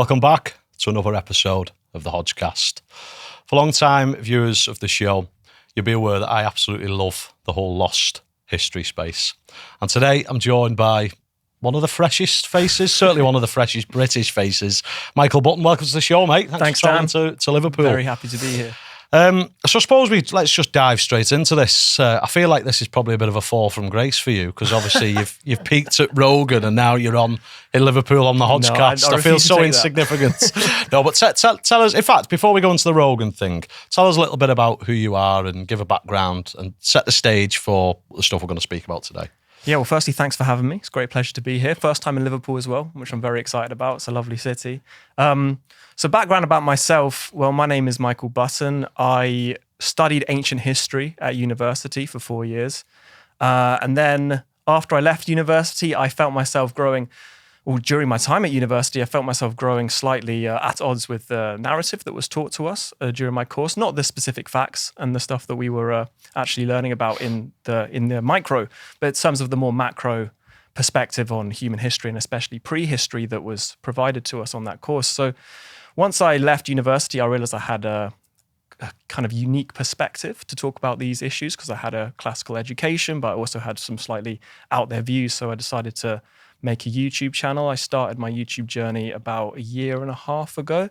Welcome back to another episode of the Hodge-Cast. For long-time viewers of the show, you'll be aware that I absolutely love the whole lost history space. And today I'm joined by one of the freshest faces, certainly one of the freshest British faces, Michael Button. Welcome to the show, mate. Thanks for traveling to Liverpool. Very happy to be here. So I suppose let's just dive straight into this. I feel like this is probably a bit of a fall from grace for you because obviously you've peaked at Rogan and now you're in Liverpool on the Hodge-Cast. No, I feel so insignificant. No, but tell us, in fact, before we go into the Rogan thing, tell us a little bit about who you are and give a background and set the stage for the stuff we're going to speak about today. Yeah, well, firstly, thanks for having me. It's a great pleasure to be here. First time in Liverpool as well, which I'm very excited about. It's a lovely city. So background about myself, well, my name is Michael Button. I studied ancient history at university for 4 years. And then after I left university, I felt myself growing, or during my time at university, I felt myself growing slightly at odds with the narrative that was taught to us during my course, not the specific facts and the stuff that we were actually learning about in the micro, but in terms of the more macro perspective on human history and especially prehistory that was provided to us on that course. So once I left university, I realized I had a kind of unique perspective to talk about these issues because I had a classical education, but I also had some slightly out there views. So I decided to make a YouTube channel. I started my YouTube journey about 1.5 years ago.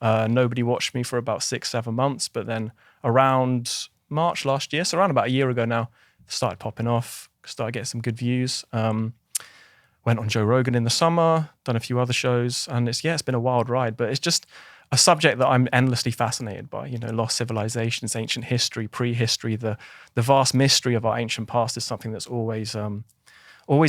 Nobody watched me for about 6-7 months, but then around March last year, so around about 1 year ago now, started popping off, started getting some good views. Went on Joe Rogan in the summer, done a few other shows, and it's been a wild ride, but it's just a subject that I'm endlessly fascinated by, lost civilizations, ancient history, prehistory, the vast mystery of our ancient past is something that's always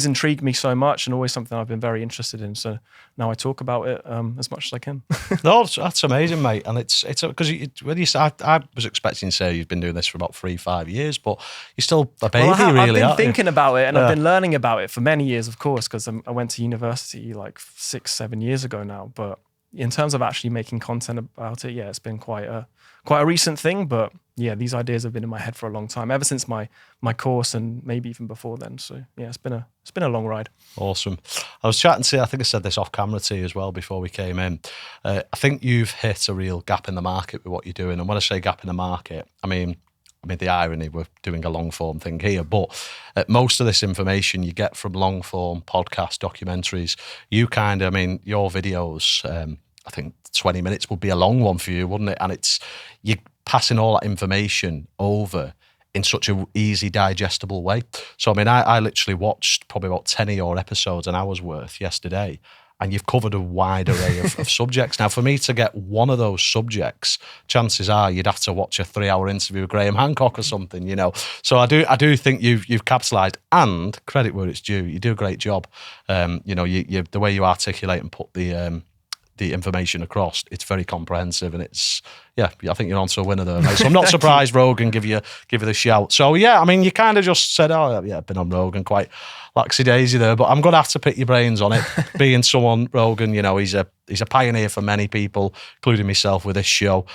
intrigued me so much and always something I've been very interested in. So now I talk about it as much as I can. No, that's amazing, mate. And it's because when you say, I was expecting to say you've been doing this for about 3-5 years, but you're still a baby, really. I've been thinking about it and I've been learning about it for many years, of course, because I went to university like 6-7 years ago now. But in terms of actually making content about it, it's been quite a recent thing. But yeah, these ideas have been in my head for a long time, ever since my course and maybe even before then. So yeah, it's been a long ride. Awesome. I was chatting to you, I think I said this off camera to you as well before we came in. I think you've hit a real gap in the market with what you're doing. And when I say gap in the market, I mean the irony, we're doing a long form thing here, but most of this information you get from long form podcast documentaries. Your videos, I think 20 minutes would be a long one for you, wouldn't it? And you're passing all that information over in such an easy, digestible way. So, I literally watched probably about 10 of your episodes, an hour's worth yesterday, and you've covered a wide array of subjects. Now, for me to get one of those subjects, chances are you'd have to watch a 3-hour interview with Graham Hancock or something, So I do think you've capitalised, and credit where it's due, you do a great job. The way you articulate and put the information across, it's very comprehensive, and I think you're onto a winner there, mate. So I'm not surprised Rogan give you the shout. So yeah, you kind of just said, oh yeah, I've been on Rogan, quite laxy-daisy there, but I'm going to have to pick your brains on it. Being someone, Rogan, he's a pioneer for many people, including myself with this show.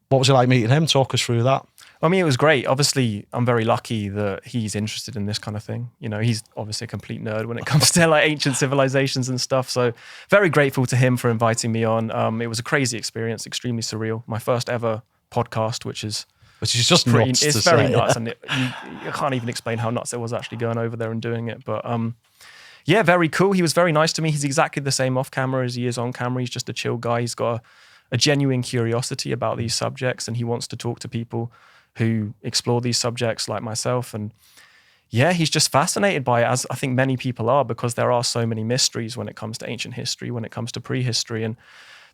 What was it like meeting him? Talk us through that. It was great. Obviously, I'm very lucky that he's interested in this kind of thing. He's obviously a complete nerd when it comes to like ancient civilizations and stuff. So very grateful to him for inviting me on. It was a crazy experience, extremely surreal. My first ever podcast, which is just pretty, nuts. It's very nuts, and you can't even explain how nuts it was actually going over there and doing it. But yeah, very cool. He was very nice to me. He's exactly the same off camera as he is on camera. He's just a chill guy. He's got a genuine curiosity about these subjects, and he wants to talk to people who explore these subjects like myself. And yeah, he's just fascinated by it, as I think many people are, because there are so many mysteries when it comes to ancient history, when it comes to prehistory. And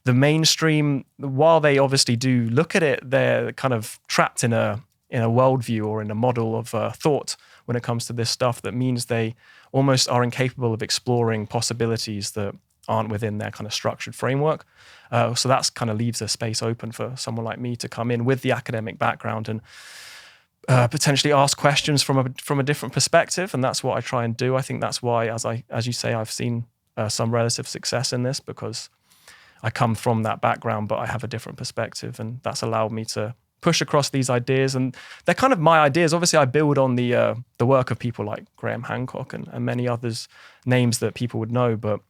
the mainstream, while they obviously do look at it, they're kind of trapped in a worldview or in a model of thought when it comes to this stuff that means they almost are incapable of exploring possibilities that aren't within their kind of structured framework. So that's kind of leaves a space open for someone like me to come in with the academic background and potentially ask questions from a different perspective. And that's what I try and do. I think that's why, as you say, I've seen some relative success in this, because I come from that background, but I have a different perspective, and that's allowed me to push across these ideas. And they're kind of my ideas. Obviously, I build on the work of people like Graham Hancock and many others, names that people would know. But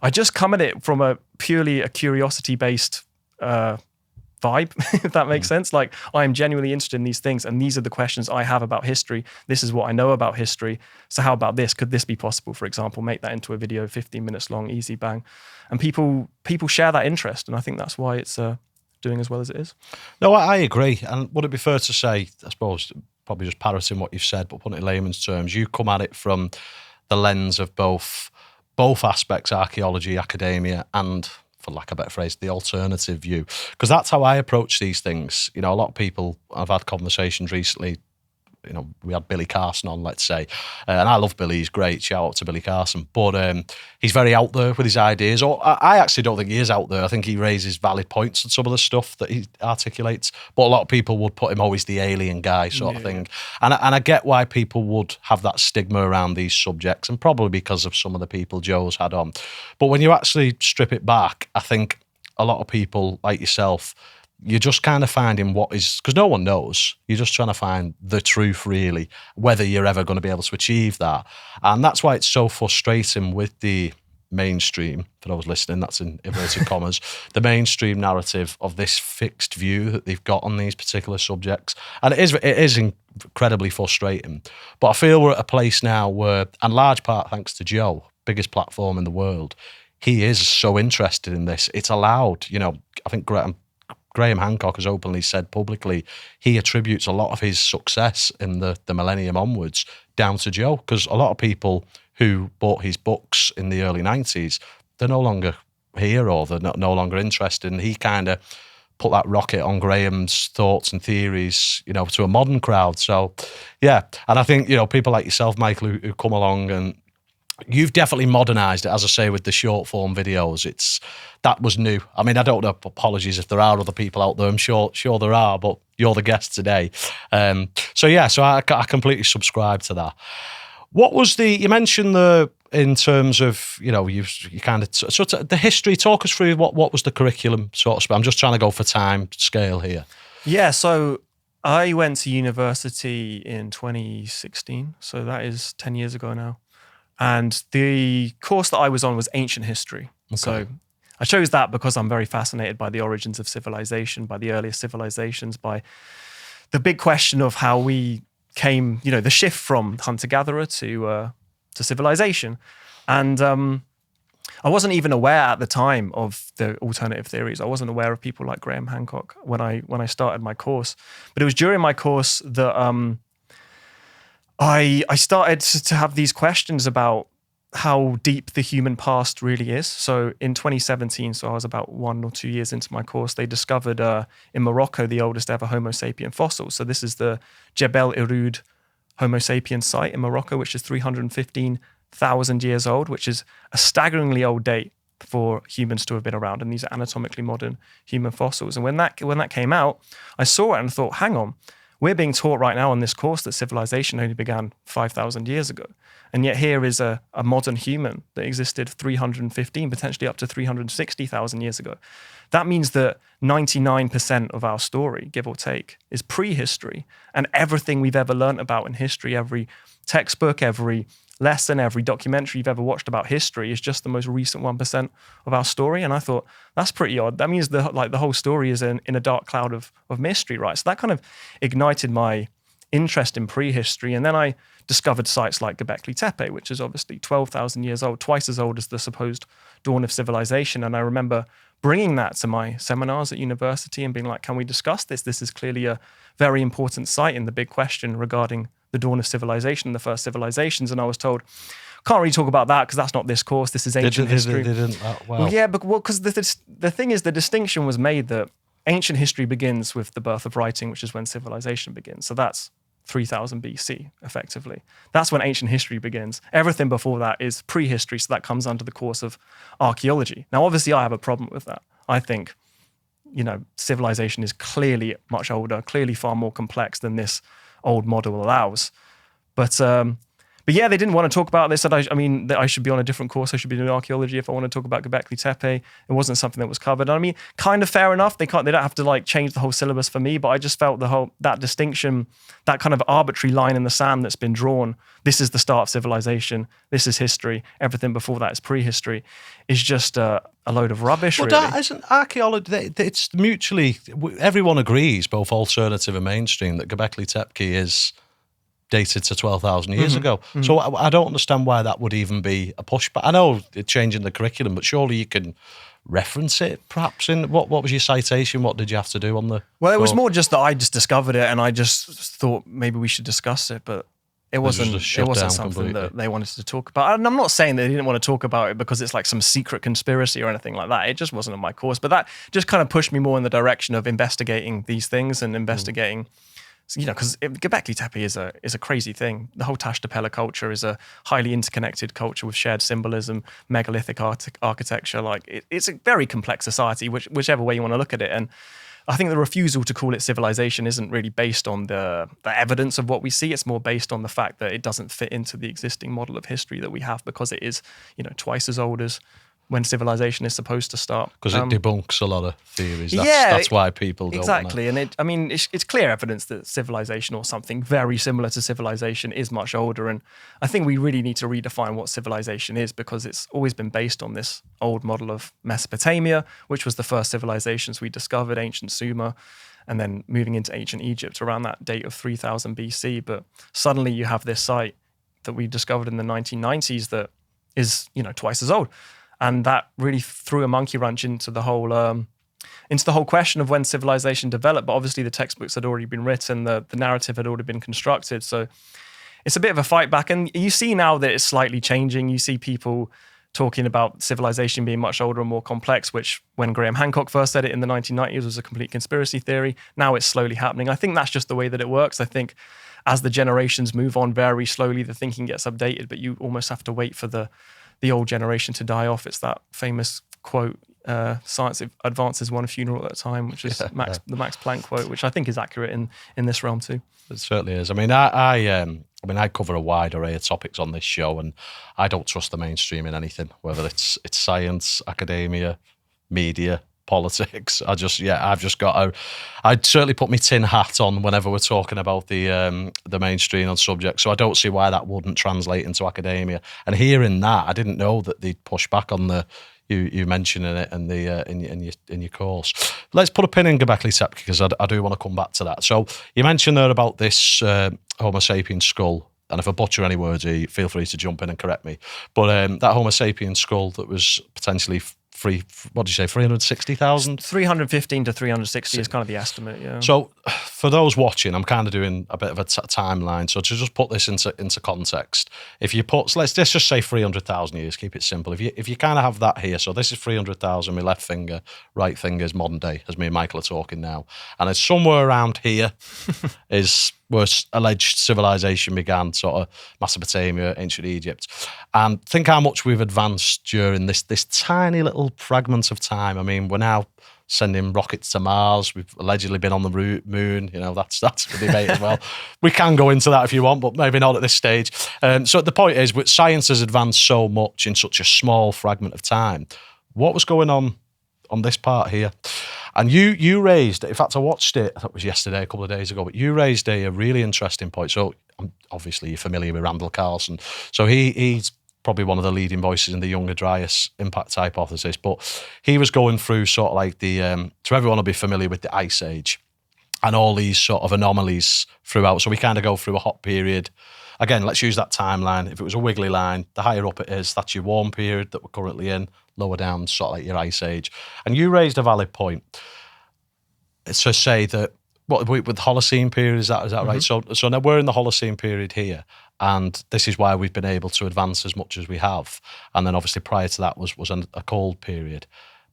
I just come at it from a purely curiosity-based vibe, if that makes sense. Like, I am genuinely interested in these things, and these are the questions I have about history. This is what I know about history. So how about this? Could this be possible, for example? Make that into a video, 15 minutes long, easy, bang. And people share that interest, and I think that's why it's doing as well as it is. No, I agree. And would it be fair to say, I suppose, probably just parroting what you've said, but putting it in layman's terms, you come at it from the lens of both aspects, archaeology, academia, and, for lack of a better phrase, the alternative view. Because that's how I approach these things. You know, a lot of people, I've had conversations recently, you know, we had Billy Carson on, let's say, and I love Billy, he's great, shout out to Billy Carson, but he's very out there with his ideas, or I actually don't think he is out there. I think he raises valid points on some of the stuff that he articulates, but a lot of people would put him always the alien guy sort of thing, and I get why people would have that stigma around these subjects, and probably because of some of the people Joe's had on. But when you actually strip it back, I think a lot of people like yourself, you're just kind of finding what is, because no one knows, you're just trying to find the truth, really, whether you're ever going to be able to achieve that. And that's why it's so frustrating with the mainstream, for those listening, that's in inverted commas, the mainstream narrative of this fixed view that they've got on these particular subjects. And it is incredibly frustrating. But I feel we're at a place now where, and large part thanks to Joe, biggest platform in the world, he is so interested in this. It's allowed, you know, I think Graham Hancock has openly said publicly he attributes a lot of his success in the millennium onwards down to Joe, because a lot of people who bought his books in the early 90s, they're no longer here, or they're no longer interested, and he kind of put that rocket on Graham's thoughts and theories, you know, to a modern crowd. So, yeah, and I think, you know, people like yourself, Michael, who come along, and you've definitely modernised it, as I say, with the short form videos. That was new. I mean, I don't know, apologies if there are other people out there. I'm sure there are, but you're the guest today. So I completely subscribe to that. What was you mentioned in terms of, you know, you kind of, so the history, talk us through what was the curriculum sort of, I'm just trying to go for time scale here. Yeah, so I went to university in 2016, so that is 10 years ago now. And the course that I was on was ancient history. Okay. So I chose that because I'm very fascinated by the origins of civilization, by the earliest civilizations, by the big question of how we came, you know, the shift from hunter-gatherer to civilization. And I wasn't even aware at the time of the alternative theories. I wasn't aware of people like Graham Hancock when I started my course. But it was during my course that I started to have these questions about how deep the human past really is. So in 2017, so I was about 1 or 2 years into my course, they discovered in Morocco the oldest ever Homo sapien fossil. So this is the Jebel Irhoud Homo sapien site in Morocco, which is 315,000 years old, which is a staggeringly old date for humans to have been around. And these are anatomically modern human fossils. And when that came out, I saw it and thought, hang on, we're being taught right now on this course that civilization only began 5,000 years ago. And yet here is a modern human that existed 315, potentially up to 360,000 years ago. That means that 99% of our story, give or take, is prehistory. And everything we've ever learned about in history, every textbook, every lesson, every documentary you've ever watched about history is just the most recent 1% of our story. And I thought, that's pretty odd. That means the whole story is in a dark cloud of mystery, right? So that kind of ignited my interest in prehistory. And then I discovered sites like Göbeklitepe, which is obviously 12,000 years old, twice as old as the supposed dawn of civilization. And I remember bringing that to my seminars at university and being like, can we discuss this? This is clearly a very important site in the big question regarding the dawn of civilization, the first civilizations. And I was told, can't really talk about that because that's not this course. This is ancient history. They didn't. Well, yeah, because the thing is, the distinction was made that ancient history begins with the birth of writing, which is when civilization begins. So that's 3000 BC, effectively. That's when ancient history begins. Everything before that is prehistory, so that comes under the course of archaeology. Now, obviously, I have a problem with that. I think, you know, civilization is clearly much older, clearly far more complex than this old model allows. But But yeah, they didn't want to talk about this. That that I should be on a different course. I should be doing archaeology if I want to talk about Göbekli Tepe. It wasn't something that was covered. I mean, kind of fair enough. They don't have to like change the whole syllabus for me. But I just felt that distinction, that kind of arbitrary line in the sand that's been drawn. This is the start of civilization. This is history. Everything before that is prehistory. Is just a load of rubbish. But really. that isn't archaeology. It's mutually. Everyone agrees, both alternative and mainstream, that Göbekli Tepe is dated to 12,000 years ago. So I don't understand why that would even be a pushback. I know it's changing the curriculum, but surely you can reference it perhaps in what was your citation? What did you have to do on the Well, it was more just that I just discovered it and I just thought maybe we should discuss it, but it wasn't something that they wanted to talk about. And I'm not saying they didn't want to talk about it because it's like some secret conspiracy or anything like that. It just wasn't on my course. But that just kind of pushed me more in the direction of investigating these things and investigating because Göbekli Tepe is a crazy thing. The whole Taş-Tepe'li culture is a highly interconnected culture with shared symbolism, megalithic architecture. Like it's a very complex society, whichever way you want to look at it. And I think the refusal to call it civilization isn't really based on the evidence of what we see. It's more based on the fact that it doesn't fit into the existing model of history that we have because it is, twice as old as when civilization is supposed to start. Because it debunks a lot of theories. That's why people don't exactly. And it's clear evidence that civilization or something very similar to civilization is much older. And I think we really need to redefine what civilization is because it's always been based on this old model of Mesopotamia, which was the first civilizations we discovered, ancient Sumer, and then moving into ancient Egypt around that date of 3000 BC. But suddenly you have this site that we discovered in the 1990s that is, twice as old. And that really threw a monkey wrench into the whole question of when civilization developed. But obviously the textbooks had already been written, the narrative had already been constructed. So it's a bit of a fight back. And you see now that it's slightly changing. You see people talking about civilization being much older and more complex, which when Graham Hancock first said it in the 1990s was a complete conspiracy theory. Now it's slowly happening. I think that's just the way that it works. I think as the generations move on very slowly, the thinking gets updated, but you almost have to wait for the old generation to die off. It's that famous quote, science advances one funeral at a time, which is the Max Planck quote, which I think is accurate in this realm too. It certainly is. I mean, I cover a wide array of topics on this show, and I don't trust the mainstream in anything, whether it's science, academia, media, politics. I'd certainly put my tin hat on whenever we're talking about the mainstream on subjects. So I don't see why that wouldn't translate into academia. And hearing that, I didn't know that they'd push back on you mentioning it and in your course. Let's put a pin in Göbekli Tepe because I do want to come back to that. So you mentioned there about this Homo sapiens skull. And if I butcher any words here, feel free to jump in and correct me. But that Homo sapiens skull that was potentially what did you say, 360,000? 315 to 360 is kind of the estimate, yeah. So for those watching, I'm kind of doing a bit of a timeline. So to just put this into context, if you put, let's just say 300,000 years, keep it simple. If you kind of have that here, so this is 300,000, my left finger, right finger is modern day, as me and Michael are talking now. And it's somewhere around here is where alleged civilization began, sort of Mesopotamia, ancient Egypt. And think how much we've advanced during this tiny little fragment of time. I mean, we're now sending rockets to Mars. We've allegedly been on the moon. That's the debate as well. We can go into that if you want, but maybe not at this stage. So the point is, science has advanced so much in such a small fragment of time. What was going on this part here? And you raised, in fact, I watched it, I thought it was yesterday, a couple of days ago, but you raised a really interesting point. So obviously you're familiar with Randall Carlson. So he's probably one of the leading voices in the younger Dryas impact hypothesis, but he was going through sort of like so everyone will be familiar with the Ice Age and all these sort of anomalies throughout. So we kind of go through a hot period. Again, let's use that timeline. If it was a wiggly line, the higher up it is, that's your warm period that we're currently in, lower down, sort of like your Ice Age. And you raised a valid point. It's to say that, with the Holocene period, is that right? So now we're in the Holocene period here, and this is why we've been able to advance as much as we have. And then obviously prior to that was a cold period.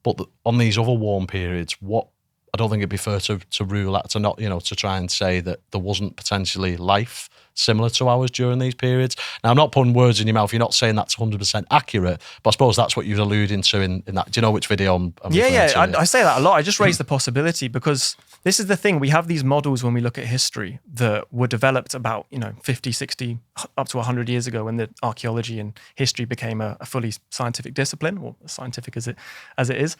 But on these other warm periods, I don't think it'd be fair to rule out, to not, to try and say that there wasn't potentially life similar to ours during these periods. Now, I'm not putting words in your mouth. You're not saying that's 100% accurate, but I suppose that's what you're alluding to in that. Do you know which video I'm referring to? I say that a lot. I just raise the possibility because this is the thing. We have these models when we look at history that were developed about 50, 60, up to 100 years ago when the archaeology and history became a fully scientific discipline, or as scientific as it is.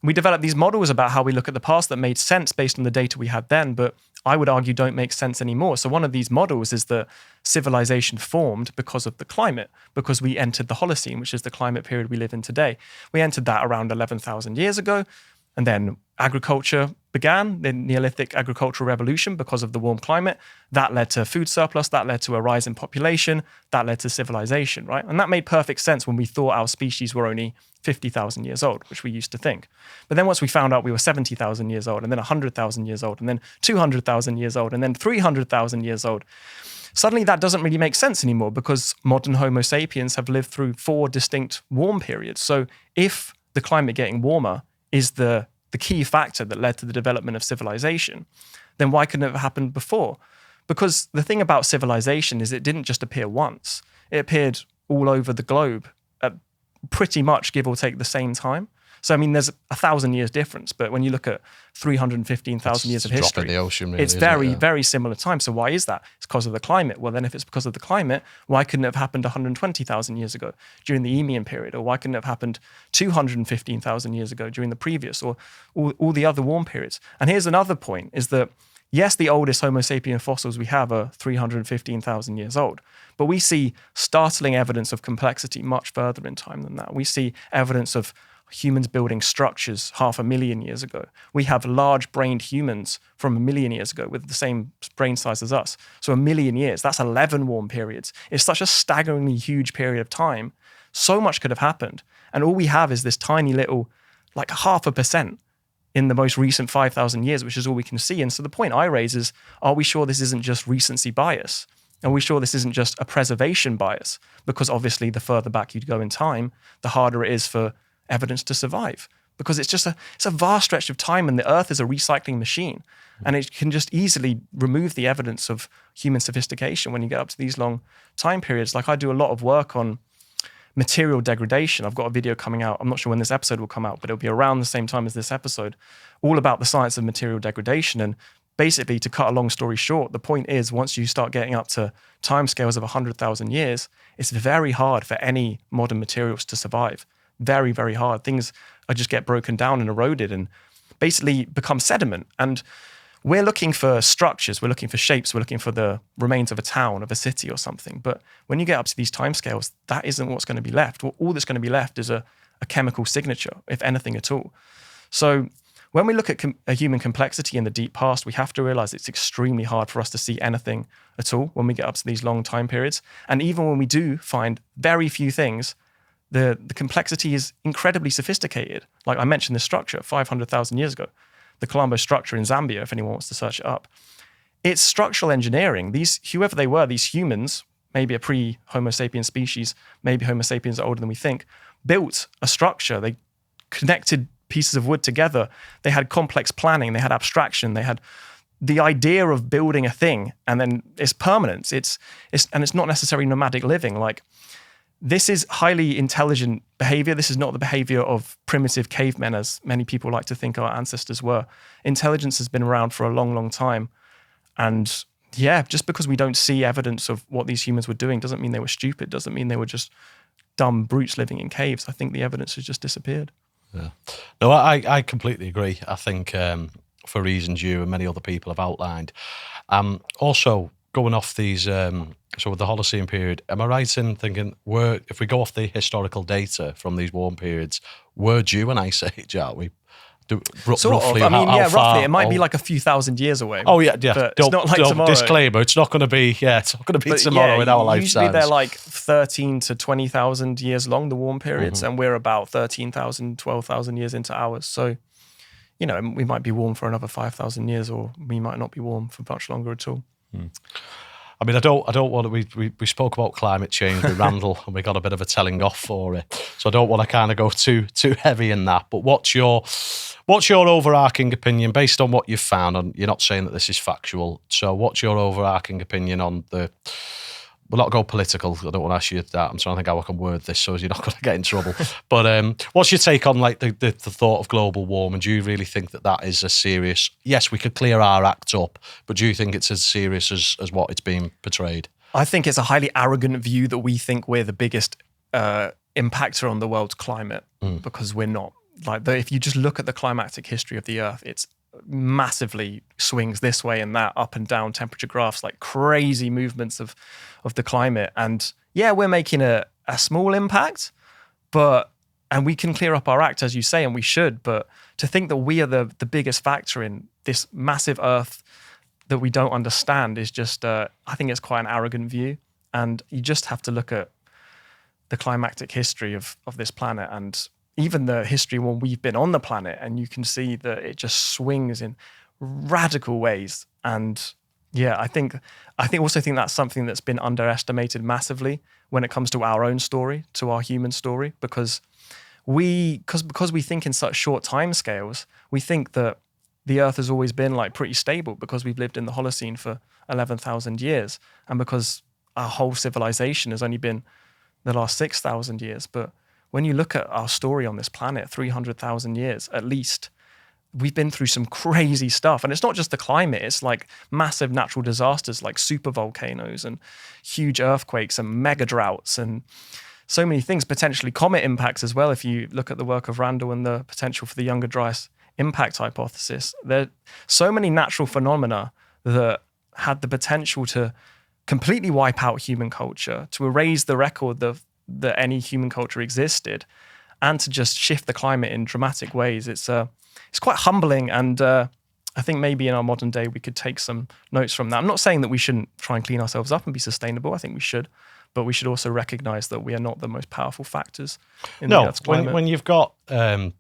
We developed these models about how we look at the past that made sense based on the data we had then, but I would argue don't make sense anymore. So one of these models is that civilization formed because of the climate, because we entered the Holocene, which is the climate period we live in today. We entered that around 11,000 years ago, and then agriculture began, the Neolithic agricultural revolution, because of the warm climate. That led to food surplus, that led to a rise in population, that led to civilization, right? And that made perfect sense when we thought our species were only 50,000 years old, which we used to think. But then once we found out we were 70,000 years old, and then 100,000 years old, and then 200,000 years old, and then 300,000 years old, suddenly that doesn't really make sense anymore because modern Homo sapiens have lived through 4 distinct warm periods. So if the climate getting warmer is the key factor that led to the development of civilization, then why couldn't it have happened before? Because the thing about civilization is it didn't just appear once. It appeared all over the globe at pretty much, give or take, the same time. So, I mean, there's 1,000 years difference, but when you look at 315,000 years of history, the ocean, really, it's very similar time. So why is that? It's because of the climate. Well, then if it's because of the climate, why couldn't it have happened 120,000 years ago during the Eemian period? Or why couldn't it have happened 215,000 years ago during the previous, or all the other warm periods? And here's another point, is that yes, the oldest Homo sapien fossils we have are 315,000 years old, but we see startling evidence of complexity much further in time than that. We see evidence of humans building structures 500,000 years ago. We have large-brained humans from 1 million years ago with the same brain size as us. So 1 million years, that's 11 warm periods. It's such a staggeringly huge period of time. So much could have happened. And all we have is this tiny little, like 0.5% in the most recent 5,000 years, which is all we can see. And so the point I raise is, are we sure this isn't just recency bias? Are we sure this isn't just a preservation bias? Because obviously the further back you go in time, the harder it is for evidence to survive, because it's a vast stretch of time, and the Earth is a recycling machine, and it can just easily remove the evidence of human sophistication when you get up to these long time periods. Like, I do a lot of work on material degradation. I've got a video coming out. I'm not sure when this episode will come out, but it'll be around the same time as this episode, all about the science of material degradation. And basically, to cut a long story short, the point is, once you start getting up to timescales of 100,000 years, it's very hard for any modern materials to survive. Very, very hard. Things just get broken down and eroded and basically become sediment. And we're looking for structures, we're looking for shapes, we're looking for the remains of a town, of a city or something. But when you get up to these timescales, that isn't what's going to be left. All that's going to be left is a chemical signature, if anything at all. So when we look at a human complexity in the deep past, we have to realize it's extremely hard for us to see anything at all when we get up to these long time periods. And even when we do find very few things, the complexity is incredibly sophisticated. Like I mentioned, this structure 500,000 years ago, the Colombo structure in Zambia, if anyone wants to search it up. It's structural engineering. Whoever they were, these humans, maybe a pre-Homo sapien species, maybe Homo sapiens are older than we think, built a structure. They connected pieces of wood together. They had complex planning. They had abstraction. They had the idea of building a thing, and then it's permanence. It's not necessarily nomadic living. Like, this is highly intelligent behavior. This is not the behavior of primitive cavemen, as many people like to think our ancestors were. Intelligence has been around for a long, long time. And yeah, just because we don't see evidence of what these humans were doing doesn't mean they were stupid, doesn't mean they were just dumb brutes living in caves. I think the evidence has just disappeared. Yeah. No, I completely agree. I think for reasons you and many other people have outlined. Also, going off these, so with the Holocene period, am I right in thinking if we go off the historical data from these warm periods, we're due an ice age, aren't we? Roughly. I mean, roughly. It might be like a few thousand years away. Oh yeah. But it's not like tomorrow. Disclaimer: it's not going to be. Yeah, it's not going to be tomorrow in our lifetime. Usually they're like 13 to 20,000 years long, the warm periods, and we're about 13,000, 12,000 years into ours. So, we might be warm for another 5,000 years, or we might not be warm for much longer at all. I mean, I don't want to. We spoke about climate change with Randall, and we got a bit of a telling off for it. So I don't want to kind of go too heavy in that. But what's your overarching opinion based on what you've found? And you're not saying that this is factual. So what's your overarching opinion on the? We'll not go political. I don't want to ask you that. I'm trying to think how I can word this so as you're not going to get in trouble. But what's your take on like the thought of global warming? Do you really think that is as serious? Yes, we could clear our act up, but do you think it's as serious as what it's being portrayed? I think it's a highly arrogant view that we think we're the biggest impactor on the world's climate because we're not. Like if you just look at the climatic history of the Earth, it's massively swings this way and that, up and down temperature graphs, like crazy movements of the climate. And yeah, we're making a small impact, and we can clear up our act, as you say, and we should. But to think that we are the biggest factor in this massive Earth that we don't understand is just, I think it's quite an arrogant view. And you just have to look at the climatic history of this planet and even the history when we've been on the planet, and you can see that it just swings in radical ways. And yeah, I also think that's something that's been underestimated massively when it comes to our own story, to our human story, because we think in such short time scales, we think that the Earth has always been like pretty stable because we've lived in the Holocene for 11,000 years, and because our whole civilization has only been the last 6,000 years. But when you look at our story on this planet, 300,000 years at least, we've been through some crazy stuff. And it's not just the climate, it's like massive natural disasters like super volcanoes and huge earthquakes and mega droughts and so many things, potentially comet impacts as well. If you look at the work of Randall and the potential for the Younger Dryas impact hypothesis, there are so many natural phenomena that had the potential to completely wipe out human culture, to erase the record that any human culture existed, and to just shift the climate in dramatic ways. It's quite humbling, and I think maybe in our modern day we could take some notes from that. I'm not saying that we shouldn't try and clean ourselves up and be sustainable. I think we should, but we should also recognize that we are not the most powerful factors in the Earth's climate. When you've got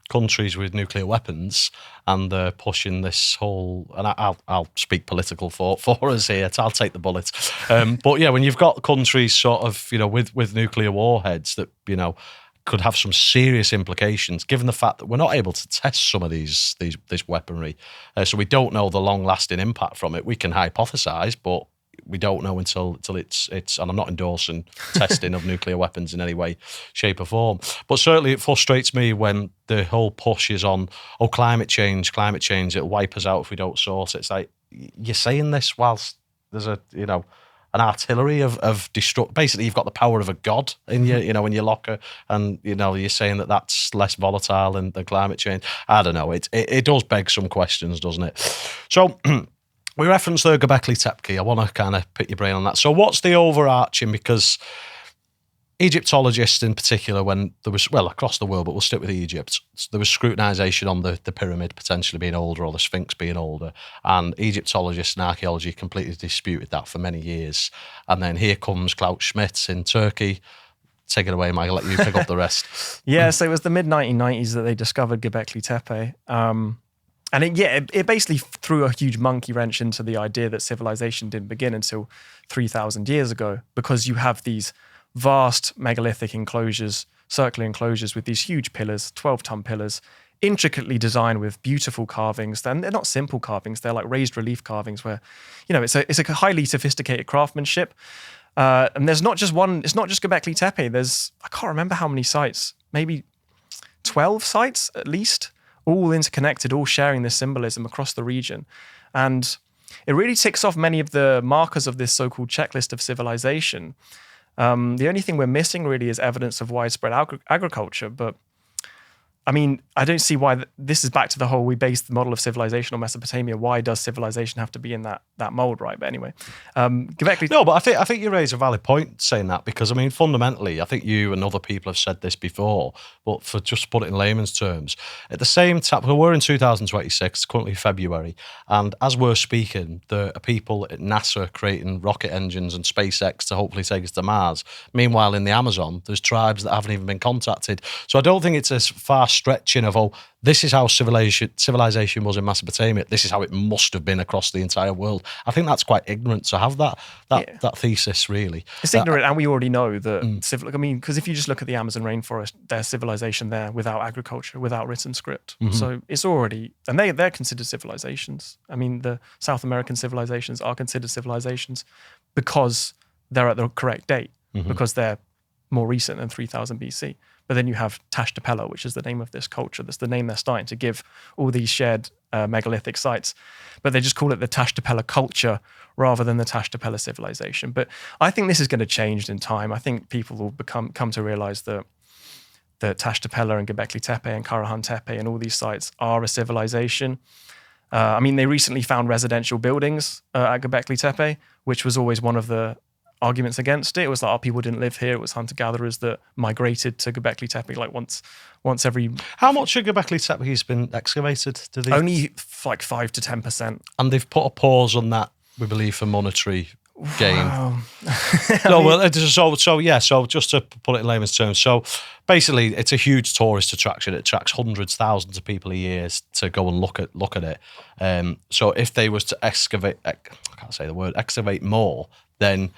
countries with nuclear weapons and they're pushing this whole, and I'll speak political for us here. I'll take the bullet. But yeah, when you've got countries sort of, with nuclear warheads that, could have some serious implications, given the fact that we're not able to test some of this weaponry. So we don't know the long-lasting impact from it. We can hypothesize, but we don't know until it's. And I'm not endorsing testing of nuclear weapons in any way, shape, or form. But certainly, it frustrates me when the whole push is on, climate change, it'll wipe us out if we don't sort it. It's like you're saying this whilst there's an artillery of destruct. Basically, you've got the power of a god in your, in your locker, and you're saying that that's less volatile than climate change. I don't know. It does beg some questions, doesn't it? So we referenced the Göbeklitepe. I want to kind of pick your brain on that. So what's the overarching? Because Egyptologists in particular, when there was, across the world, but we'll stick with Egypt, there was scrutinisation on the pyramid potentially being older or the Sphinx being older, and Egyptologists and archaeology completely disputed that for many years. And then here comes Klaus Schmidt in Turkey. Take it away, Mike. I'll let you pick up the rest. Yeah, so it was the mid-1990s that they discovered Göbeklitepe. And it basically threw a huge monkey wrench into the idea that civilization didn't begin until 3,000 years ago, because you have these vast megalithic enclosures, circular enclosures with these huge pillars, 12-ton pillars, intricately designed with beautiful carvings. And they're not simple carvings, they're like raised relief carvings where, it's a highly sophisticated craftsmanship. And there's not just one, it's not just Göbekli Tepe. I can't remember how many sites, maybe 12 sites at least, all interconnected, all sharing this symbolism across the region. And it really ticks off many of the markers of this so-called checklist of civilization. The only thing we're missing really is evidence of widespread agriculture. But I mean, I don't see why this is back to the whole, we base the model of civilization on Mesopotamia. Why does civilization have to be in that mold, right? But anyway, No, but I think you raise a valid point saying that, because I mean, fundamentally, I think you and other people have said this before, but for just to put it in layman's terms, at the same time, we're in 2026, currently February, and as we're speaking, there are people at NASA creating rocket engines and SpaceX to hopefully take us to Mars. Meanwhile, in the Amazon, there's tribes that haven't even been contacted. So I don't think it's as far fast stretching of, oh, this is how civilization was in Mesopotamia. This is how it must have been across the entire world. I think that's quite ignorant to have that thesis, really. It's ignorant, and we already know that. I mean, because if you just look at the Amazon rainforest, there's civilization there without agriculture, without written script. So it's already, and they're considered civilizations. I mean, the South American civilizations are considered civilizations because they're at the correct date, because they're more recent than 3000 BC. But then you have Tashtapela, which is the name of this culture. That's the name they're starting to give all these shared megalithic sites. But they just call it the Tashtapela culture rather than the Tashtapela civilization. But I think this is going to change in time. I think people will come to realize that Tashtapela and Göbeklitepe and Karahan Tepe and all these sites are a civilization. I mean, they recently found residential buildings at Göbeklitepe, which was always one of the arguments against it. It was like, oh, people didn't live here. It was hunter-gatherers that migrated to Göbeklitepe like once every... How much of Göbeklitepe has been excavated? Only like 5 to 10%. And they've put a pause on that, we believe, for monetary gain. Wow. So just to put it in layman's terms, so basically it's a huge tourist attraction. It attracts hundreds, thousands of people a year to go and look at it. So if they was to excavate more, then,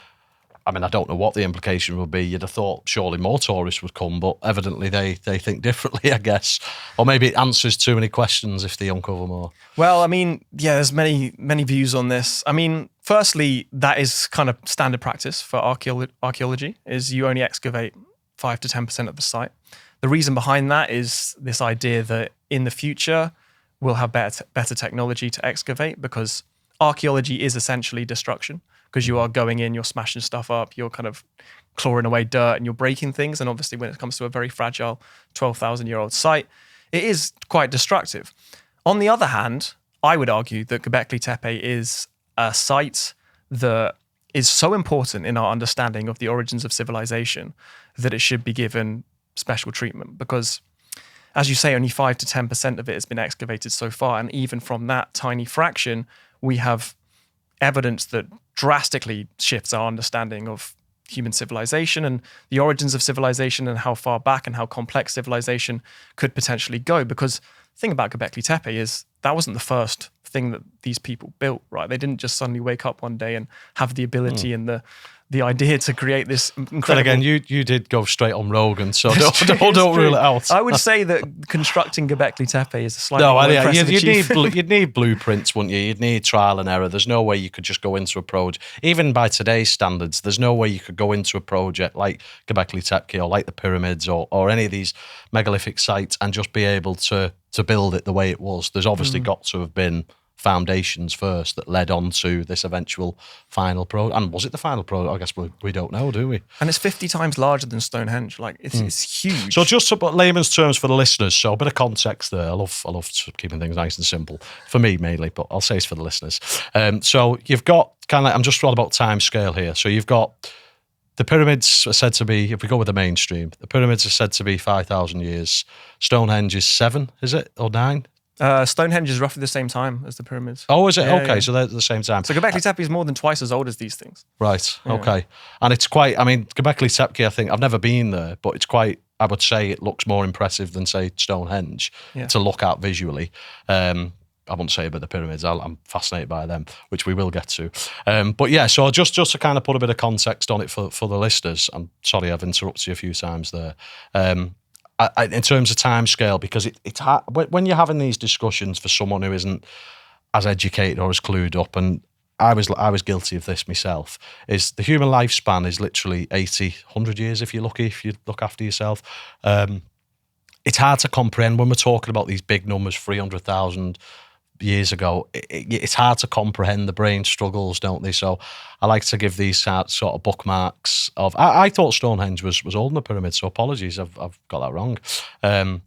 I mean, I don't know what the implication would be. You'd have thought surely more tourists would come, but evidently they think differently, I guess. Or maybe it answers too many questions if they uncover more. Well, I mean, yeah, there's many views on this. I mean, firstly, that is kind of standard practice for archaeology, is you only excavate 5 to 10% of the site. The reason behind that is this idea that in the future, we'll have better technology to excavate, because archaeology is essentially destruction. Because you are going in, you're smashing stuff up, you're kind of clawing away dirt and you're breaking things. And obviously when it comes to a very fragile 12,000-year-old site, it is quite destructive. On the other hand, I would argue that Göbeklitepe is a site that is so important in our understanding of the origins of civilization that it should be given special treatment. Because, as you say, only 5 to 10% of it has been excavated so far. And even from that tiny fraction, we have evidence that drastically shifts our understanding of human civilization and the origins of civilization and how far back and how complex civilization could potentially go. Because the thing about Göbeklitepe is that wasn't the first thing that these people built, right? They didn't just suddenly wake up one day and have the ability and the idea to create this incredible... But again, you did go straight on Rogan, so don't rule it out. I would say that constructing Göbeklitepe is a slightly more impressive achievement. You'd need blueprints, wouldn't you? You'd need trial and error. There's no way you could just go into a project. Even by today's standards, there's no way you could go into a project like Göbeklitepe or like the pyramids or any of these megalithic sites and just be able to build it the way it was. There's obviously got to have been foundations first that led on to this eventual final project. And was it the final project? I guess we don't know, do we? And it's 50 times larger than Stonehenge. Like it's huge. So just to put layman's terms for the listeners, so a bit of context there. I love keeping things nice and simple for me mainly, but I'll say it's for the listeners. So you've got kind of, I'm just all about time scale here. So you've got the pyramids are said to be, if we go with the mainstream, the pyramids are said to be 5,000 years. Stonehenge is 7, is it? Or 9? Stonehenge is roughly the same time as the pyramids. Oh, is it? Yeah, okay, yeah. so they're at the same time. So Göbeklitepe is more than twice as old as these things. Right, okay. And it's quite, I mean, Göbeklitepe, I think, I've never been there, but it's quite, I would say it looks more impressive than, say, Stonehenge to look at visually. I wouldn't say about the pyramids, I'm fascinated by them, which we will get to. But yeah, so just to kind of put a bit of context on it for the listeners, I'm sorry I've interrupted you a few times there. In terms of time scale, because it's hard when you're having these discussions for someone who isn't as educated or as clued up, and I was guilty of this myself, is the human lifespan is literally 80, 100 years if you're lucky, if you look after yourself. It's hard to comprehend when we're talking about these big numbers, 300,000 years ago. It's hard to comprehend. The brain struggles, don't they? So I like to give these sort of bookmarks of. I thought Stonehenge was older than the pyramid, so apologies, I've got that wrong. So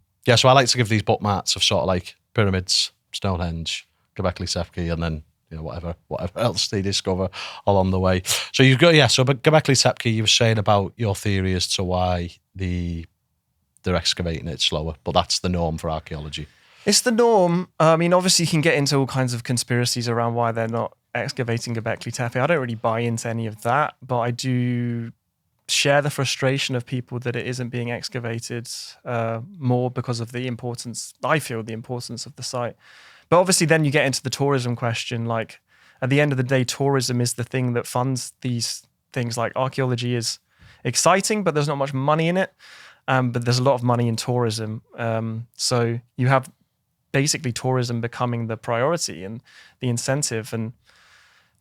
I like to give these bookmarks of sort of like pyramids, Stonehenge, Göbeklitepe, and then whatever else they discover along the way. So you've got but Göbeklitepe, you were saying about your theory as to why they're excavating it slower, but that's the norm for archaeology. It's the norm. I mean, obviously you can get into all kinds of conspiracies around why they're not excavating Göbeklitepe. I don't really buy into any of that, but I do share the frustration of people that it isn't being excavated more because of the importance, I feel, the importance of the site. But obviously then you get into the tourism question. Like, at the end of the day, tourism is the thing that funds these things. Like, archaeology is exciting, but there's not much money in it. But there's a lot of money in tourism. So you have basically tourism becoming the priority and the incentive. And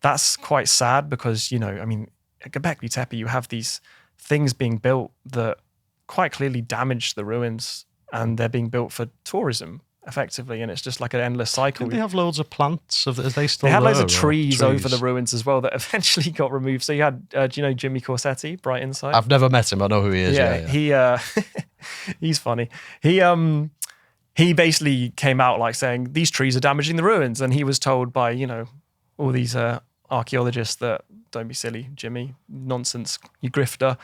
that's quite sad because, you know, I mean, at Göbeklitepe, you have these things being built that quite clearly damage the ruins, and they're being built for tourism effectively, and it's just like an endless cycle. Didn't they have loads of plants? Are they still They had there, loads of or trees over the ruins as well that eventually got removed. So you had, do you know Jimmy Corsetti, Bright Insight? I've never met him. I know who he is. Yeah. He he's funny. He basically came out like saying these trees are damaging the ruins, and he was told by, you know, all these archaeologists that don't be silly, Jimmy, nonsense, you grifter.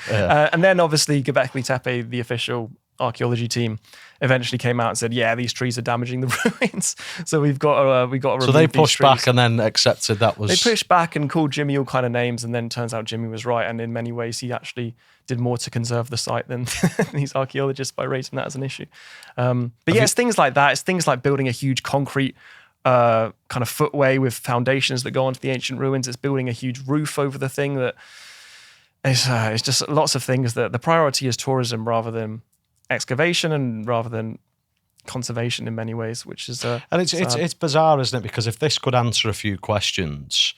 And then obviously Göbeklitepe, the official archaeology team, eventually came out and said, yeah, these trees are damaging the ruins, so we've got to so they pushed back and then accepted that was... They pushed back and called Jimmy all kind of names, and then turns out Jimmy was right, and in many ways he actually did more to conserve the site than these archaeologists by raising that as an issue. But yeah, it's things like that. It's things like building a huge concrete kind of footway with foundations that go onto the ancient ruins. It's building a huge roof over the thing that it's just lots of things that the priority is tourism rather than excavation and rather than conservation in many ways, which is and it's bizarre, isn't it? Because if this could answer a few questions,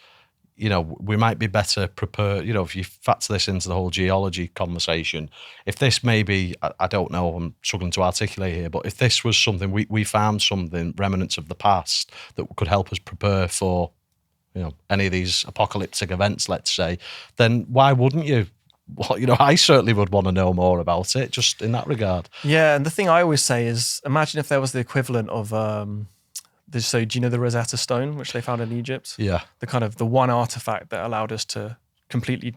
you know, we might be better prepared. You know, if you factor this into the whole geology conversation, if this maybe, I don't know, I'm struggling to articulate here, but if this was something we found something remnants of the past that could help us prepare for, you know, any of these apocalyptic events, let's say, then why wouldn't you? Well, you know, I certainly would want to know more about it, just in that regard. Yeah, and the thing I always say is, imagine if there was the equivalent of, so do you know the Rosetta Stone, which they found in Egypt? Yeah. The kind of the one artifact that allowed us to completely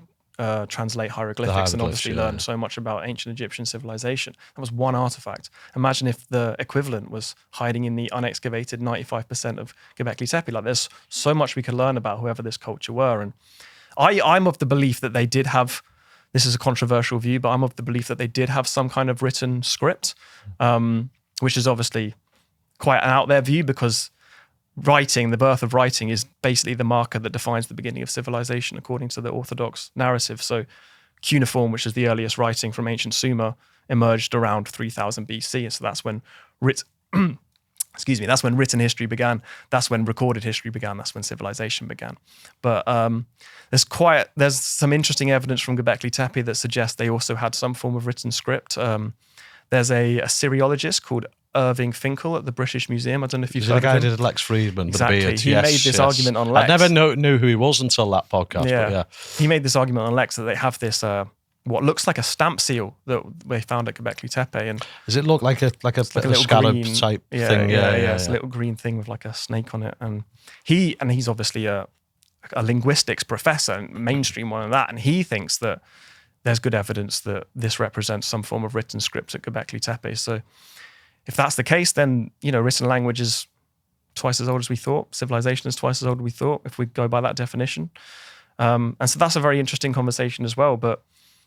translate hieroglyphics and obviously learn so much about ancient Egyptian civilization. That was one artifact. Imagine if the equivalent was hiding in the unexcavated 95% of Göbeklitepe. Like, there's so much we could learn about whoever this culture were. And I'm of the belief that they did have, this is a controversial view, but I'm of the belief that they did have some kind of written script, which is obviously quite an out there view, because writing, the birth of writing, is basically the marker that defines the beginning of civilization according to the Orthodox narrative. So Cuneiform, which is the earliest writing from ancient Sumer, emerged around 3000 BC. So that's when that's when written history began. That's when recorded history began. That's when civilization began. But there's some interesting evidence from Göbeklitepe that suggests they also had some form of written script. There's a Assyriologist called Irving Finkel at the British Museum. I don't know if you've heard of him. The guy did Lex Friedman with the beard. He made this argument on Lex. I never knew who he was until that podcast. Yeah. But yeah. He made this argument on Lex that they have this what looks like a stamp seal that they found at Göbeklitepe. And does it look like a little scarab green, type thing? Yeah. It's a little green thing with like a snake on it. And he's obviously a linguistics professor, mainstream one of that, and he thinks that there's good evidence that this represents some form of written script at Göbeklitepe. So if that's the case, then, you know, written language is twice as old as we thought. Civilization is twice as old as we thought, if we go by that definition. And so that's a very interesting conversation as well. But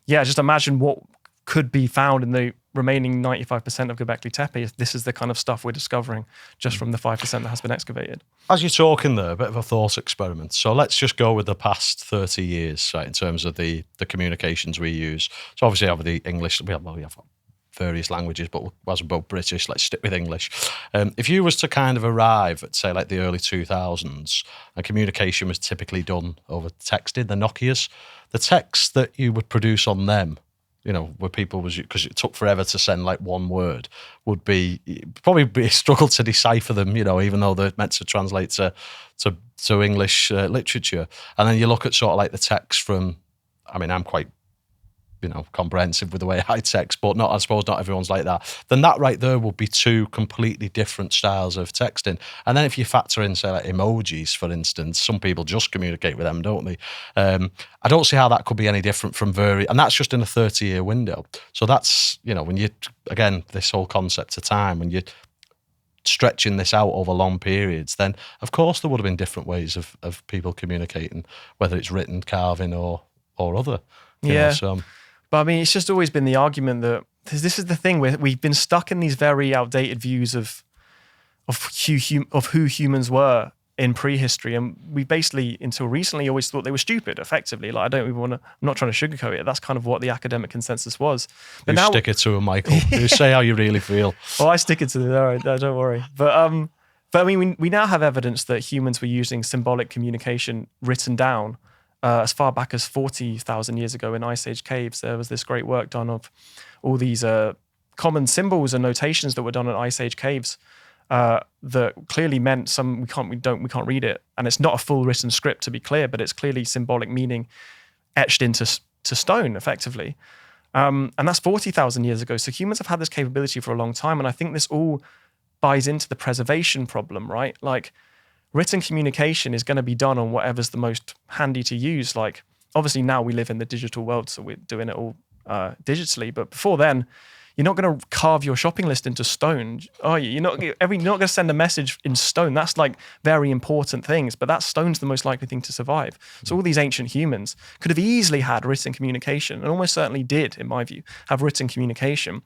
yeah, just imagine what could be found in the remaining 95% of Göbeklitepe if this is the kind of stuff we're discovering just from the 5% that has been excavated. As you're talking there, a bit of a thought experiment. So let's just go with the past 30 years, right, in terms of the communications we use. So obviously over the English, we have various languages, but as we're both British, let's stick with English. If you was to kind of arrive at, say, like the early 2000s, and communication was typically done over texting, the Nokias, the text that you would produce on them, you know, where people was, because it took forever to send like one word, would probably be a struggle to decipher them, you know, even though they're meant to translate to English literature. And then you look at sort of like the text from, I mean, I'm quite, you know, comprehensive with the way I text, but I suppose not everyone's like that. Then that right there will be two completely different styles of texting. And then if you factor in, say, like emojis, for instance, some people just communicate with them, don't they? I don't see how that could be any different from and that's just in a 30-year window. So that's, you know, when you, again, this whole concept of time, when you're stretching this out over long periods, then of course there would have been different ways of people communicating, whether it's written, carving or other. You know, so. But I mean, it's just always been the argument that this is the thing where we've been stuck in these very outdated views of who humans were in prehistory, and we basically, until recently, always thought they were stupid. Effectively, like I don't even want to. I'm not trying to sugarcoat it. That's kind of what the academic consensus was. But now, stick it to him, Michael. You say how you really feel. Well, I stick it to them. All right, don't worry. But I mean, we now have evidence that humans were using symbolic communication written down as far back as 40,000 years ago in Ice Age caves. There was this great work done of all these common symbols and notations that were done in Ice Age caves. That clearly meant we can't read it, and it's not a full written script to be clear, but it's clearly symbolic meaning etched into stone, effectively, and that's 40,000 years ago. So humans have had this capability for a long time, and I think this all buys into the preservation problem, right? Like written communication is going to be done on whatever's the most handy to use. Like obviously now we live in the digital world, so we're doing it all digitally, but before then, you're not going to carve your shopping list into stone, are you? You're not going to send a message in stone. That's like very important things, but that stone's the most likely thing to survive. So all these ancient humans could have easily had written communication, and almost certainly did, in my view, have written communication.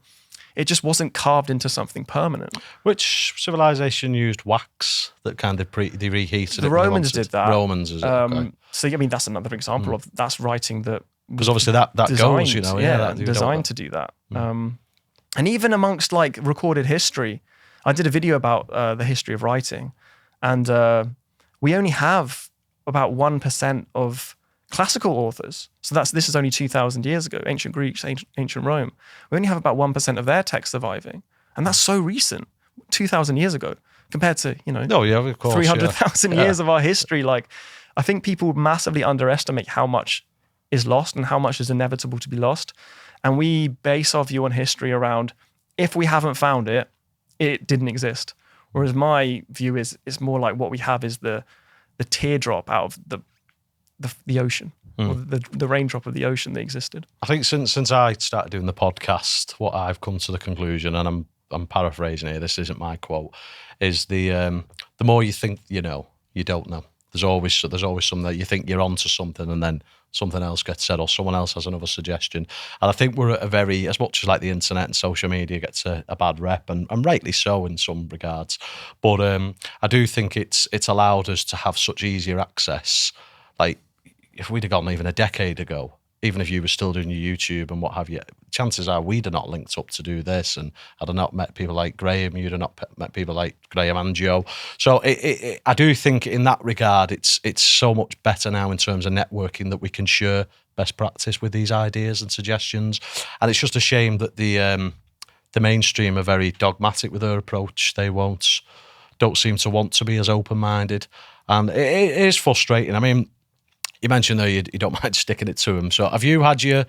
It just wasn't carved into something permanent. Which civilization used wax that kind of they reheated it? The Romans did that. Romans, is it? Okay. So I mean, that's another example of that's writing that. Because obviously that goes, you know, designed to do that. And even amongst like recorded history, I did a video about the history of writing, and we only have about 1% of classical authors. So this is only 2,000 years ago, ancient Greeks, ancient Rome. We only have about 1% of their text surviving, and that's so recent, 2,000 years ago, compared to, you know, of course, 300,000 years of our history. Like, I think people massively underestimate how much is lost and how much is inevitable to be lost. And we base our view on history around, if we haven't found it, it didn't exist. Whereas my view is, it's more like what we have is the teardrop out of the ocean, or the raindrop of the ocean that existed. I think since I started doing the podcast, what I've come to the conclusion, and I'm paraphrasing here, this isn't my quote, is the more you think you know, you don't know. There's always something that you think you're onto something, and then something else gets said, or someone else has another suggestion. And I think we're at a very, as much as like the internet and social media gets a bad rep, and rightly so in some regards, but I do think it's allowed us to have such easier access. Like if we'd have gone even a decade ago, even if you were still doing your YouTube and what have you, chances are we'd have not linked up to do this, and I'd have not met people like Graham, you'd have not met people like Graham and Joe. So I do think in that regard, it's so much better now in terms of networking that we can share best practice with these ideas and suggestions. And it's just a shame that the mainstream are very dogmatic with their approach. They don't seem to want to be as open-minded, and it is frustrating. I mean, you mentioned though you don't mind sticking it to them. So have you had your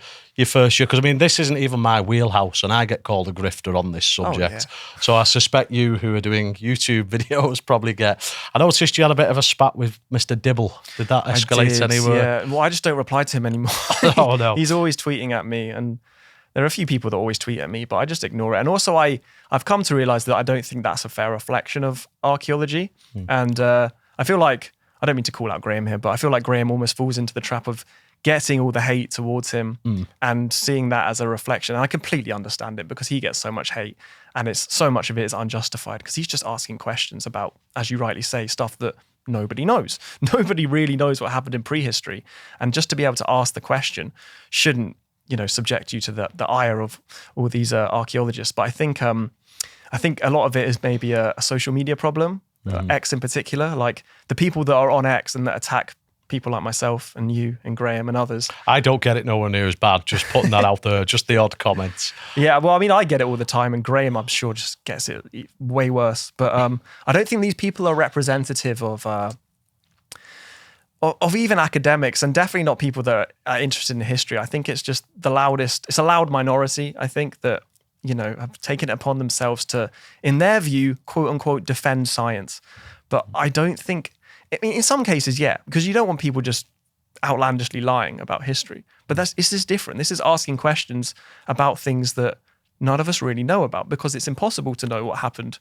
first year? Because I mean, this isn't even my wheelhouse, and I get called a grifter on this subject. Oh, yeah. So I suspect you, who are doing YouTube videos, probably get. I noticed you had a bit of a spat with Mr. Dibble. Did that escalate anywhere? Yeah. Well, I just don't reply to him anymore. Oh no, he's always tweeting at me, and there are a few people that always tweet at me, but I just ignore it. And also, I've come to realize that I don't think that's a fair reflection of archaeology, and I feel like. I don't mean to call out Graham here, but I feel like Graham almost falls into the trap of getting all the hate towards him and seeing that as a reflection. And I completely understand it, because he gets so much hate, and it's so much of it is unjustified, because he's just asking questions about, as you rightly say, stuff that nobody knows. Nobody really knows what happened in prehistory. And just to be able to ask the question shouldn't, you know, subject you to the ire of all these archaeologists. But I think a lot of it is maybe a social media problem. X in particular, like the people that are on X and that attack people like myself and you and Graham and others. I don't get it nowhere near as bad, just putting that out there, just the odd comments. Yeah, well, I mean, I get it all the time, and Graham, I'm sure, just gets it way worse. But I don't think these people are representative of even academics, and definitely not people that are interested in history. I think it's just it's a loud minority, I think, that, you know, have taken it upon themselves to, in their view, quote unquote, defend science. But I don't think, I mean, in some cases, yeah, because you don't want people just outlandishly lying about history. But this is different. This is asking questions about things that none of us really know about, because it's impossible to know what happened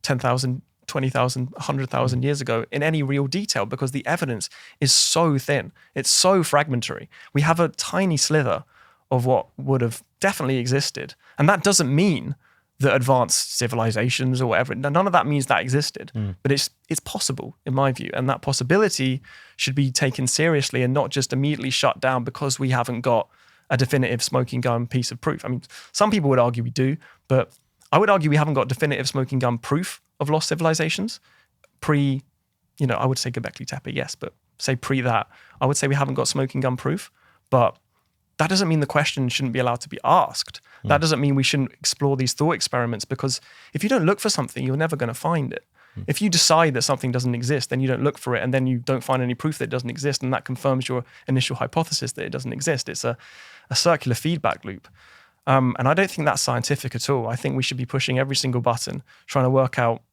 10,000 20,000, 100,000 years ago in any real detail because the evidence is so thin. It's so fragmentary. We have a tiny slither of what would have definitely existed. And that doesn't mean that advanced civilizations or whatever, none of that means that existed. But it's possible, in my view. And that possibility should be taken seriously and not just immediately shut down because we haven't got a definitive smoking gun piece of proof. I mean, some people would argue we do, but I would argue we haven't got definitive smoking gun proof of lost civilizations. I would say Göbeklitepe, yes, but say pre that, I would say we haven't got smoking gun proof. But that doesn't mean the question shouldn't be allowed to be asked. That doesn't mean we shouldn't explore these thought experiments, because if you don't look for something, you're never going to find it. If you decide that something doesn't exist, then you don't look for it, and then you don't find any proof that it doesn't exist, and that confirms your initial hypothesis that it doesn't exist. It's a circular feedback loop. And I don't think that's scientific at all. I think we should be pushing every single button, trying to work out,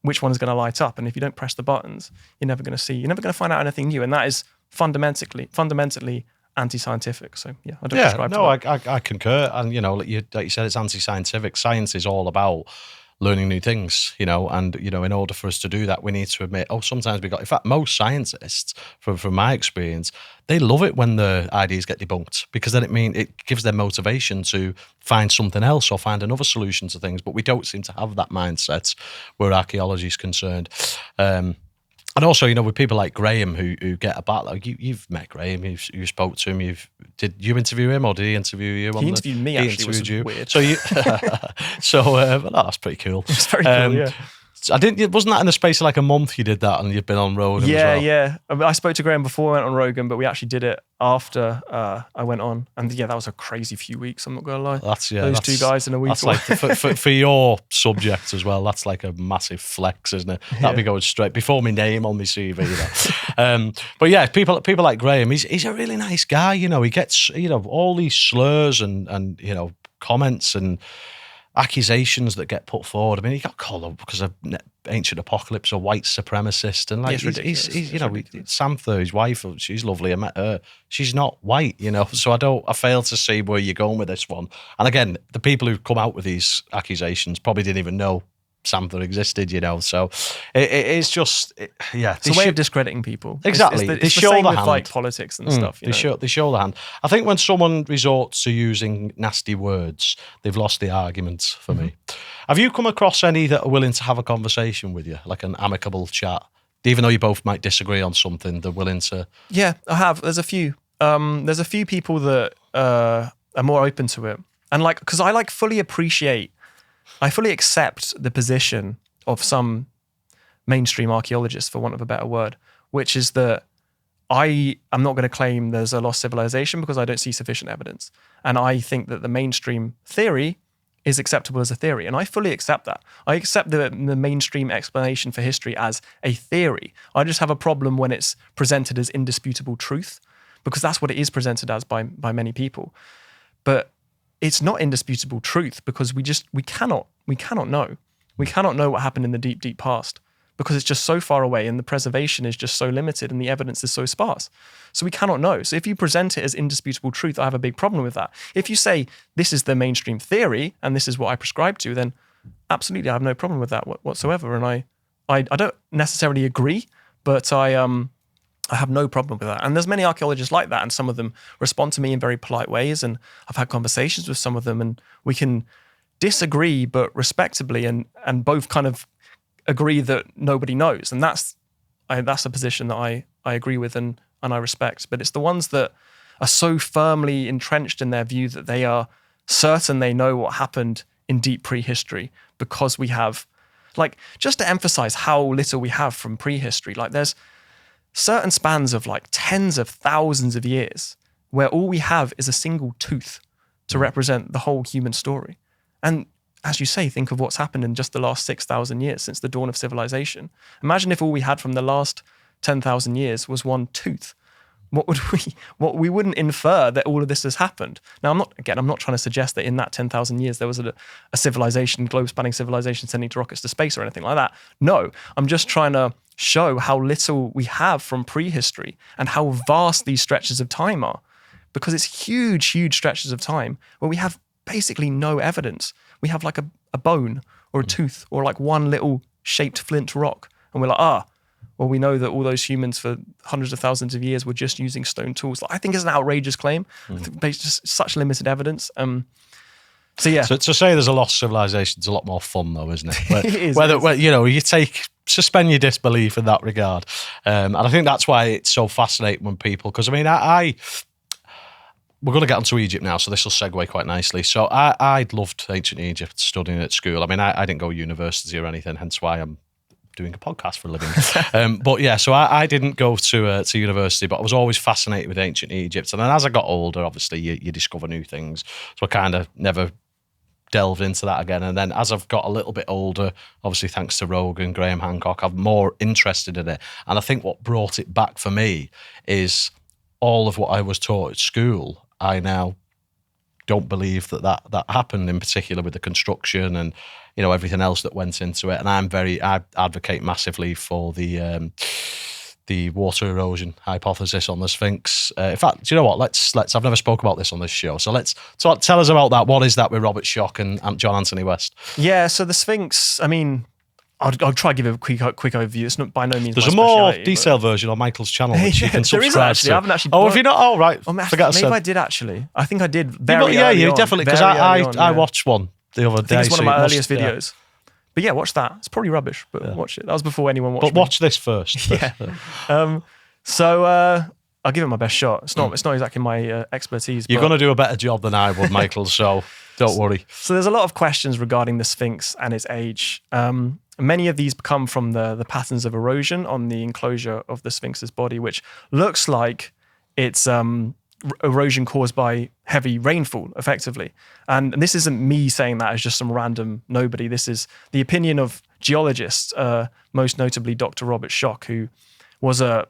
which one is going to light up. And if you don't press the buttons, you're never going to find out anything new. And that is fundamentally anti-scientific. So yeah, I don't prescribe to that. I concur. And like you said, it's anti-scientific. Science is all about learning new things, and in order for us to do that, we need to admit, sometimes in fact, most scientists, from my experience, they love it when the ideas get debunked, because then it gives them motivation to find something else or find another solution to things. But we don't seem to have that mindset where archaeology is concerned. And also, with people like Graham who get a bat, like you've met Graham, you spoke to him, did you interview him or did he interview you? He interviewed me, actually, which was weird. So that's pretty cool. It's very cool, yeah. Wasn't that in the space of like a month you did that and you've been on Rogan as well? Yeah. I spoke to Graham before I went on Rogan, but we actually did it after I went on. And yeah, that was a crazy few weeks, I'm not going to lie. Those two guys in a week. That's like, for your subject as well, that's like a massive flex, isn't it? That'd be going straight before my name on my CV. But yeah, people like Graham, he's a really nice guy, he gets, all these slurs and comments and accusations that get put forward. I mean, he got called up because of ancient apocalypse, a white supremacist, and like he's Samantha, his wife, she's lovely. I met her. She's not white, So I fail to see where you're going with this one. And again, the people who've come out with these accusations probably didn't even know Samantha existed, So it's just, it's a way of discrediting people. Exactly. It's the same with like politics and stuff. They show the hand. I think when someone resorts to using nasty words, they've lost the argument for me. Have you come across any that are willing to have a conversation with you, like an amicable chat? Even though you both might disagree on something, they're willing to... Yeah, I have. There's a few. There's a few people that are more open to it. And because I fully accept the position of some mainstream archaeologists, for want of a better word, which is that I am not going to claim there's a lost civilization because I don't see sufficient evidence. And I think that the mainstream theory is acceptable as a theory. And I fully accept that. I accept the mainstream explanation for history as a theory. I just have a problem when it's presented as indisputable truth, because that's what it is presented as by many people. But it's not indisputable truth, because we cannot know. We cannot know what happened in the deep, deep past, because it's just so far away and the preservation is just so limited and the evidence is so sparse. So we cannot know. So if you present it as indisputable truth, I have a big problem with that. If you say this is the mainstream theory and this is what I prescribe to, then absolutely I have no problem with that whatsoever. And I don't necessarily agree, but I have no problem with that. And there's many archaeologists like that, and some of them respond to me in very polite ways, and I've had conversations with some of them, and we can disagree but respectably and both kind of agree that nobody knows. And that's a position that I agree with and I respect. But it's the ones that are so firmly entrenched in their view that they are certain they know what happened in deep prehistory, because we have, just to emphasize how little we have from prehistory, there's certain spans of tens of thousands of years where all we have is a single tooth to represent the whole human story. And as you say, think of what's happened in just the last 6,000 years since the dawn of civilization. Imagine if all we had from the last 10,000 years was one tooth. We wouldn't infer that all of this has happened. Now, I'm not trying to suggest that in that 10,000 years there was a civilization, globe-spanning civilization sending rockets to space or anything like that. No, I'm just trying to show how little we have from prehistory and how vast these stretches of time are, because it's huge, huge stretches of time where we have basically no evidence. We have a bone or a tooth or one little shaped flint rock. And we're like, well, we know that all those humans for hundreds of thousands of years were just using stone tools. Like, I think it's an outrageous claim, based just such limited evidence. So yeah. So to say there's a lost civilization is a lot more fun, though, isn't it? It is. Where, you know, you suspend your disbelief in that regard, and I think that's why it's so fascinating when people. Because I mean, we're going to get onto Egypt now, so this will segue quite nicely. So I loved ancient Egypt, studying at school. I mean, I didn't go to university or anything, hence why I'm doing a podcast for a living. But yeah, so I didn't go to university, but I was always fascinated with ancient Egypt. And then as I got older, obviously you discover new things. So I kind of never delved into that again. And then as I've got a little bit older, obviously thanks to Rogan, Graham Hancock, I'm more interested in it. And I think what brought it back for me is all of what I was taught at school. I now don't believe that happened, in particular with the construction and, you know, everything else that went into it. And I advocate massively for the water erosion hypothesis on the Sphinx. In fact, do you know what? Let's. I've never spoke about this on this show, so let's tell us about that. What is that with Robert Schoch and John Anthony West? Yeah, so the Sphinx. I mean, I'll try to give a quick overview. It's not by no means. There's a more detailed version on Michael's channel which you can subscribe actually, to. I haven't actually. Oh, have you not? Oh, right. Maybe I did actually. I think I did. You definitely, because I watched one the other day. It's one of my earliest videos. But yeah, watch that. It's probably rubbish, but watch it. That was before anyone watched it. But watch this first. Yeah. So I'll give it my best shot. It's not exactly my expertise. You're going to do a better job than I would, Michael, so don't worry. So there's a lot of questions regarding the Sphinx and its age. Many of these come from the patterns of erosion on the enclosure of the Sphinx's body, which looks like it's erosion caused by heavy rainfall, effectively. And this isn't me saying that as just some random nobody. This is the opinion of geologists, most notably Dr. Robert Schoch, who was a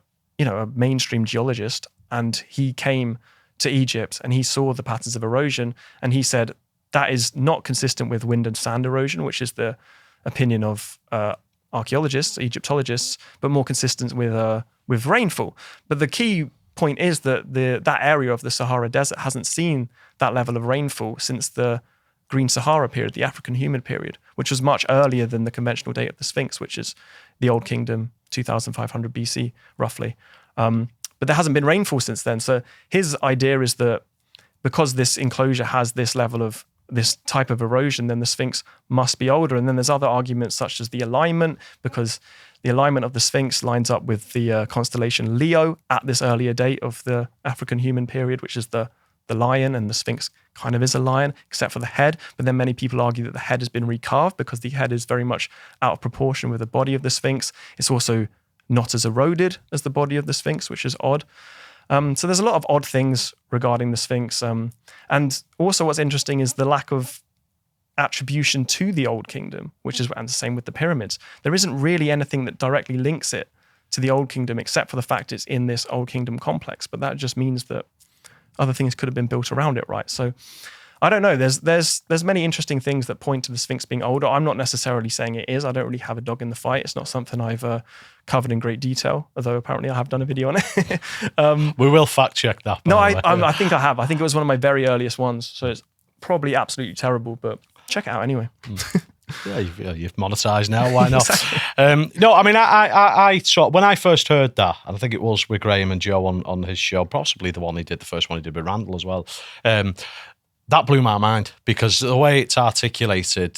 mainstream geologist, and he came to Egypt and he saw the patterns of erosion, and he said that is not consistent with wind and sand erosion, which is the opinion of archaeologists, Egyptologists, but more consistent with rainfall. But the key point is that that area of the Sahara Desert hasn't seen that level of rainfall since the Green Sahara period, the African humid period, which was much earlier than the conventional date of the Sphinx, which is the Old Kingdom, 2500 BC, roughly. But there hasn't been rainfall since then. So his idea is that because this enclosure has this level of this type of erosion, then the Sphinx must be older. And then there's other arguments such as the alignment, because the alignment of the Sphinx lines up with the constellation Leo at this earlier date of the African human period, which is the lion, and the Sphinx kind of is a lion, except for the head. But then many people argue that the head has been recarved because the head is very much out of proportion with the body of the Sphinx. It's also not as eroded as the body of the Sphinx, which is odd. So there's a lot of odd things regarding the Sphinx. And also what's interesting is the lack of attribution to the Old Kingdom, and the same with the pyramids. There isn't really anything that directly links it to the Old Kingdom, except for the fact it's in this Old Kingdom complex. But that just means that other things could have been built around it, right? So I don't know. There's many interesting things that point to the Sphinx being older. I'm not necessarily saying it is. I don't really have a dog in the fight. It's not something I've covered in great detail, although apparently I have done a video on it. We will fact check that. No, I think I have. I think it was one of my very earliest ones. So it's probably absolutely terrible, but check it out anyway. Yeah, you've monetized now. Why not? No, I mean, I saw when I first heard that, and I think it was with Graham and Joe on his show, possibly the first one he did with Randall as well. That blew my mind because the way it's articulated.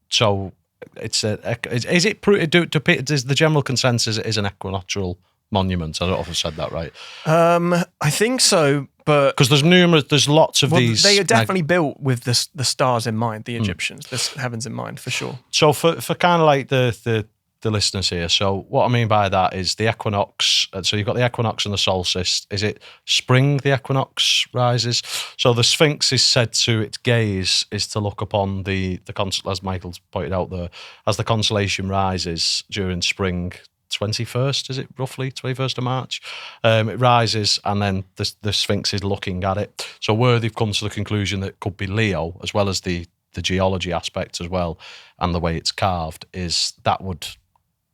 So it's is the general consensus it is an equinoctial monument? I don't know if I've said that right. I think so, but because there's lots of these. They are definitely built with the stars in mind, the Egyptians, the heavens in mind, for sure. So for kind of like the listeners here, so what I mean by that is the equinox. So you've got the equinox and the solstice. Is it spring the equinox rises? So the Sphinx is said to its gaze is to look upon the as Michael's pointed out there, as the constellation rises during spring. 21st, is it roughly 21st of March? It rises, and then the Sphinx is looking at it. So where they've come to the conclusion that it could be Leo, as well as the geology aspect as well, and the way it's carved, is that would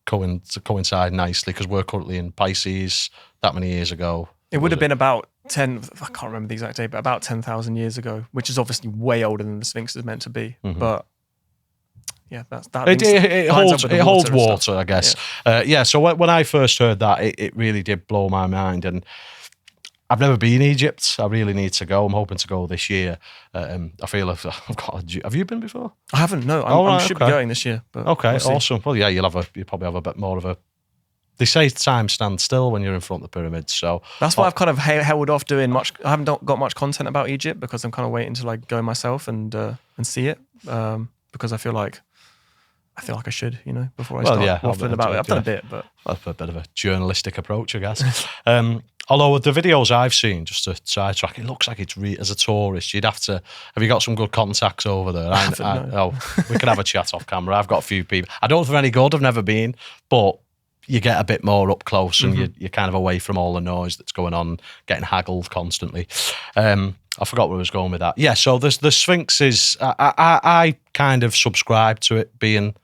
coincide nicely because we're currently in Pisces that many years ago. It would have been about 10, I can't remember the exact date, but about 10,000 years ago, which is obviously way older than the Sphinx is meant to be. Mm-hmm. But yeah, that It holds water, I guess. Yeah. So when I first heard that, it really did blow my mind. And I've never been in Egypt. I really need to go. I'm hoping to go this year. I feel I've got. Have you been before? I haven't. No, I should be going this year. But okay, we'll awesome. Well, yeah, you'll probably have a bit more of a. They say time stands still when you're in front of the pyramids, so that's why I've kind of held off doing much. I haven't got much content about Egypt because I'm kind of waiting to like go myself and see it because I feel like I should, before I start waffling about it. I've done a bit, but that's a bit of a journalistic approach, I guess. Although with the videos I've seen, just to sidetrack, it looks like it's as a tourist, you'd have to. Have you got some good contacts over there? We can have a chat off camera. I've got a few people. I don't know if they're any good. I've never been, but you get a bit more up close and you're kind of away from all the noise that's going on, getting haggled constantly. I forgot where I was going with that. Yeah, so the Sphinx is. I kind of subscribe to it being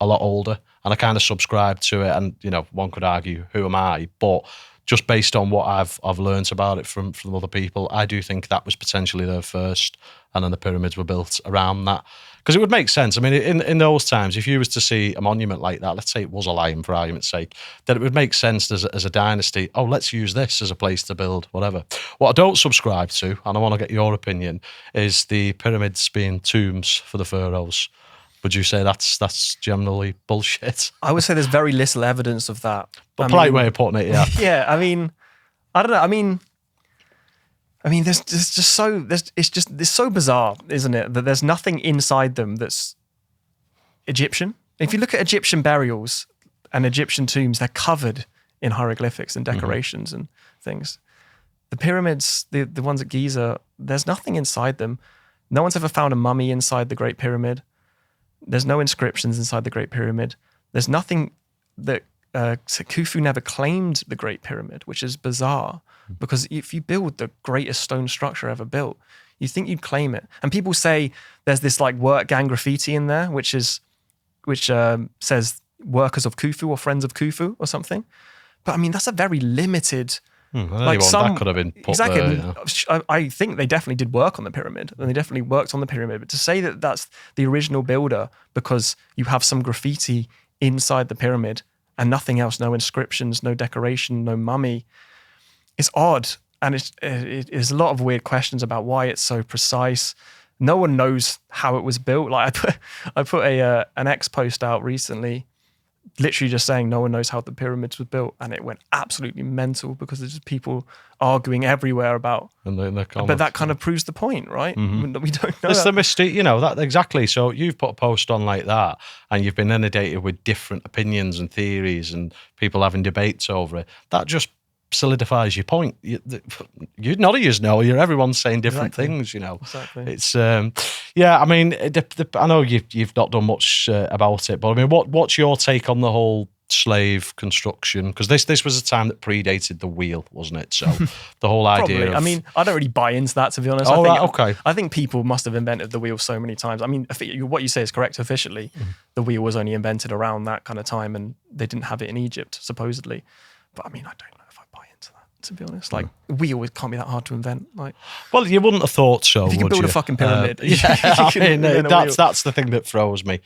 a lot older, and I kind of subscribe to it. And one could argue, who am I? But just based on what I've learned about it from other people, I do think that was potentially their first, and then the pyramids were built around that. Because it would make sense. I mean, in those times, if you was to see a monument like that, let's say it was a lion for argument's sake, then it would make sense as a dynasty. Oh, let's use this as a place to build whatever. What I don't subscribe to, and I want to get your opinion, is the pyramids being tombs for the pharaohs. Would you say that's generally bullshit? I would say there's very little evidence of that. But polite way of putting it, yeah. Yeah, I mean, I don't know. I mean, it's so bizarre, isn't it? That there's nothing inside them that's Egyptian. If you look at Egyptian burials and Egyptian tombs, they're covered in hieroglyphics and decorations and things. The pyramids, the ones at Giza, there's nothing inside them. No one's ever found a mummy inside the Great Pyramid. There's no inscriptions inside the Great Pyramid. There's nothing that Khufu never claimed the Great Pyramid, which is bizarre. Because if you build the greatest stone structure ever built, you think you'd claim it. And people say there's this like work gang graffiti in there, which says workers of Khufu or friends of Khufu or something. But I mean, that's a very limited. That could have been put exactly. there, I think they definitely did work on the pyramid, and they definitely worked on the pyramid. But to say that that's the original builder because you have some graffiti inside the pyramid and nothing else, no inscriptions, no decoration, no mummy, it's odd. And there's a lot of weird questions about why it's so precise. No one knows how it was built. Like I put an X post out recently, literally just saying no one knows how the pyramids were built, and it went absolutely mental because there's just people arguing everywhere about. But that kind of proves the point, right? Mm-hmm. We don't know. It's the mystery, that exactly. So you've put a post on like that, and you've been inundated with different opinions and theories, and people having debates over it. That just solidifies your point. None of you know. Everyone's saying different things. Exactly. It's I mean, I know you've not done much about it, but I mean, what's your take on the whole slave construction? Because this was a time that predated the wheel, wasn't it? So the whole idea. I mean, I don't really buy into that, to be honest. I think people must have invented the wheel so many times. I mean, what you say is correct officially. The wheel was only invented around that kind of time, and they didn't have it in Egypt supposedly. But I mean, I don't know if I buy into that, to be honest. Like, wheel, it can't be that hard to invent. Like, well, you wouldn't have thought so. If you can build a fucking pyramid, that's the thing that throws me.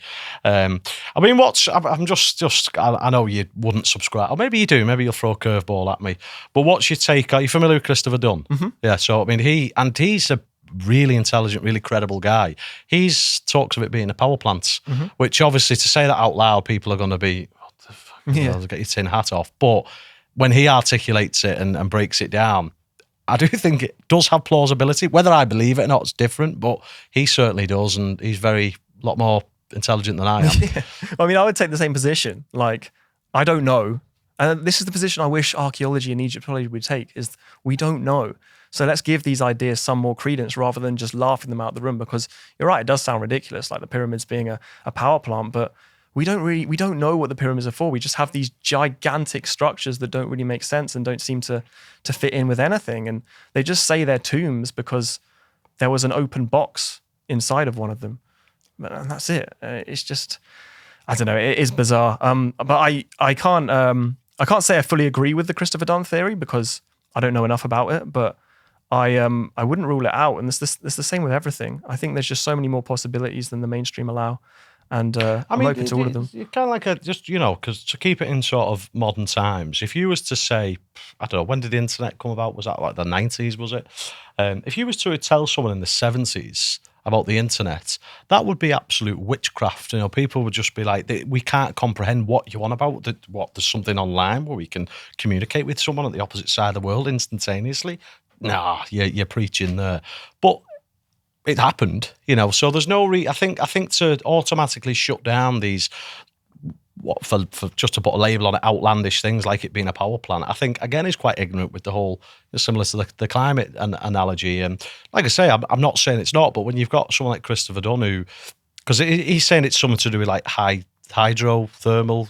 I mean, I know you wouldn't subscribe, or maybe you do. Maybe you'll throw a curveball at me. But what's your take? Are you familiar with Christopher Dunn? Mm-hmm. Yeah. So I mean, he's a really intelligent, really credible guy. He's talks of it being a power plant, which obviously, to say that out loud, people are going to be, what the fuck, get your tin hat off. But when he articulates it and breaks it down, I do think it does have plausibility. Whether I believe it or not is different, but he certainly does, and he's a lot more intelligent than I am. Yeah. I mean, I would take the same position. Like, I don't know. And this is the position I wish archaeology and Egyptology would take, is we don't know. So let's give these ideas some more credence rather than just laughing them out the room, because you're right, it does sound ridiculous, like the pyramids being a power plant, but we don't know what the pyramids are for. We just have these gigantic structures that don't really make sense and don't seem to fit in with anything. And they just say they're tombs because there was an open box inside of one of them. And that's it. It's just, I don't know, it is bizarre. But I can't say I fully agree with the Christopher Dunn theory because I don't know enough about it, but I wouldn't rule it out. And it's the same with everything. I think there's just so many more possibilities than the mainstream allow. And I'm open to all of them. You're kind of like because to keep it in sort of modern times, if you was to say, I don't know, when did the internet come about? Was that like the 90s, was it? If you was to tell someone in the 70s about the internet, that would be absolute witchcraft. People would just be like, we can't comprehend what you're on about. There's something online where we can communicate with someone at the opposite side of the world instantaneously. Nah, you're preaching there. But it happened, so there's no I think to automatically shut down these, for just to put a label on it, outlandish things like it being a power plant, I think again is quite ignorant with the whole, similar to the climate analogy. And like I say, I'm not saying it's not, but when you've got someone like Christopher Dunn who, because he's saying it's something to do with like hydrothermal.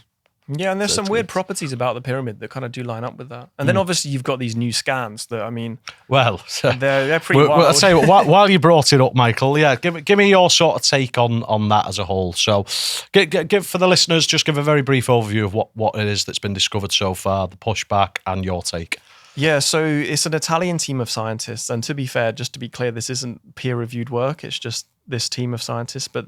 Yeah, and there's some weird properties about the pyramid that kind of do line up with that. And then obviously you've got these new scans that, they're pretty wild. I'll tell you what, while you brought it up, Michael, give me your sort of take on that as a whole. So give for the listeners, just give a very brief overview of what it is that's been discovered so far, the pushback, and your take. Yeah, so it's an Italian team of scientists. And to be fair, just to be clear, this isn't peer-reviewed work. It's just this team of scientists. But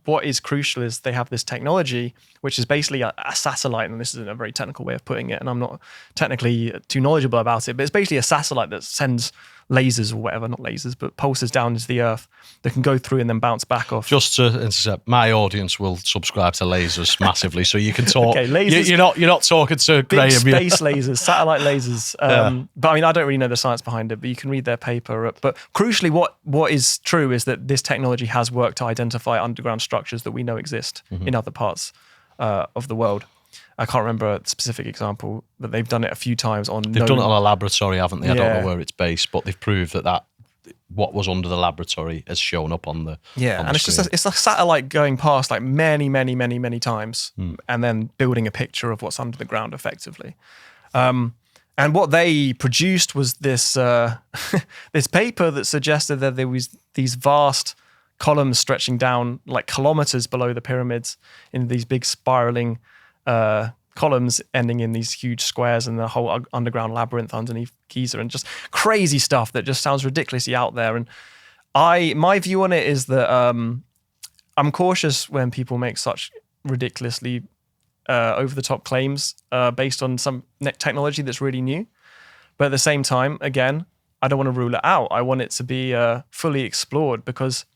what is crucial is they have this technology, which is basically a satellite. And this is a very technical way of putting it. And I'm not technically too knowledgeable about it. But it's basically a satellite that sends lasers or whatever, not lasers, but pulses down into the Earth that can go through and then bounce back off. Just to intercept, my audience will subscribe to lasers massively, so you can talk. Okay, lasers. You're not talking to big Graham. Space lasers, satellite lasers. But I don't really know the science behind it, but you can read their paper. But crucially, what is true is that this technology has worked to identify underground structures that we know exist in other parts of the world. I can't remember a specific example, but they've done it a few times They've done it on a laboratory, haven't they? I don't know where it's based, but they've proved that what was under the laboratory has shown up on the and it's just it's a satellite going past like many times, and then building a picture of what's under the ground effectively. And what they produced was this this paper that suggested that there was these vast columns stretching down like kilometers below the pyramids in these big spiraling columns ending in these huge squares and the whole underground labyrinth underneath Giza, and just crazy stuff that just sounds ridiculously out there. And my view on it is that I'm cautious when people make such ridiculously over-the-top claims based on some technology that's really new. But at the same time, again, I don't want to rule it out. I want it to be fully explored, because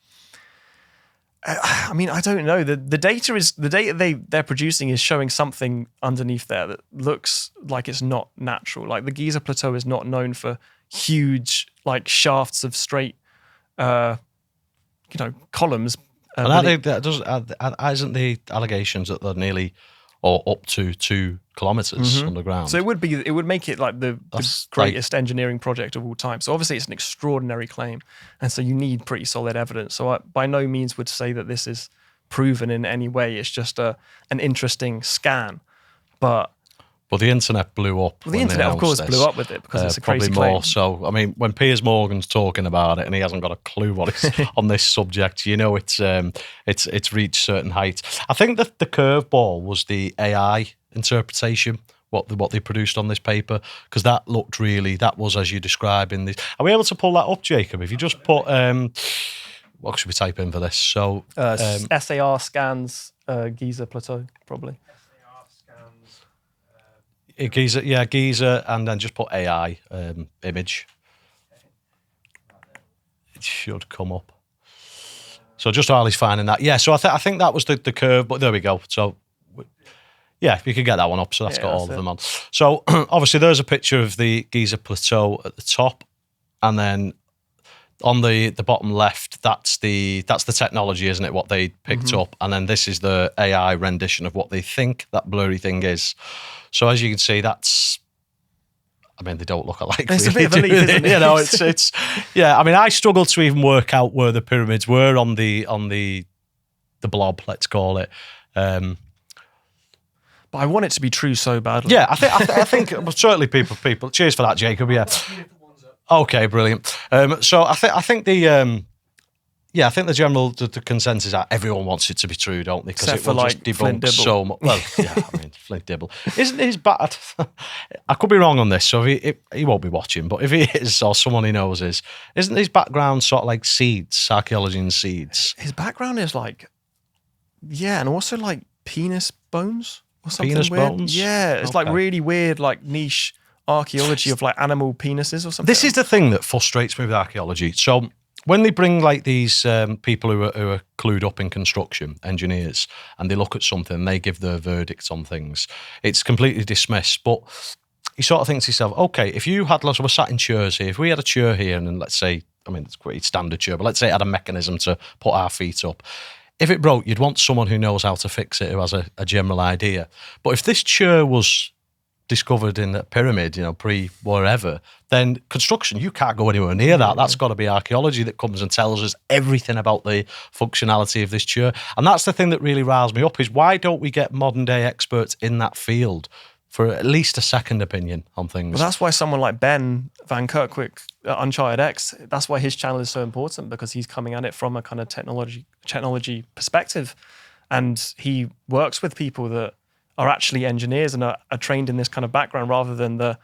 I don't know. The data they're producing is showing something underneath there that looks like it's not natural. Like the Giza Plateau is not known for huge like shafts of straight, columns. And isn't the allegations that they're nearly or up to 2 kilometers underground? So it would make it like the greatest engineering project of all time. So obviously it's an extraordinary claim, and so you need pretty solid evidence. So I by no means would say that this is proven in any way. It's just an interesting scan, but the internet blew up. Well, the internet, of course, blew up with it because it's a crazy probably claim. more so. I mean, when Piers Morgan's talking about it and he hasn't got a clue what it's on this subject, it's reached certain heights. I think that the curveball was the AI interpretation, what they produced on this paper, because that was as you describe in this. Are we able to pull that up, Jacob? If you just put what should we type in for this? So SAR scans Giza Plateau, probably. Giza, and then just put AI image. It should come up. So just while he's finding that, so I think that was the curve, but there we go. So yeah, you can get that one up. So that's got all of them on. So obviously there's a picture of the Giza Plateau at the top, and then on the bottom left, that's the technology, isn't it? What they picked up, and then this is the AI rendition of what they think that blurry thing is. So as you can see, they don't look alike. It's a bit of a leap, isn't it? It's yeah. I mean, I struggled to even work out where the pyramids were on the blob, let's call it. But I want it to be true so badly. Yeah, I think certainly people. Cheers for that, Jacob. Yeah. Okay, brilliant. So I think the general the consensus are everyone wants it to be true, don't they? Because it will just debunk so much. Well, yeah, I mean, Flint Dibble. Isn't his bad? I could be wrong on this, so if he won't be watching, but if he is, or someone he knows is, isn't his background sort of like seeds, archaeology and seeds? His background is like Yeah, and also like penis bones or something Penis weird. bones? Yeah, it's like Okay. really weird, like niche archaeology of like animal penises or something. This is the thing that frustrates me with archaeology. So when they bring like these people who are clued up in construction, engineers, and they look at something and they give their verdicts on things, it's completely dismissed. But you sort of think to yourself, okay, if you had lots of, we're sat in chairs here, if we had a chair here and then let's say, I mean, it's quite a standard chair, but let's say it had a mechanism to put our feet up. If it broke, you'd want someone who knows how to fix it, who has a general idea. But if this chair was discovered in the pyramid, pre-wherever, then construction, you can't go anywhere near that. That's got to be archaeology that comes and tells us everything about the functionality of this chair. And that's the thing that really riles me up, is why don't we get modern day experts in that field for at least a second opinion on things? Well, that's why someone like Ben Van Kerkwyk, Uncharted X, that's why his channel is so important, because he's coming at it from a kind of technology perspective. And he works with people that are actually engineers and are trained in this kind of background, rather than the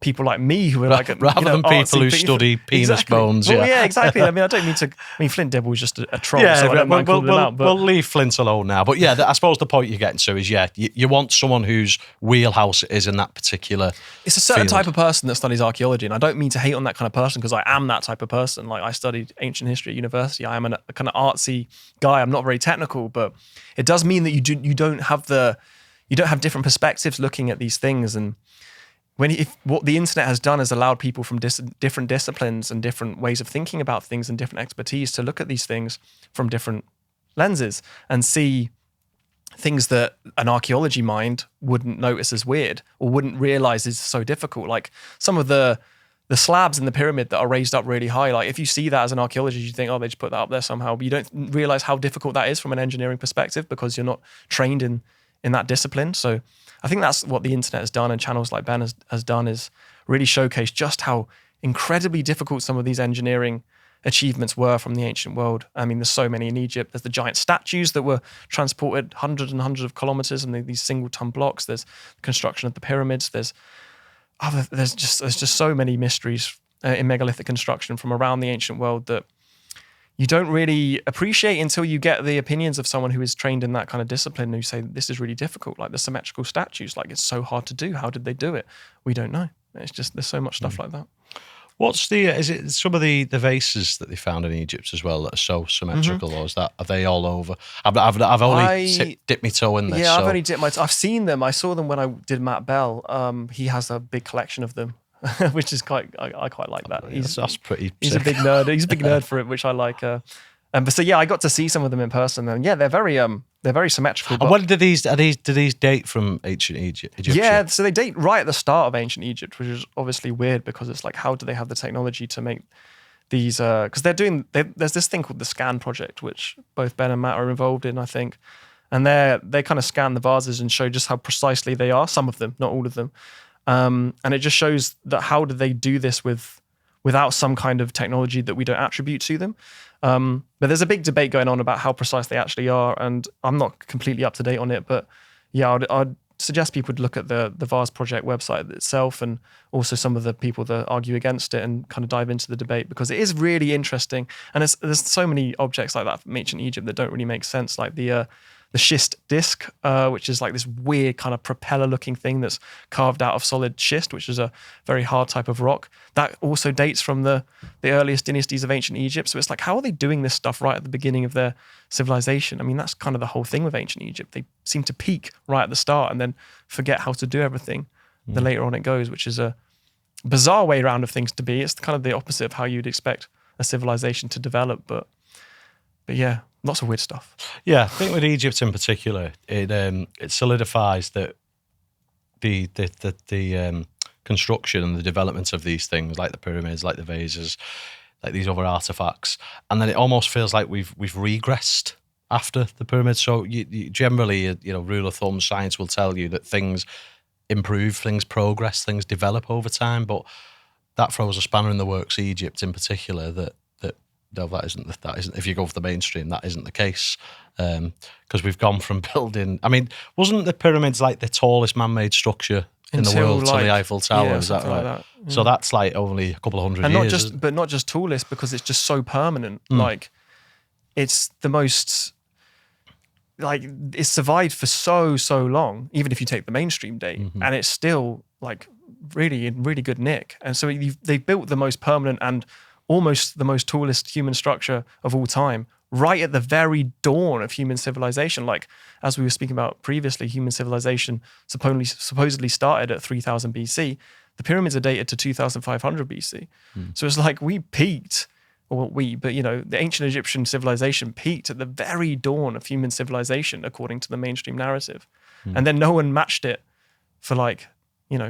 people like me who are like rather than people who study penis bones. Well, yeah, exactly. I mean, I don't mean to. I mean, Flint Devil was just a troll, Yeah, so I don't mind calling him out. But we'll leave Flint alone now. But yeah, I suppose the point you're getting to is, you want someone whose wheelhouse it is in that particular. it's a certain field. type of person that studies archaeology, and I don't mean to hate on that kind of person, because I am that type of person. Like, I studied ancient history at university. I am a kind of artsy guy. I'm not very technical, but it does mean that you don't have different perspectives looking at these things. And what the internet has done is allowed people from different disciplines and different ways of thinking about things and different expertise to look at these things from different lenses and see things that an archaeology mind wouldn't notice as weird or wouldn't realize is so difficult. Like some of the slabs in the pyramid that are raised up really high, like if you see that as an archaeologist, you think, oh, they just put that up there somehow, but you don't realize how difficult that is from an engineering perspective, because you're not trained in that discipline. So I think that's what the internet has done, and channels like Ben has done, is really showcase just how incredibly difficult some of these engineering achievements were from the ancient world. I mean, there's so many in Egypt. There's the giant statues that were transported hundreds and hundreds of kilometers, and these single-ton blocks. There's the construction of the pyramids. There's just so many mysteries in megalithic construction from around the ancient world that you don't really appreciate until you get the opinions of someone who is trained in that kind of discipline, who say this is really difficult. Like the symmetrical statues, like it's so hard to do. How did they do it? We don't know. It's just, there's so much stuff like that. What's is it some of the vases that they found in Egypt as well that are so symmetrical, or are they all over? I've only dipped my toe in this. Yeah, I've only dipped my toe. I've seen them. I saw them when I did Matt Bell. He has a big collection of them, which is I quite like that. That's pretty. He's sick. a big nerd. He's a big nerd for it, which I like. But so yeah, I got to see some of them in person, and yeah, they're very symmetrical. And when do these date from ancient Egypt? Yeah, so they date right at the start of ancient Egypt, which is obviously weird, because it's like, how do they have the technology to make these? Because there's this thing called the Scan Project, which both Ben and Matt are involved in, I think, and they kind of scan the vases and show just how precisely they are. Some of them, not all of them, and it just shows that how did they do this without some kind of technology that we don't attribute to them. But there's a big debate going on about how precise they actually are, and I'm not completely up to date on it. But yeah, I'd suggest people look at the Vase Project website itself, and also some of the people that argue against it, and kind of dive into the debate, because it is really interesting. And there's so many objects like that from ancient Egypt that don't really make sense, like the schist disc, which is like this weird kind of propeller-looking thing that's carved out of solid schist, which is a very hard type of rock. That also dates from the earliest dynasties of ancient Egypt. So it's like, how are they doing this stuff right at the beginning of their civilization? I mean, that's kind of the whole thing with ancient Egypt. They seem to peak right at the start and then forget how to do everything the later on it goes, which is a bizarre way around of things to be. It's kind of the opposite of how you'd expect a civilization to develop. But yeah, lots of weird stuff. Yeah, I think with Egypt in particular, it solidifies that the construction and the development of these things, like the pyramids, like the vases, like these other artifacts, and then it almost feels like we've regressed after the pyramids. So you generally, rule of thumb, science will tell you that things improve, things progress, things develop over time, but that throws a spanner in the works. Egypt in particular, that isn't. If you go for the mainstream, that isn't the case, because we've gone from building. I mean, wasn't the pyramids like the tallest man-made structure in the world till the Eiffel Tower? Yeah, is that right? like that. Yeah. So that's like only a couple of hundred and years. Not just tallest, because it's just so permanent. Like it's the most. like it's survived for so long, even if you take the mainstream date, and it's still like really in really good nick. And so they've built the most permanent and almost the most tallest human structure of all time, right at the very dawn of human civilization. Like, as we were speaking about previously, human civilization supposedly started at 3000 BC. The pyramids are dated to 2500 BC. So it's like we peaked, but the ancient Egyptian civilization peaked at the very dawn of human civilization, according to the mainstream narrative. And then no one matched it for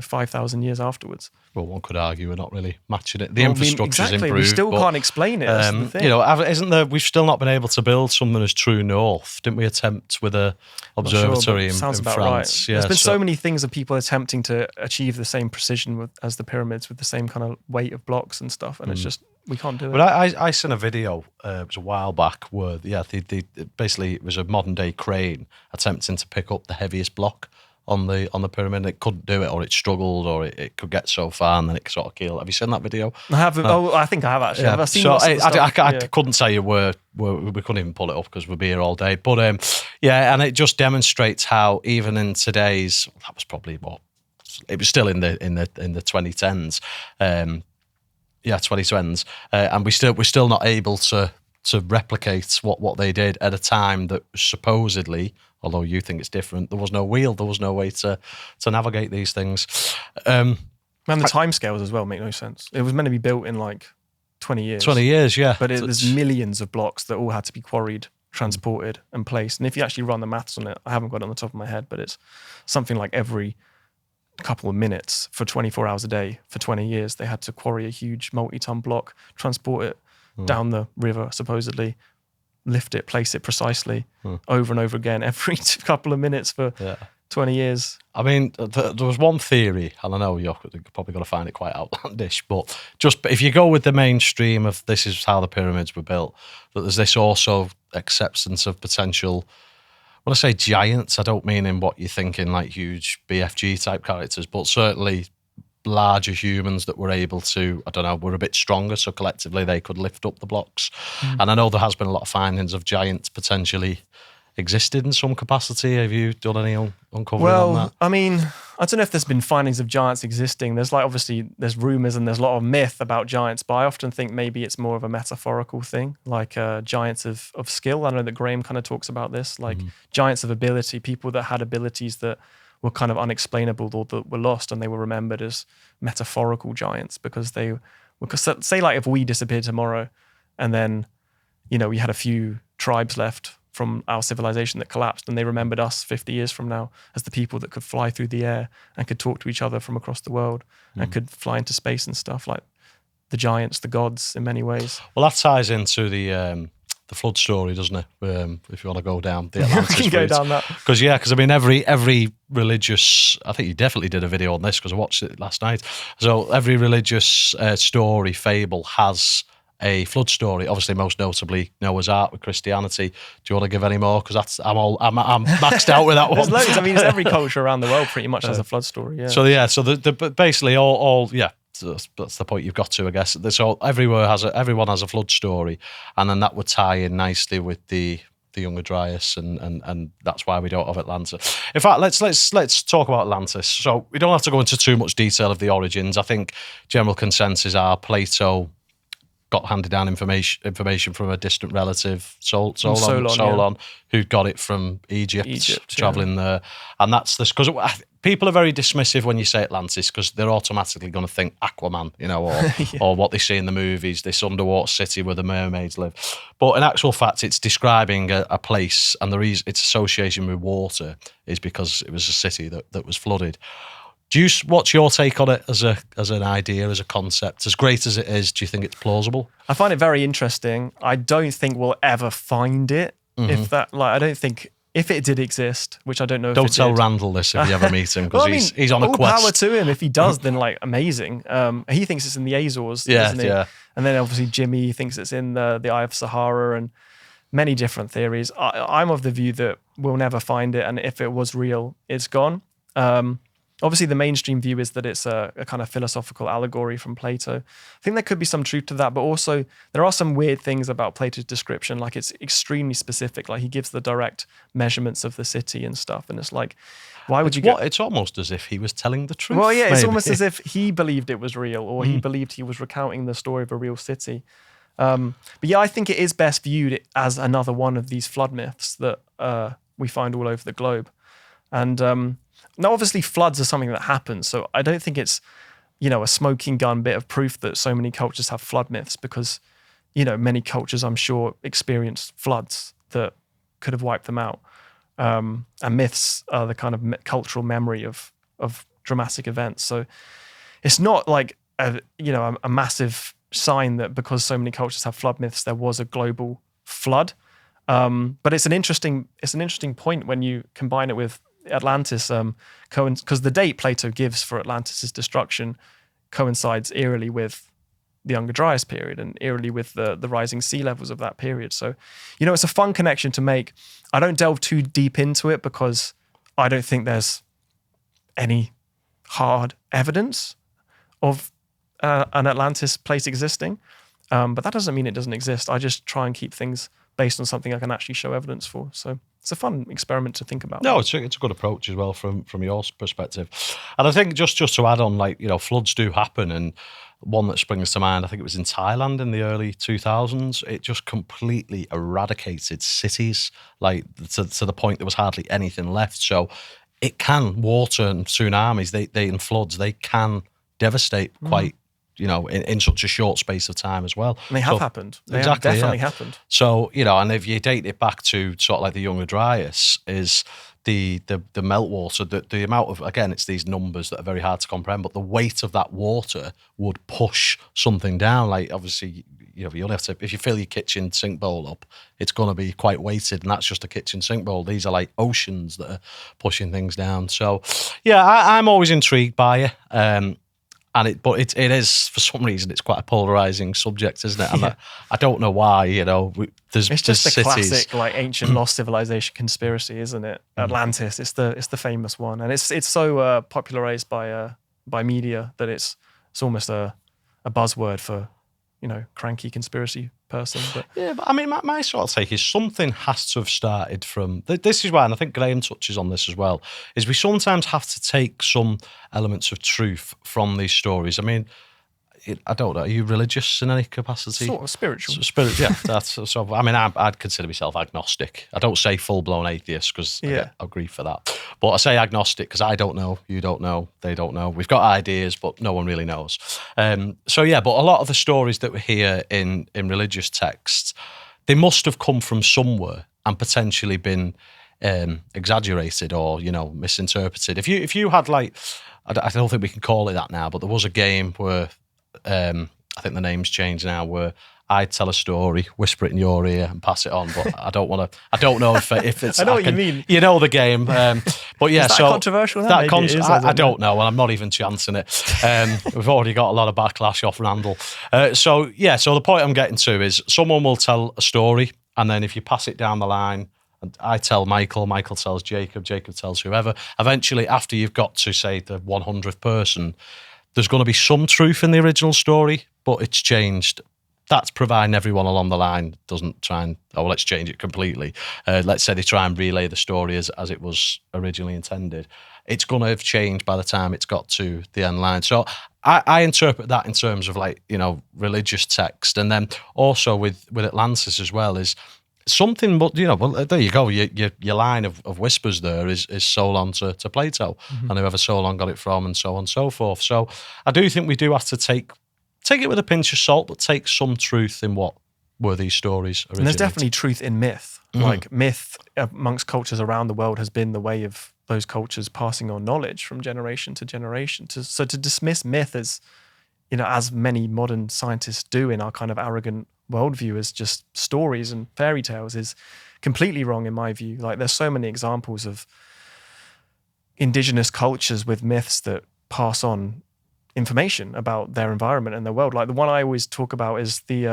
5,000 years afterwards. Well, one could argue we're not really matching it. The infrastructure's improved. We still can't explain it. That's the thing. We've still not been able to build something as true north. Didn't we attempt with a observatory in sounds about France? Right. Yeah, there's been so many things of people attempting to achieve the same precision as the pyramids, with the same kind of weight of blocks and stuff, and it's just, we can't do it. But I seen a video, it was a while back, where basically it was a modern day crane attempting to pick up the heaviest block on the pyramid. It couldn't do it, or it struggled, or it could get so far and then it sort of killed. Have you seen that video? I haven't. I think I have actually. Yeah. I've seen lots of stuff. I couldn't tell you where we couldn't even pull it up because we'd be here all day. But and it just demonstrates how even in today's, that was probably it was still in the 2010s. 2010s, and we're still not able to replicate what they did at a time that supposedly, although you think it's different, there was no wheel, there was no way to navigate these things. And the timescales as well make no sense. It was meant to be built in 20 years. 20 years, yeah. But there's millions of blocks that all had to be quarried, transported, and placed. And if you actually run the maths on it, I haven't got it on the top of my head, but it's something like every couple of minutes for 24 hours a day for 20 years, they had to quarry a huge multi-ton block, transport it down the river, supposedly, lift it, place it precisely over and over again every couple of minutes for 20 years. I mean, there was one theory, and I know you're probably going to find it quite outlandish, but just if you go with the mainstream of this is how the pyramids were built, that there's this also acceptance of potential. When I say giants, I don't mean in what you're thinking, like huge BFG type characters, but certainly larger humans that were able to, were a bit stronger, so collectively they could lift up the blocks. And I know there has been a lot of findings of giants potentially existed in some capacity. Have you done any uncovering on that? I mean, I don't know if there's been findings of giants existing. There's obviously there's rumors and there's a lot of myth about giants, but I often think maybe it's more of a metaphorical thing, like giants of skill. I know that Graham kind of talks about this, like giants of ability, people that had abilities that were kind of unexplainable or that were lost, and they were remembered as metaphorical giants because say if we disappeared tomorrow and then, we had a few tribes left from our civilization that collapsed, and they remembered us 50 years from now as the people that could fly through the air and could talk to each other from across the world and could fly into space and stuff, like the giants, the gods in many ways. Well, that ties into the flood story, doesn't it? If you want to go down the Atlantis we can go down that. Because I mean, every religious, I think you definitely did a video on this because I watched it last night. So every religious story, fable has a flood story. Obviously, most notably Noah's Ark with Christianity. Do you want to give any more? Because I'm maxed out with that one. There's loads. I mean, it's every culture around the world pretty much has a flood story. Yeah. So basically all. So that's the point you've got to, I guess. So everyone has a flood story, and then that would tie in nicely with the younger Dryas, and that's why we don't have Atlantis. In fact, let's talk about Atlantis. So we don't have to go into too much detail of the origins. I think general consensus are Plato got handed down information from a distant relative, Solon, who got it from Egypt traveling there, and that's this because people are very dismissive when you say Atlantis because they're automatically going to think Aquaman, or what they see in the movies, this underwater city where the mermaids live. But in actual fact, it's describing a place, and the reason its association with water is because it was a city that was flooded. What's your take on it as an idea, as a concept? As great as it is, do you think it's plausible? I find it very interesting. I don't think we'll ever find it. I don't think if it did exist, which I don't know. Don't tell Randall this if you ever meet him because he's on a quest. All power to him. If he does, then amazing. He thinks it's in the Azores, doesn't he? Yeah. And then obviously Jimmy thinks it's in the Eye of Sahara and many different theories. I'm of the view that we'll never find it, and if it was real, it's gone. Obviously, the mainstream view is that it's a kind of philosophical allegory from Plato. I think there could be some truth to that, but also there are some weird things about Plato's description. Like, it's extremely specific. Like, he gives the direct measurements of the city and stuff, and it's like, why would you go? It's almost as if he was telling the truth. Well, yeah, it's maybe. almost as if he believed it was real, or he believed he was recounting the story of a real city. But yeah, I think it is best viewed as another one of these flood myths that we find all over the globe. And now, obviously, floods are something that happens. So I don't think it's, a smoking gun bit of proof that so many cultures have flood myths, because, many cultures, I'm sure, experienced floods that could have wiped them out. And myths are the kind of cultural memory of dramatic events. So it's not like a massive sign that because so many cultures have flood myths, there was a global flood. But it's an interesting point when you combine it with Atlantis, because the date Plato gives for Atlantis' destruction coincides eerily with the Younger Dryas period and eerily with the rising sea levels of that period. So, it's a fun connection to make. I don't delve too deep into it because I don't think there's any hard evidence of an Atlantis place existing. But that doesn't mean it doesn't exist. I just try and keep things based on something I can actually show evidence for. So it's a fun experiment to think about. No, it's a good approach as well from your perspective. And I think just to add on, floods do happen, and one that springs to mind, I think it was in Thailand in the early 2000s. It just completely eradicated cities, to the point there was hardly anything left. So it can, water and tsunamis, they and floods, they can devastate quite, in such a short space of time as well. And they have happened. They have definitely happened. So, and if you date it back to sort of like the Younger Dryas, is the meltwater, the amount of, again, it's these numbers that are very hard to comprehend, but the weight of that water would push something down. Like, obviously, you only have to, if you fill your kitchen sink bowl up, it's going to be quite weighted, and that's just a kitchen sink bowl. These are like oceans that are pushing things down. So, yeah, I'm always intrigued by it. But it is, for some reason, it's quite a polarizing subject, isn't it? And I don't know why. It's just a cities. Classic ancient lost civilization conspiracy, isn't it? Atlantis, it's the famous one, and it's so popularized by media that it's almost a buzzword for cranky conspiracy person. But yeah, but I mean, my sort of take is something has to have started from. This is why, and I think Graham touches on this as well, is we sometimes have to take some elements of truth from these stories. I mean, I don't know. Are you religious in any capacity? Sort of spiritual. Yeah, that's so. I mean, I'd consider myself agnostic. I don't say full-blown atheist because I get grief for that. But I say agnostic because I don't know, you don't know, they don't know. We've got ideas, but no one really knows. So yeah, but a lot of the stories that we hear in religious texts, they must have come from somewhere and potentially been exaggerated or misinterpreted. If you had I don't think we can call it that now, but there was a game where. I think the name's changed now, where I tell a story, whisper it in your ear and pass it on, but I don't know if it's... I know what you mean. You know the game. But yeah, is that so... controversial? I don't know, and I'm not even chancing it. We've already got a lot of backlash off Randall. So the point I'm getting to is someone will tell a story, and then if you pass it down the line, and I tell Michael tells Jacob tells whoever, eventually after you've got to, say, the 100th person, there's going to be some truth in the original story, but it's changed. That's providing everyone along the line doesn't try and, let's change it completely. Let's say they try and relay the story as it was originally intended. It's going to have changed by the time it's got to the end line. So I interpret that in terms of religious text. And then also with Atlantis as well is something, but there you go. Your line of whispers there is sold on to Plato, and whoever Solon got it from, and so on and so forth. So I do think we do have to take it with a pinch of salt, but take some truth in what were these stories originally. And there's definitely truth in myth. Myth amongst cultures around the world has been the way of those cultures passing on knowledge from generation to generation. So to dismiss myth as many modern scientists do in our kind of arrogant worldview as just stories and fairy tales is completely wrong in my view. There's so many examples of indigenous cultures with myths that pass on information about their environment and their world. The one I always talk about is the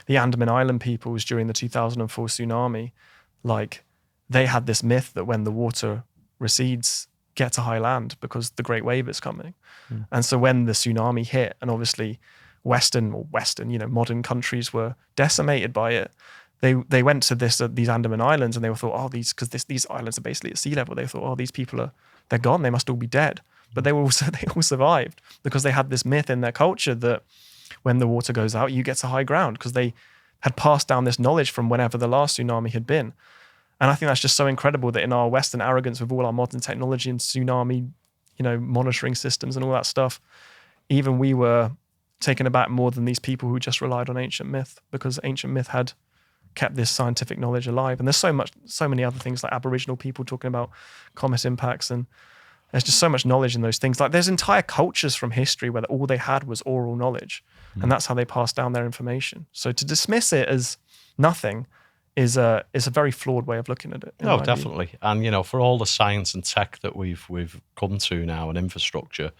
Andaman Island peoples during the 2004 tsunami. They had this myth that when the water recedes, get to high land because the great wave is coming. And so when the tsunami hit, and obviously Western, modern countries were decimated by it, they went to these Andaman Islands, and they thought, these islands are basically at sea level. They thought, these people they're gone. They must all be dead. But they all survived because they had this myth in their culture that when the water goes out, you get to high ground, because they had passed down this knowledge from whenever the last tsunami had been. And I think that's just so incredible that in our Western arrogance with all our modern technology and tsunami, monitoring systems and all that stuff, even we were taken aback more than these people who just relied on ancient myth, because ancient myth had kept this scientific knowledge alive. And there's so many other things, like Aboriginal people talking about comet impacts, and there's just so much knowledge in those things. Like there's entire cultures from history where all they had was oral knowledge, and that's how they passed down their information. So to dismiss it as nothing is a very flawed way of looking at it. No, definitely. And for all the science and tech that we've come to now, and infrastructure,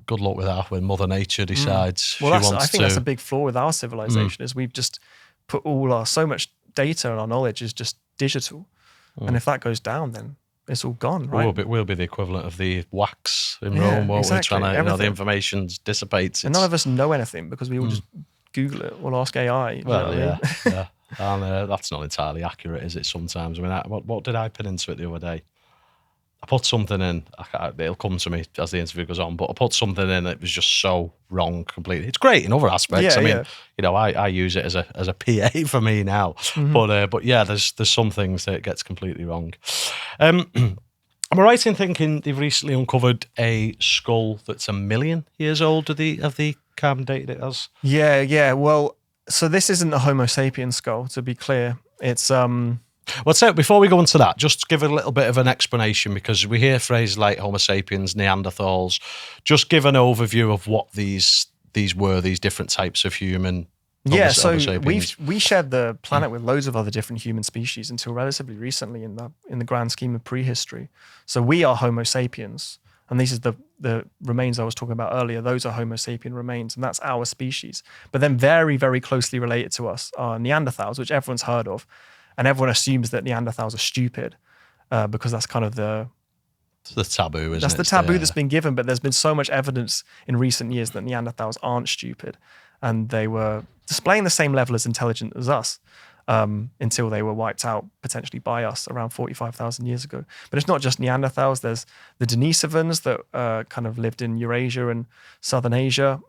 good luck with that when Mother Nature decides well, she wants I think that's a big flaw with our civilization, is we've just put so much data and our knowledge is just digital. And if that goes down, then it's all gone, right? We'll be the equivalent of the wax in Rome, won't exactly. we? Trying to, the information dissipates. And none of us know anything because we all just Google it or ask AI. Well, yeah. And that's not entirely accurate, is it, sometimes? I mean, what did I put into it the other day? I put something in, it'll come to me as the interview goes on, but I put something in that was just so wrong completely. It's great in other aspects. I use it as a PA for me now. But yeah, there's some things that it gets completely wrong. Am I right in thinking they've recently uncovered a skull that's 1 million years old? Have they carbon dated it as? Yeah. Well, so this isn't a Homo sapiens skull, to be clear. It's Well, so before we go into that, just give a little bit of an explanation, because we hear phrases like Homo sapiens, Neanderthals. Just give an overview of what these were, these different types of human. Yeah, so we shared the planet with loads of other different human species until relatively recently in the grand scheme of prehistory. So we are Homo sapiens, and these are the remains I was talking about earlier. Those are Homo sapien remains, and that's our species. But then very, very closely related to us are Neanderthals, which everyone's heard of. And everyone assumes that Neanderthals are stupid because that's kind of the taboo, isn't it? That's the taboo that's been given, but there's been so much evidence in recent years that Neanderthals aren't stupid, and they were displaying the same level as intelligence as us until they were wiped out potentially by us around 45,000 years ago. But it's not just Neanderthals. There's the Denisovans that kind of lived in Eurasia and Southern Asia,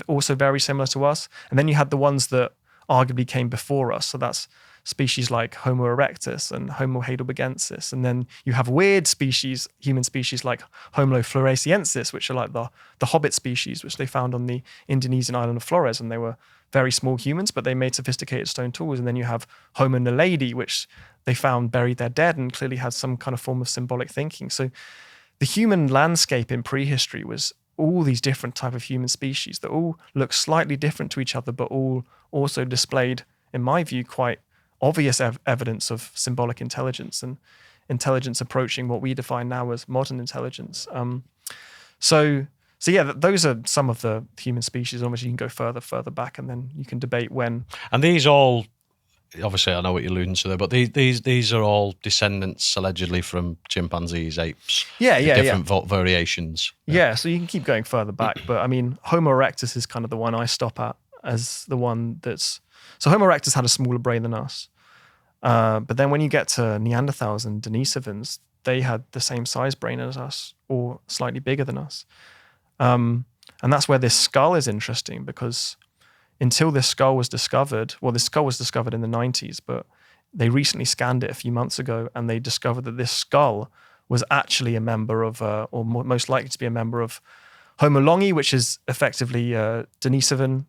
also very similar to us. And then you had the ones that arguably came before us. So that's species like Homo erectus and Homo heidelbergensis. And then you have weird species, human species like Homo floresiensis, which are like the hobbit species, which they found on the Indonesian island of Flores. And they were very small humans, but they made sophisticated stone tools. And then you have Homo naledi, which they found buried their dead and clearly had some kind of form of symbolic thinking. So the human landscape in prehistory was all these different type of human species that all look slightly different to each other, but all also displayed, in my view, quite obvious evidence of symbolic intelligence and intelligence approaching what we define now as modern intelligence. So yeah, those are some of the human species. Obviously, you can go further back, and then you can debate when. And these all, obviously, I know what you're alluding to there, but these are all descendants allegedly from chimpanzees, apes. Different variations. Yeah, so you can keep going further back, but I mean, Homo erectus is kind of the one I stop at as the one that's. So Homo erectus had a smaller brain than us. But then when you get to Neanderthals and Denisovans, they had the same size brain as us, or slightly bigger than us. And that's where this skull is interesting, because until this skull was discovered, this skull was discovered in the 90s, but they recently scanned it a few months ago, and they discovered that this skull was actually a member of, or most likely to be a member of Homo longi, which is effectively Denisovan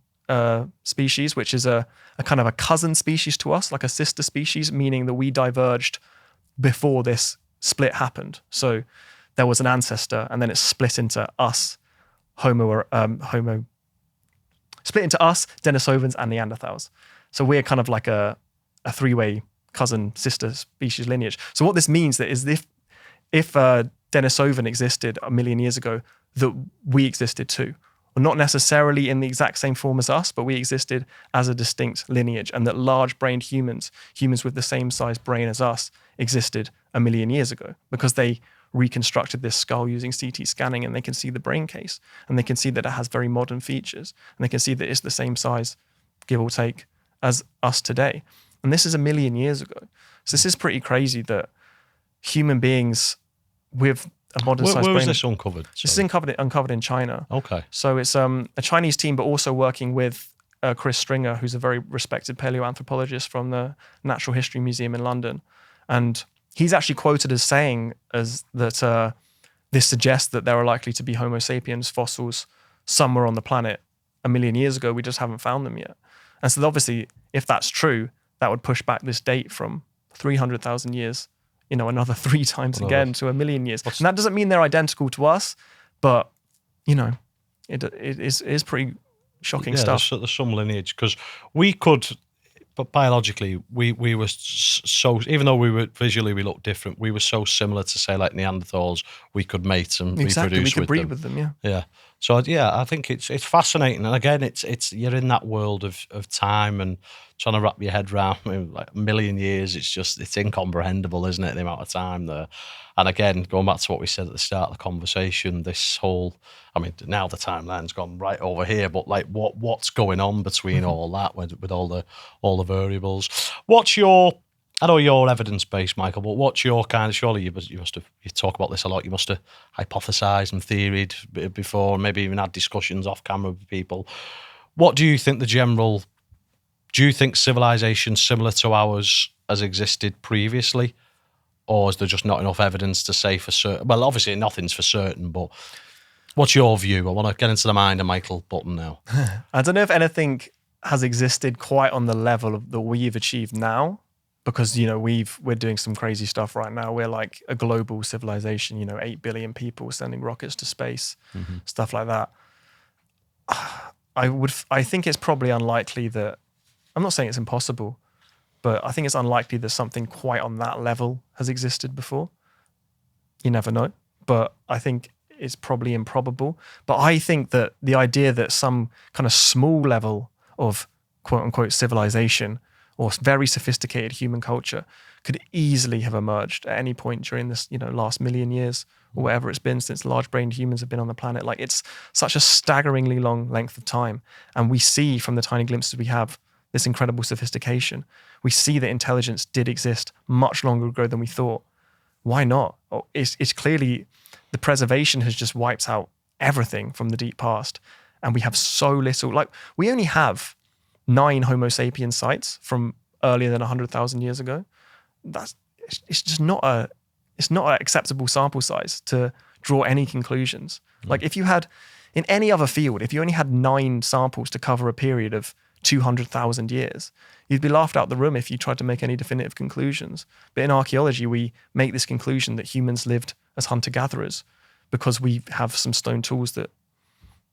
species, which is a kind of a cousin species to us, like a sister species, meaning that we diverged before this split happened. So there was an ancestor, and then it split into us, split into us, Denisovans, and Neanderthals. So we're kind of like a three-way cousin sister species lineage. So what this means is if Denisovan existed 1 million years ago, that we existed too. Well, not necessarily in the exact same form as us, but we existed as a distinct lineage, and that large-brained humans with the same size brain as us, existed 1 million years ago, because they reconstructed this skull using CT scanning, and they can see the brain case, and they can see that it has very modern features, and they can see that it's the same size, give or take, as us today. And this is 1 million years ago. So this is pretty crazy that human beings with a modern sized brain. Where was this uncovered? This is uncovered in China. Okay. So it's a Chinese team, but also working with Chris Stringer, who's a very respected paleoanthropologist from the Natural History Museum in London. And he's actually quoted as saying that this suggests that there are likely to be Homo sapiens fossils somewhere on the planet 1 million years ago. We just haven't found them yet. And so obviously, if that's true, that would push back this date from 300,000 years, another 3 times again to 1 million years. And that doesn't mean they're identical to us, but, it is pretty shocking stuff. There's some lineage, because we could, but biologically, we were so, even though we looked different, we were so similar to, say, like Neanderthals, we could mate and exactly, reproduce we could breed them. with them, yeah. Yeah. So I think it's fascinating, and again, it's you're in that world of time and trying to wrap your head around like 1 million years. It's incomprehensible, isn't it? The amount of time there, and again, going back to what we said at the start of the conversation, this whole, now the timeline's gone right over here, but like what's going on between all that with all the variables? I know you're evidence-based, Michael, but what's your kind of, surely you talk about this a lot, you must have hypothesized and theoried before, maybe even had discussions off camera with people. What do you think do you think civilization similar to ours has existed previously? Or is there just not enough evidence to say for certain? Well, obviously nothing's for certain, but what's your view? I want to get into the mind of Michael Button now. I don't know if anything has existed quite on the level that we've achieved now. Because, we're doing some crazy stuff right now. We're like a global civilization, 8 billion people sending rockets to space, stuff like that. I think it's probably unlikely that, I'm not saying it's impossible, but I think it's unlikely that something quite on that level has existed before. You never know, but I think it's probably improbable. But I think that the idea that some kind of small level of quote unquote civilization or very sophisticated human culture could easily have emerged at any point during this, last 1 million years or whatever it's been since large-brained humans have been on the planet. Like, it's such a staggeringly long length of time. And we see from the tiny glimpses we have this incredible sophistication. We see that intelligence did exist much longer ago than we thought. Why not? It's clearly the preservation has just wiped out everything from the deep past. And we have so little, like, we only have 9 Homo sapiens sites from earlier than 100,000 years ago. It's just not an acceptable sample size to draw any conclusions. Like, if you had, in any other field, if you only had 9 samples to cover a period of 200,000 years, you'd be laughed out the room if you tried to make any definitive conclusions. But in archaeology, we make this conclusion that humans lived as hunter-gatherers because we have some stone tools that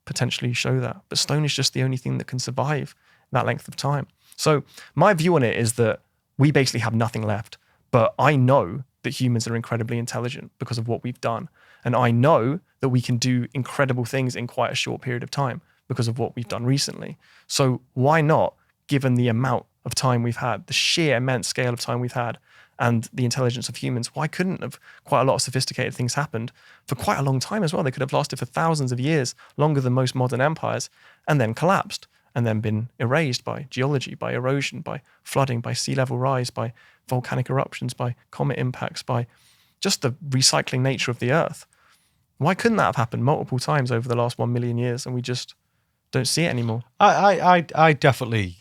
potentially show that. But stone is just the only thing that can survive that length of time. So my view on it is that we basically have nothing left. But I know that humans are incredibly intelligent because of what we've done. And I know that we can do incredible things in quite a short period of time because of what we've done recently. So why not, given the amount of time we've had, the sheer immense scale of time we've had, and the intelligence of humans, why couldn't have quite a lot of sophisticated things happened for quite a long time as well? They could have lasted for thousands of years, longer than most modern empires, and then collapsed, and then been erased by geology, by erosion, by flooding, by sea level rise, by volcanic eruptions, by comet impacts, by just the recycling nature of the earth. Why couldn't that have happened multiple times over the last 1 million years and we just don't see it anymore? I definitely,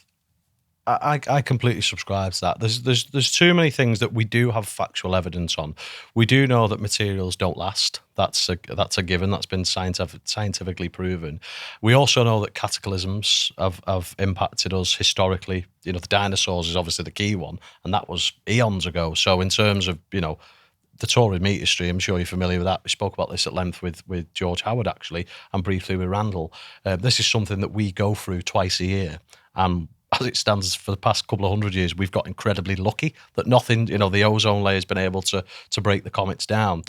I completely subscribe to that. There's too many things that we do have factual evidence on. We do know that materials don't last. That's a given. That's been scientifically proven. We also know that cataclysms have impacted us historically. The dinosaurs is obviously the key one, and that was eons ago. So in terms of, the Taurine meteor stream, I'm sure you're familiar with that. We spoke about this at length with George Howard, actually, and briefly with Randall. This is something that we go through twice a year. And as it stands for the past couple of 100 years, we've got incredibly lucky that nothing, the ozone layer has been able to break the comets down.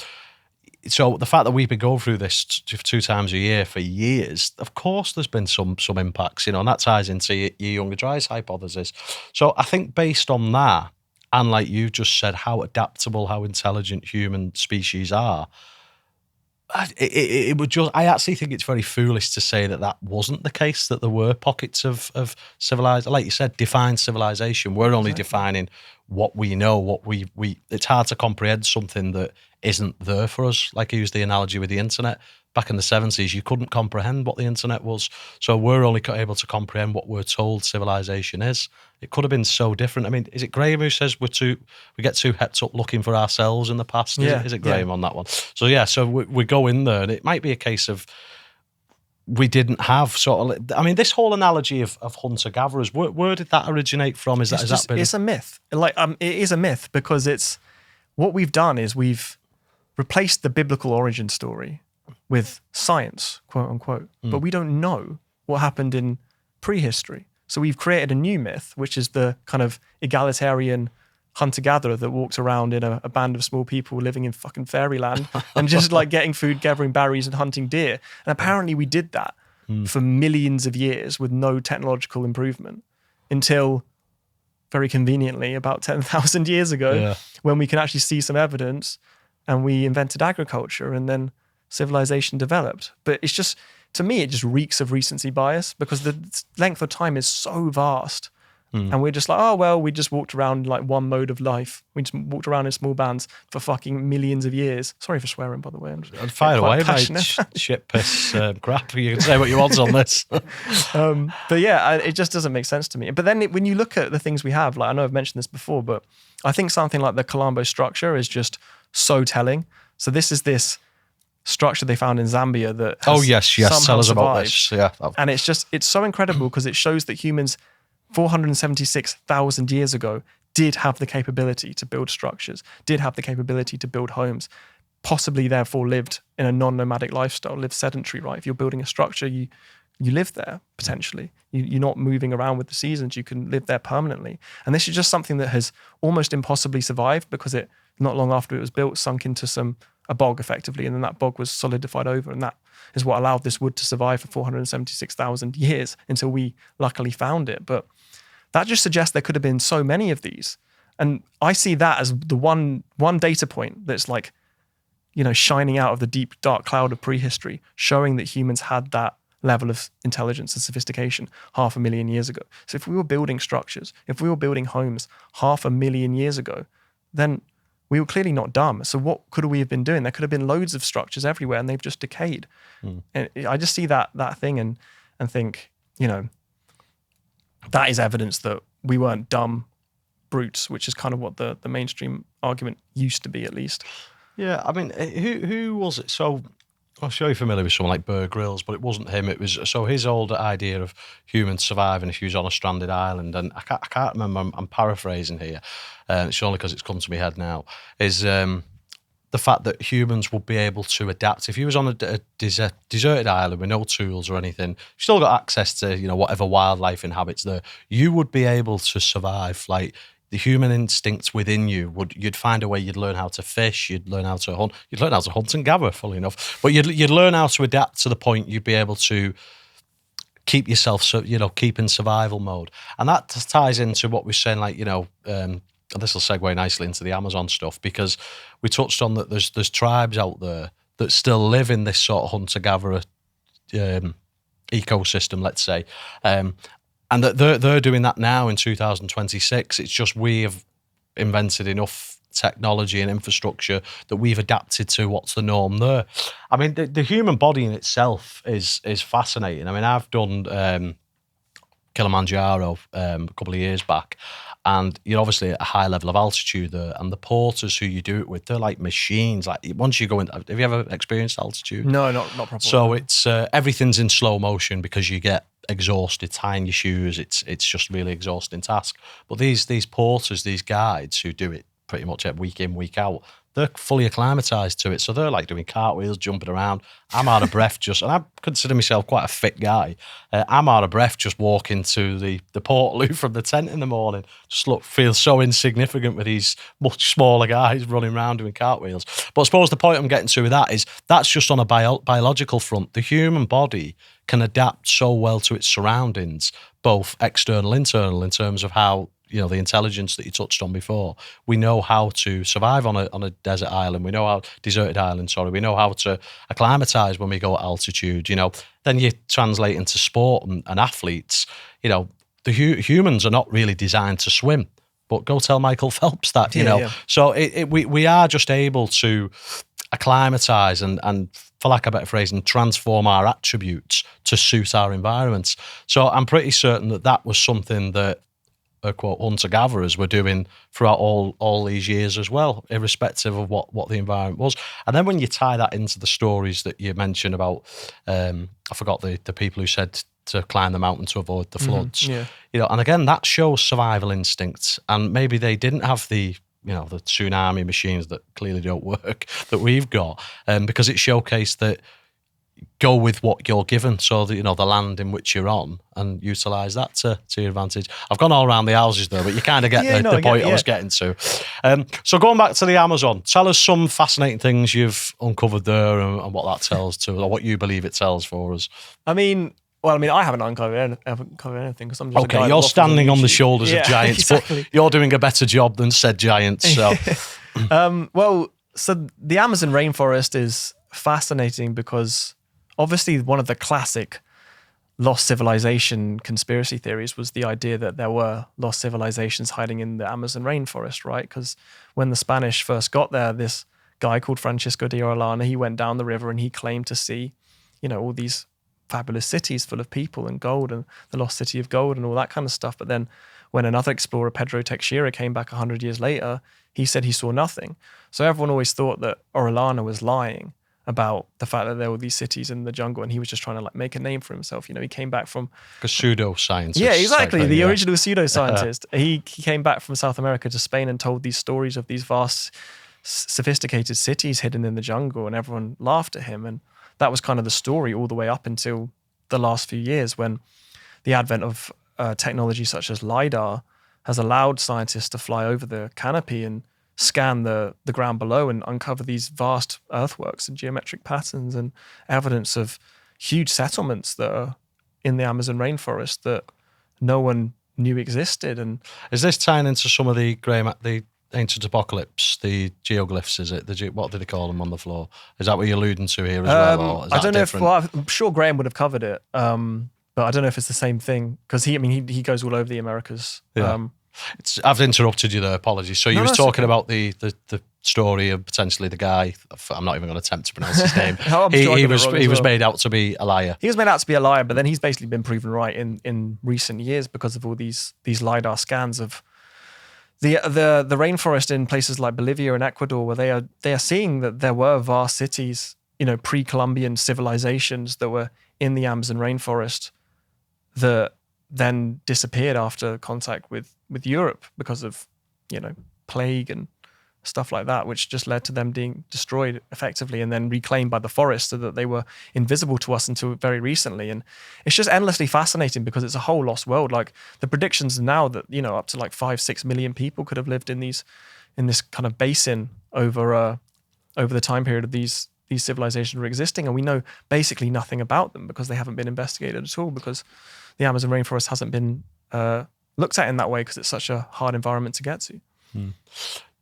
So the fact that we've been going through this 2 times a year for years, of course there's been some impacts, and that ties into your younger Dryas hypothesis. So I think based on that, and like you just said, how adaptable, how intelligent human species are, it would just, I actually think it's very foolish to say that wasn't the case, that there were pockets of civilized, like you said, defined civilization. We're only defining what we know, what we it's hard to comprehend something that isn't there for us. Like I used the analogy with the internet. Back in the 70s, you couldn't comprehend what the internet was. So we're only able to comprehend what we're told civilization is. It could have been so different. I mean, is it Graham who says we get too hepped up looking for ourselves in the past? Is it Graham on that one? So yeah, so we go in there, and it might be a case of we didn't have sort of, I mean, this whole analogy of hunter-gatherers, where did that originate from? It's a myth. Like, it is a myth because it's, what we've done is we've replaced the biblical origin story with science, quote unquote, but we don't know what happened in prehistory. So we've created a new myth, which is the kind of egalitarian hunter-gatherer that walks around in a band of small people living in fucking fairyland and just like getting food, gathering berries and hunting deer. And apparently we did that for millions of years with no technological improvement until very conveniently about 10,000 years ago, when we can actually see some evidence and we invented agriculture and then civilization developed. But it's just, to me, it just reeks of recency bias because the length of time is so vast. And we're just like, oh, well, we just walked around like one mode of life. We just walked around in small bands for fucking millions of years. Sorry for swearing, by the way. I'd fire away, mate. Shit, piss, crap. You can say what you want on this. But yeah, it just doesn't make sense to me. But then when you look at the things we have, like I know I've mentioned this before, but I think something like the Colombo structure is just so telling. So this is this structure they found in Zambia that has tell us survived. about this. Yeah. And it's so incredible because it shows that humans 476,000 years ago did have the capability to build structures, did have the capability to build homes, possibly therefore lived in a non-nomadic lifestyle, lived sedentary, right? If you're building a structure, you live there potentially. You're not moving around with the seasons. You can live there permanently. And this is just something that has almost impossibly survived because it, not long after it was built, sunk into a bog effectively, and then that bog was solidified over, and that is what allowed this wood to survive for 476,000 years until we luckily found it. But that just suggests there could have been so many of these. And I see that as the one data point that's like, shining out of the deep, dark cloud of prehistory, showing that humans had that level of intelligence and sophistication 500,000 years ago. So if we were building structures, if we were building homes 500,000 years ago, then we were clearly not dumb. So what could we have been doing? There could have been loads of structures everywhere and they've just decayed. And I just see that thing and think, that is evidence that we weren't dumb brutes, which is kind of what the mainstream argument used to be, at least. Yeah, I mean, who was it? So I'm sure you're familiar with someone like Bear Grylls, but it wasn't him. It was, so his old idea of humans surviving if he was on a stranded island, and I can't remember, I'm paraphrasing here, it's only because it's come to my head now, is the fact that humans would be able to adapt. If you was on a deserted island with no tools or anything, you still got access to, whatever wildlife inhabits there, you would be able to survive. Like, the human instincts within you you'd find a way. You'd learn how to fish, you'd learn how to hunt, and gather, fully enough. But you'd learn how to adapt to the point you'd be able to keep yourself, keep in survival mode. And that ties into what we're saying, like, this will segue nicely into the Amazon stuff, because we touched on that there's tribes out there that still live in this sort of hunter-gatherer ecosystem, let's say, and that they're doing that now in 2026. It's just we have invented enough technology and infrastructure that we've adapted to what's the norm there. I mean, the human body in itself is fascinating. I mean, I've done Kilimanjaro a couple of years back, and you're obviously at a high level of altitude there, and the porters who you do it with, they're like machines. Like, once you go in, have you ever experienced altitude? No, not properly. So it's everything's in slow motion because you get exhausted tying your shoes. It's just really exhausting task. But these porters, these guides who do it pretty much week in, week out, they're fully acclimatized to it. So they're like doing cartwheels, jumping around. I'm out of breath and I consider myself quite a fit guy. I'm out of breath just walking to the portaloo from the tent in the morning. Just feel so insignificant with these much smaller guys running around doing cartwheels. But I suppose the point I'm getting to with that is that's just on a biological front. The human body can adapt so well to its surroundings, both external, internal, in terms of how the intelligence that you touched on before. We know how to survive on a desert island. We know how deserted island. Sorry, we know how to acclimatize when we go at altitude. Then you translate into sport and athletes. The humans are not really designed to swim, but go tell Michael Phelps that. So we are just able to acclimatize and for lack of a better phrase, and transform our attributes to suit our environments. So I'm pretty certain that was something that, quote, hunter-gatherers were doing throughout all these years as well, irrespective of what the environment was. And then when you tie that into the stories that you mentioned about, I forgot the people who said to climb the mountain to avoid the floods. And again, that shows survival instincts. And maybe they didn't have the tsunami machines that clearly don't work that we've got, because it showcased that go with what you're given. So that, the land in which you're on, and utilize that to your advantage. I've gone all around the houses there, but you kind of get the point I was getting to. So going back to the Amazon, tell us some fascinating things you've uncovered there and what that tells to, or what you believe it tells for us. I haven't uncovered anything because I'm just okay. You're standing on the shoulders of giants, exactly. But you're doing a better job than said giants. So, so the Amazon rainforest is fascinating because obviously one of the classic lost civilization conspiracy theories was the idea that there were lost civilizations hiding in the Amazon rainforest, right? Because when the Spanish first got there, this guy called Francisco de Orellana, he went down the river and he claimed to see, all these fabulous cities full of people and gold and the lost city of gold and all that kind of stuff. But then when another explorer, Pedro Teixeira, came back 100 years later, he said he saw nothing. So everyone always thought that Orellana was lying about the fact that there were these cities in the jungle and he was just trying to make a name for himself. He came back from... a pseudoscientist. Yeah, exactly. The original pseudoscientist. He came back from South America to Spain and told these stories of these vast, sophisticated cities hidden in the jungle, and everyone laughed at him. And that was kind of the story all the way up until the last few years, when the advent of technology such as LiDAR has allowed scientists to fly over the canopy and scan the ground below and uncover these vast earthworks and geometric patterns and evidence of huge settlements that are in the Amazon rainforest that no one knew existed. And is this tying into some of the ancient apocalypse, the geoglyphs, is it? What do they call them on the floor? Is that what you're alluding to here as well? Or is I don't know different? I'm sure Graham would have covered it, but I don't know if it's the same thing, because he goes all over the Americas. Yeah. I've interrupted you there, apologies. So you was talking about the story of potentially the guy, I'm not even going to attempt to pronounce his name. He was made out to be a liar. He was made out to be a liar, but then he's basically been proven right in recent years because of all these LiDAR scans of the rainforest in places like Bolivia and Ecuador, where they are seeing that there were vast cities, pre-Columbian civilizations that were in the Amazon rainforest that then disappeared after contact with Europe because of, plague and stuff like that, which just led to them being destroyed effectively and then reclaimed by the forest so that they were invisible to us until very recently. And it's just endlessly fascinating because it's a whole lost world. Like the predictions now that, up to 5-6 million people could have lived in this kind of basin over the time period of these civilizations were existing. And we know basically nothing about them because they haven't been investigated at all, because the Amazon rainforest hasn't been looked at in that way because it's such a hard environment to get to.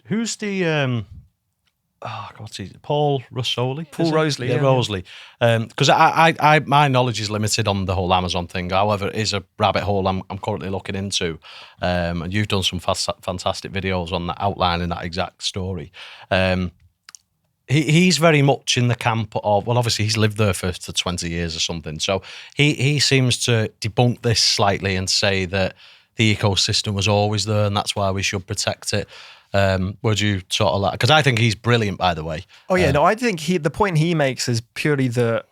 Who's the Paul Rosoli? Paul Rosley. Yeah, Rosley. Because I my knowledge is limited on the whole Amazon thing. However, it is a rabbit hole I'm currently looking into. And you've done some fantastic videos on that, outlining that exact story. He's very much in the camp of, well, obviously he's lived there for 20 years or something. So he seems to debunk this slightly and say that the ecosystem was always there and that's why we should protect it. Would you sort of because I think he's brilliant, by the way. Oh yeah, no, I think the point he makes is purely so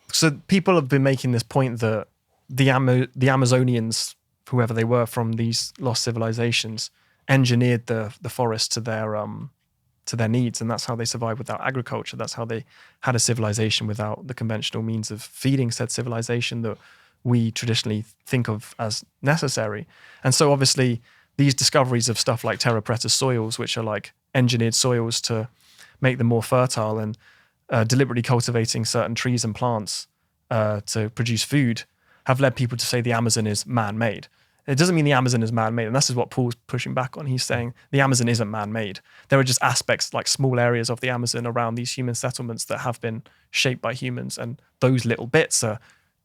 people have been making this point that the Amazonians, whoever they were from these lost civilizations, engineered the forest to their needs, and that's how they survived without agriculture. That's how they had a civilization without the conventional means of feeding said civilization that we traditionally think of as necessary. And so obviously these discoveries of stuff like terra preta soils, which are like engineered soils to make them more fertile, and deliberately cultivating certain trees and plants to produce food, have led people to say the Amazon is man-made. It doesn't mean the Amazon is man-made, and this is what Paul's pushing back on. He's saying the Amazon isn't man-made. There are just aspects, like small areas of the Amazon around these human settlements that have been shaped by humans, and those little bits are,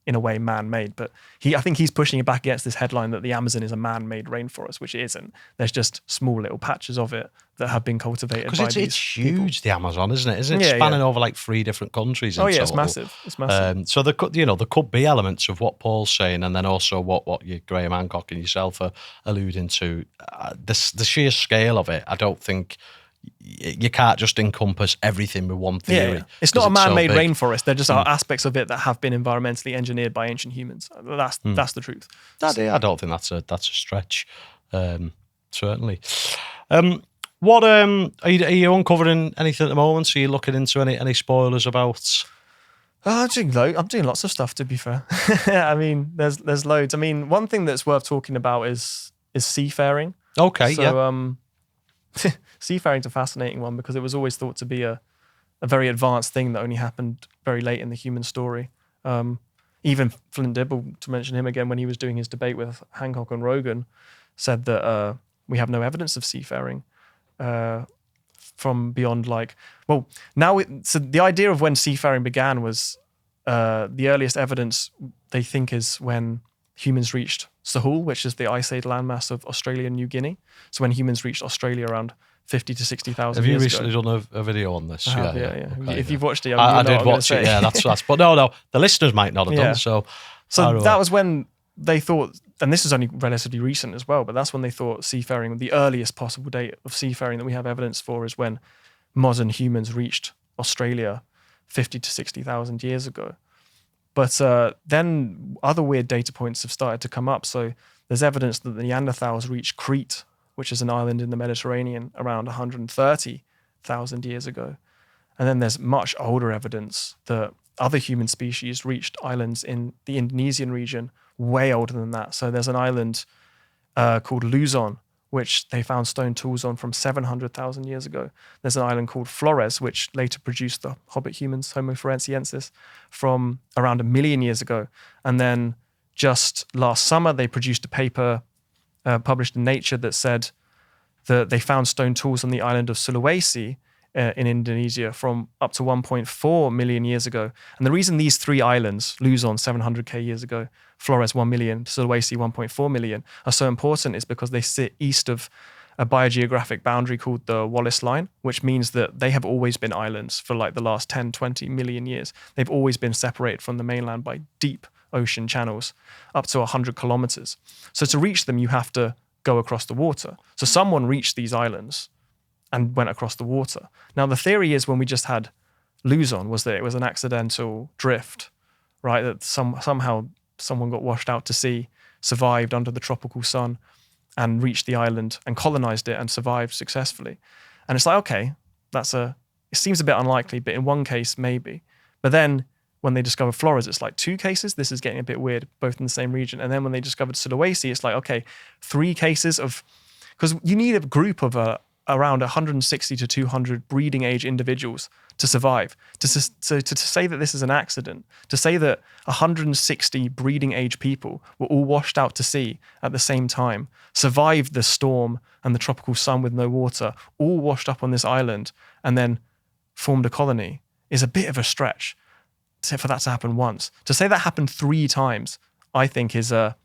in a way, man-made. But I think he's pushing it back against this headline that the Amazon is a man-made rainforest, which it isn't. There's just small little patches of it that have been cultivated by these it's huge, the Amazon, isn't it? Isn't it Yeah, spanning yeah. over like 3 different countries? In Oh yeah, total? it's massive. It's massive. So there could be elements of what Paul's saying, and then also what you, Graham Hancock and yourself are alluding to. The sheer scale of it, I don't think you can't just encompass everything with one theory. Yeah. It's not a man-made so big. rainforest. There just are aspects of it that have been environmentally engineered by ancient humans. That's the truth. I don't think that's a stretch. Certainly. What are you uncovering anything at the moment? Are you looking into any spoilers about? I'm doing lots of stuff, to be fair. I mean, there's loads. I mean, one thing that's worth talking about is seafaring. Okay, So, seafaring's a fascinating one because it was always thought to be a very advanced thing that only happened very late in the human story. Even Flint Dibble, to mention him again, when he was doing his debate with Hancock and Rogan, said that we have no evidence of seafaring from beyond so the idea of when seafaring began was the earliest evidence they think is when humans reached Sahul, which is the ice age landmass of Australia and New Guinea. So when humans reached Australia around 50 to 60,000 years ago. Have you recently done a video on this? Yeah. Okay, if you've watched it, I did watch it. Yeah, that's. But no, the listeners might not have done. So that was when they thought, and this is only relatively recent as well, but that's when they thought seafaring, the earliest possible date of seafaring that we have evidence for is when modern humans reached Australia 50 to 60,000 years ago. But then other weird data points have started to come up. So there's evidence that the Neanderthals reached Crete, which is an island in the Mediterranean, around 130,000 years ago. And then there's much older evidence that other human species reached islands in the Indonesian region way older than that. So there's an island called Luzon, which they found stone tools on from 700,000 years ago. There's an island called Flores, which later produced the Hobbit humans, Homo floresiensis, from around 1 million years ago. And then just last summer, they produced a paper published in Nature that said that they found stone tools on the island of Sulawesi in Indonesia from up to 1.4 million years ago. And the reason these 3 islands, Luzon 700k years ago, Flores 1 million, Sulawesi 1.4 million, are so important is because they sit east of a biogeographic boundary called the Wallace Line, which means that they have always been islands for like the last 10, 20 million years. They've always been separated from the mainland by deep ocean channels, up to 100 kilometers. So to reach them, you have to go across the water. So someone reached these islands and went across the water. Now, the theory is when we just had Luzon was that it was an accidental drift, right? That somehow someone got washed out to sea, survived under the tropical sun, and reached the island and colonized it and survived successfully. And it's like, okay, it seems a bit unlikely, but in one case, maybe. But then when they discovered Flores, it's like 2 cases. This is getting a bit weird, both in the same region. And then when they discovered Sulawesi, it's like, okay, 3 cases of, because you need a group of around 160 to 200 breeding age individuals to survive. To say that this is an accident, to say that 160 breeding age people were all washed out to sea at the same time, survived the storm and the tropical sun with no water, all washed up on this island, and then formed a colony, is a bit of a stretch for that to happen once. To say that happened 3 times, I think is a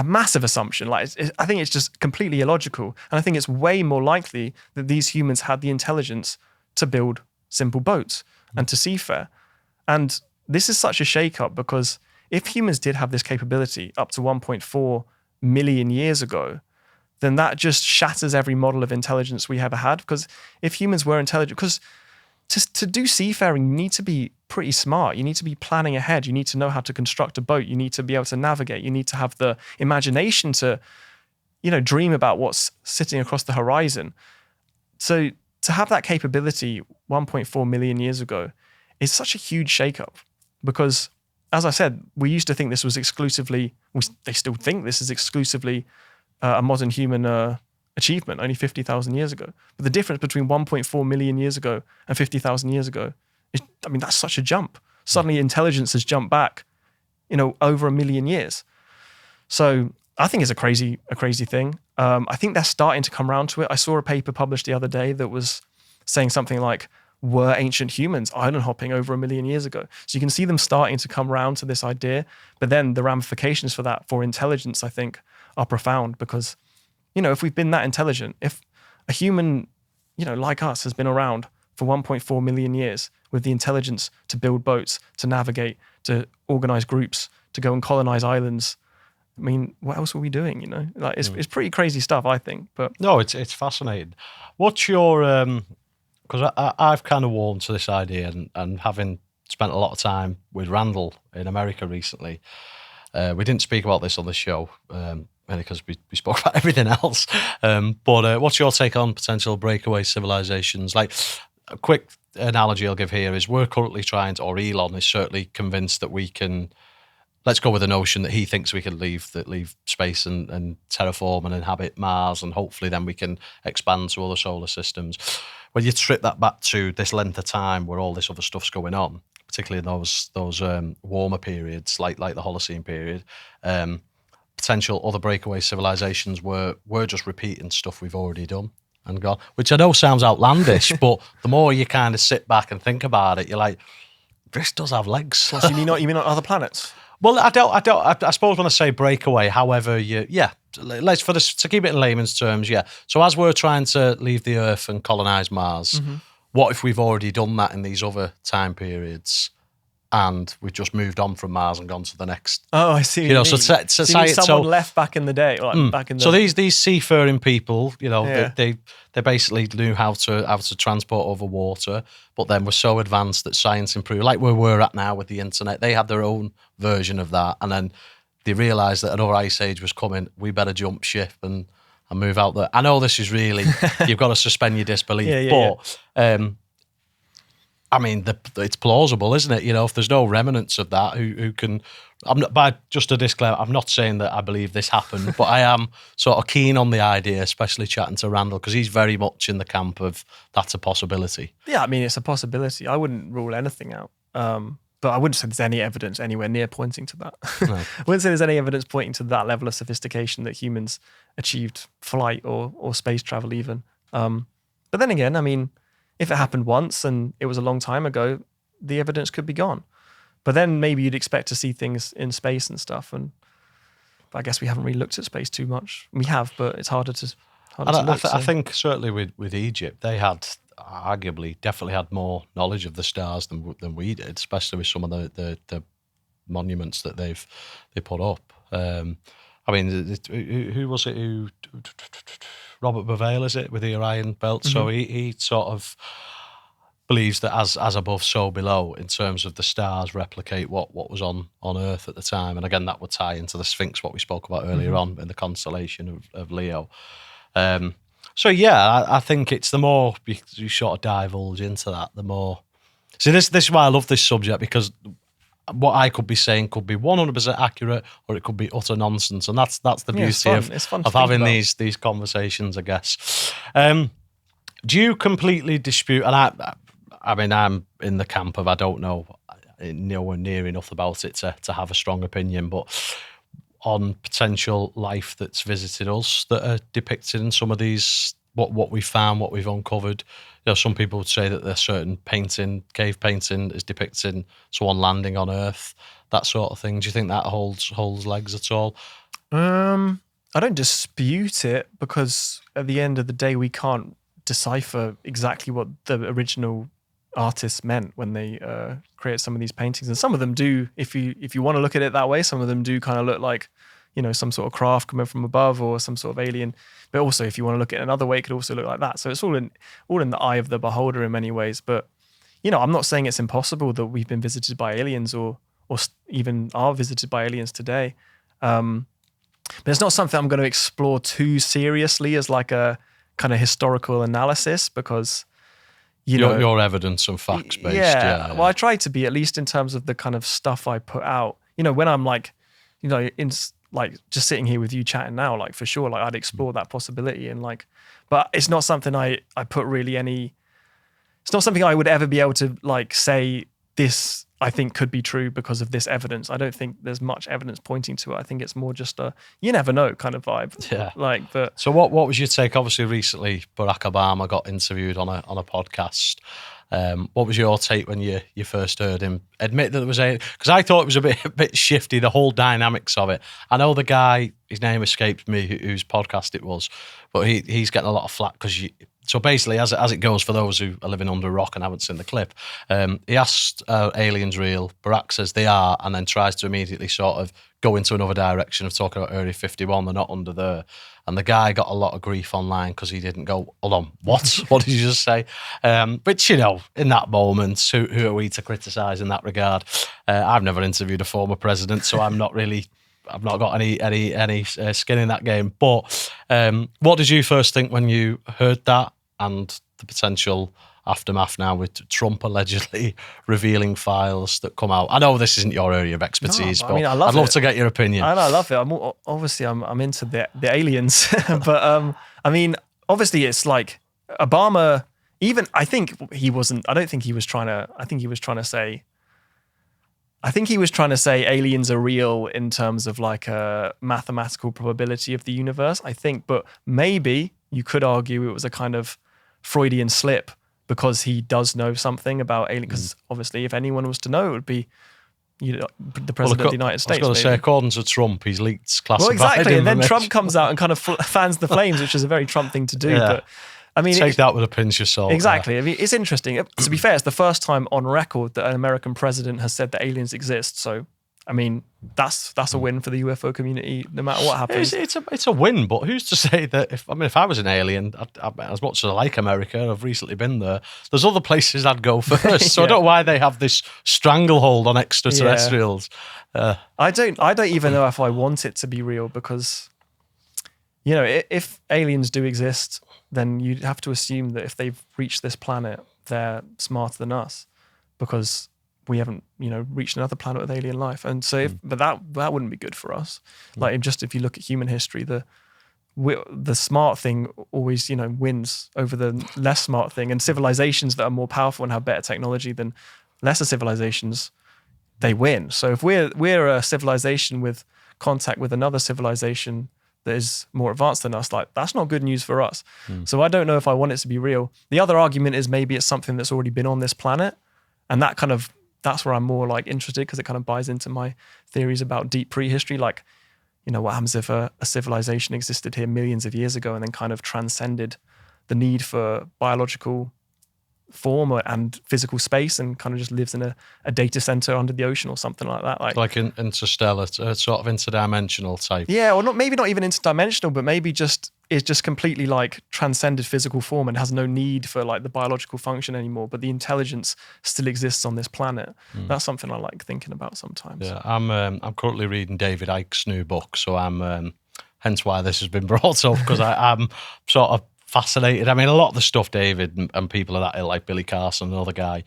massive assumption. I think it's just completely illogical. And I think it's way more likely that these humans had the intelligence to build simple boats and to seafare. And this is such a shake-up because if humans did have this capability up to 1.4 million years ago, then that just shatters every model of intelligence we ever had. Because if humans were intelligent, because to do seafaring, you need to be pretty smart. You need to be planning ahead. You need to know how to construct a boat. You need to be able to navigate. You need to have the imagination to, dream about what's sitting across the horizon. So to have that capability 1.4 million years ago is such a huge shakeup because, as I said, we used to think this was exclusively, they still think this is exclusively a modern human achievement only 50,000 years ago. But the difference between 1.4 million years ago and 50,000 years ago is, that's such a jump. Suddenly intelligence has jumped back, over 1 million years. So I think it's a crazy thing. I think they're starting to come around to it. I saw a paper published the other day that was saying something like, were ancient humans island hopping over 1 million years ago? So you can see them starting to come around to this idea, but then the ramifications for that, for intelligence, I think, are profound because, if we've been that intelligent, if a human, like us has been around for 1.4 million years with the intelligence to build boats, to navigate, to organize groups, to go and colonize islands, I mean, what else are we doing, Like, it's pretty crazy stuff, I think. But no, it's fascinating. What's your because I've kind of warmed to this idea, and having spent a lot of time with Randall in America recently, we didn't speak about this on the show, mainly because we spoke about everything else. But what's your take on potential breakaway civilizations? Like, a quick analogy I'll give here is we're currently trying to, or Elon is certainly convinced that we can, let's go with the notion that he thinks we can leave space and terraform and inhabit Mars, and hopefully then we can expand to other solar systems. When you strip that back to this length of time where all this other stuff's going on, particularly in those warmer periods like the Holocene period, potential other breakaway civilizations were just repeating stuff we've already done and gone, which I know sounds outlandish, but the more you kind of sit back and think about it, you're like, this does have legs. so you mean on other planets? Well, I suppose when I say breakaway, however let's to keep it in layman's terms, yeah. So as we're trying to leave the Earth and colonize Mars, what if we've already done that in these other time periods, and we've just moved on from Mars and gone to the next? Oh, I see. Someone left back in the day, back in the. So these seafaring people, they basically knew how to transport over water, but then were so advanced that science improved, like where we're at now with the internet. They had their own version of that, and then they realised that another ice age was coming. We better jump ship and move out there. I know this is really you've got to suspend your disbelief, but. I mean, it's plausible, isn't it? If there's no remnants of that, who can? I'm not. By just a disclaimer, I'm not saying that I believe this happened, but I am sort of keen on the idea, especially chatting to Randall, because he's very much in the camp of that's a possibility. Yeah, I mean, it's a possibility. I wouldn't rule anything out, but I wouldn't say there's any evidence anywhere near pointing to that. No. I wouldn't say there's any evidence pointing to that level of sophistication that humans achieved flight or space travel even. But then again, I mean, if it happened once and it was a long time ago, the evidence could be gone. But then maybe you'd expect to see things in space and stuff. And I guess we haven't really looked at space too much. We have, but it's harder to look. I think certainly with Egypt, they had definitely had more knowledge of the stars than we did, especially with some of the monuments that they put up. I mean, who was it? Robert Bavale, is it, with the Orion Belt? Mm-hmm. So he sort of believes that as above, so below, in terms of the stars replicate what was on Earth at the time. And again, that would tie into the Sphinx, what we spoke about earlier on in the constellation of Leo. So yeah, I think it's the more you sort of divulge into that, the more. See, this is why I love this subject, because what I could be saying could be 100% accurate, or it could be utter nonsense, and that's the beauty of having these conversations, I guess. Do you completely dispute? And I mean, I'm in the camp of I don't know nowhere near enough about it to have a strong opinion, but on potential life that's visited us that are depicted in some of these, what we found, what we've uncovered. Some people would say that there's certain cave painting is depicting someone landing on Earth, that sort of thing. Do you think that holds legs at all? I don't dispute it, because at the end of the day, we can't decipher exactly what the original artists meant when they create some of these paintings. And some of them do, if you want to look at it that way, some of them do kind of look like, some sort of craft coming from above or some sort of alien. But also, if you want to look at it another way, it could also look like that. So it's all in the eye of the beholder in many ways. But, I'm not saying it's impossible that we've been visited by aliens or even are visited by aliens today. But it's not something I'm going to explore too seriously as like a kind of historical analysis, because, your evidence and facts based. Yeah. Well, I try to be, at least in terms of the kind of stuff I put out. When I'm like, in like just sitting here with you chatting now, like for sure, like I'd explore that possibility, and like, but it's not something I put really any. It's not something I would ever be able to like say this I think could be true because of this evidence. I don't think there's much evidence pointing to it. I think it's more just a you never know kind of vibe. Yeah. But so what was your take? Obviously, recently Barack Obama got interviewed on a podcast. What was your take when you first heard him admit that there was because I thought it was a bit shifty, the whole dynamics of it. I know the guy, his name escapes me, whose podcast it was, but he's getting a lot of flack because so basically, as it goes, for those who are living under a rock and haven't seen the clip, he asked aliens real. Barack says they are, and then tries to immediately sort of go into another direction of talking about Area 51. They're not under there. And the guy got a lot of grief online because he didn't go, hold on, what? What did you just say? But, in that moment, who are we to criticise in that regard? I've never interviewed a former president, so I've not got any skin in that game. But what did you first think when you heard that and the potential aftermath now with Trump allegedly revealing files that come out? I know this isn't your area of expertise, but I'd love to get your opinion. I love it. I'm into the aliens, but obviously it's like Obama. Even I think he wasn't. I don't think he was trying to. I think he was trying to say aliens are real in terms of like a mathematical probability of the universe. I think, but maybe you could argue it was a kind of Freudian slip because he does know something about aliens. Because obviously, if anyone was to know, it would be the president of the United States. I was going to say, according to Trump, he's leaked classified. Well, exactly, and then Trump comes out and kind of fans the flames, which is a very Trump thing to do. Yeah. But I mean, take that with a pinch of salt. Exactly. I mean, it's interesting. To be fair, it's the first time on record that an American president has said that aliens exist. So, I mean, that's a win for the UFO community, no matter what happens. It's a win, but who's to say that if I was an alien, as much as I like America, I've recently been there. There's other places I'd go first. So I don't know why they have this stranglehold on extraterrestrials. Yeah. I don't even know if I want it to be real because, if aliens do exist, then you'd have to assume that if they've reached this planet, they're smarter than us because we haven't, reached another planet with alien life. And so, but that wouldn't be good for us. Like if you look at human history, the smart thing always, wins over the less smart thing. And civilizations that are more powerful and have better technology than lesser civilizations, they win. So if we're a civilization with contact with another civilization that is more advanced than us, like that's not good news for us. So I don't know if I want it to be real. The other argument is maybe it's something that's already been on this planet, and that's where I'm more like interested because it kind of buys into my theories about deep prehistory. Like, what happens if a civilization existed here millions of years ago and then kind of transcended the need for biological form and physical space and kind of just lives in a data center under the ocean or something like that. Like interstellar, sort of interdimensional type. Yeah, or maybe not even interdimensional, but maybe it's just completely like transcended physical form and has no need for like the biological function anymore, but the intelligence still exists on this planet. That's something I like thinking about sometimes. Yeah, I'm currently reading David Icke's new book, so I'm hence why this has been brought up because I'm sort of fascinated. I mean, a lot of the stuff David and people of that, like Billy Carson, another guy,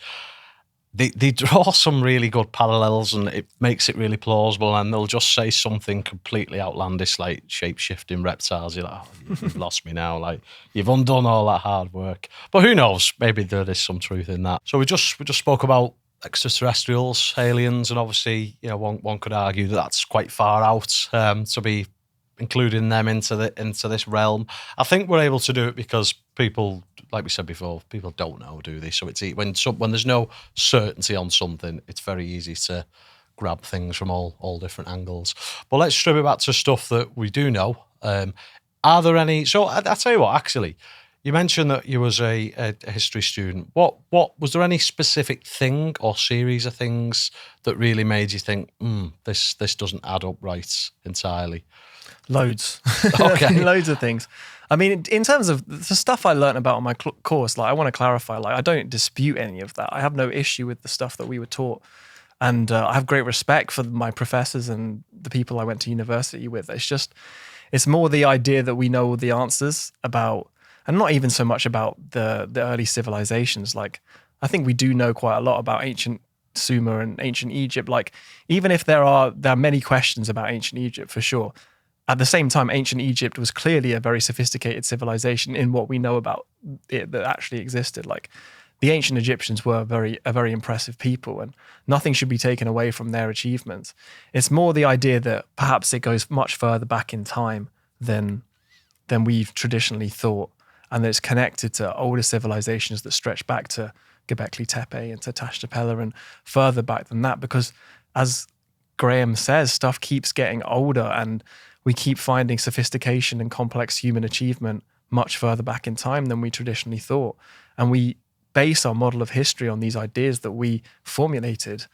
they draw some really good parallels and it makes it really plausible, and they'll just say something completely outlandish like shape-shifting reptiles. You're like, you've lost me now. Like, you've undone all that hard work. But who knows? Maybe there is some truth in that. So we just spoke about extraterrestrials, aliens, and obviously, one could argue that that's quite far out to be including them into this realm. I think we're able to do it because people, like we said before, people don't know, do they? So it's when there's no certainty on something, it's very easy to grab things from all different angles. But let's strip it back to stuff that we do know. Are there any? So I'll tell you what. Actually, you mentioned that you was a history student. What was there any specific thing or series of things that really made you think, this doesn't add up right entirely? Loads. Okay. Loads of things. I mean, in terms of the stuff I learned about on my course, like I want to clarify, like I don't dispute any of that. I have no issue with the stuff that we were taught. And I have great respect for my professors and the people I went to university with. It's more the idea that we know all the answers about, and not even so much about the early civilizations. Like, I think we do know quite a lot about ancient Sumer and ancient Egypt. Like, even if there are many questions about ancient Egypt for sure, at the same time, ancient Egypt was clearly a very sophisticated civilization in what we know about it that actually existed. Like, the ancient Egyptians were a very impressive people, and nothing should be taken away from their achievements. It's more the idea that perhaps it goes much further back in time than we've traditionally thought, and that it's connected to older civilizations that stretch back to Göbeklitepe and to Tashtapela and further back than that, because as Graham says, stuff keeps getting older and we keep finding sophistication and complex human achievement much further back in time than we traditionally thought. And we base our model of history on these ideas that we formulated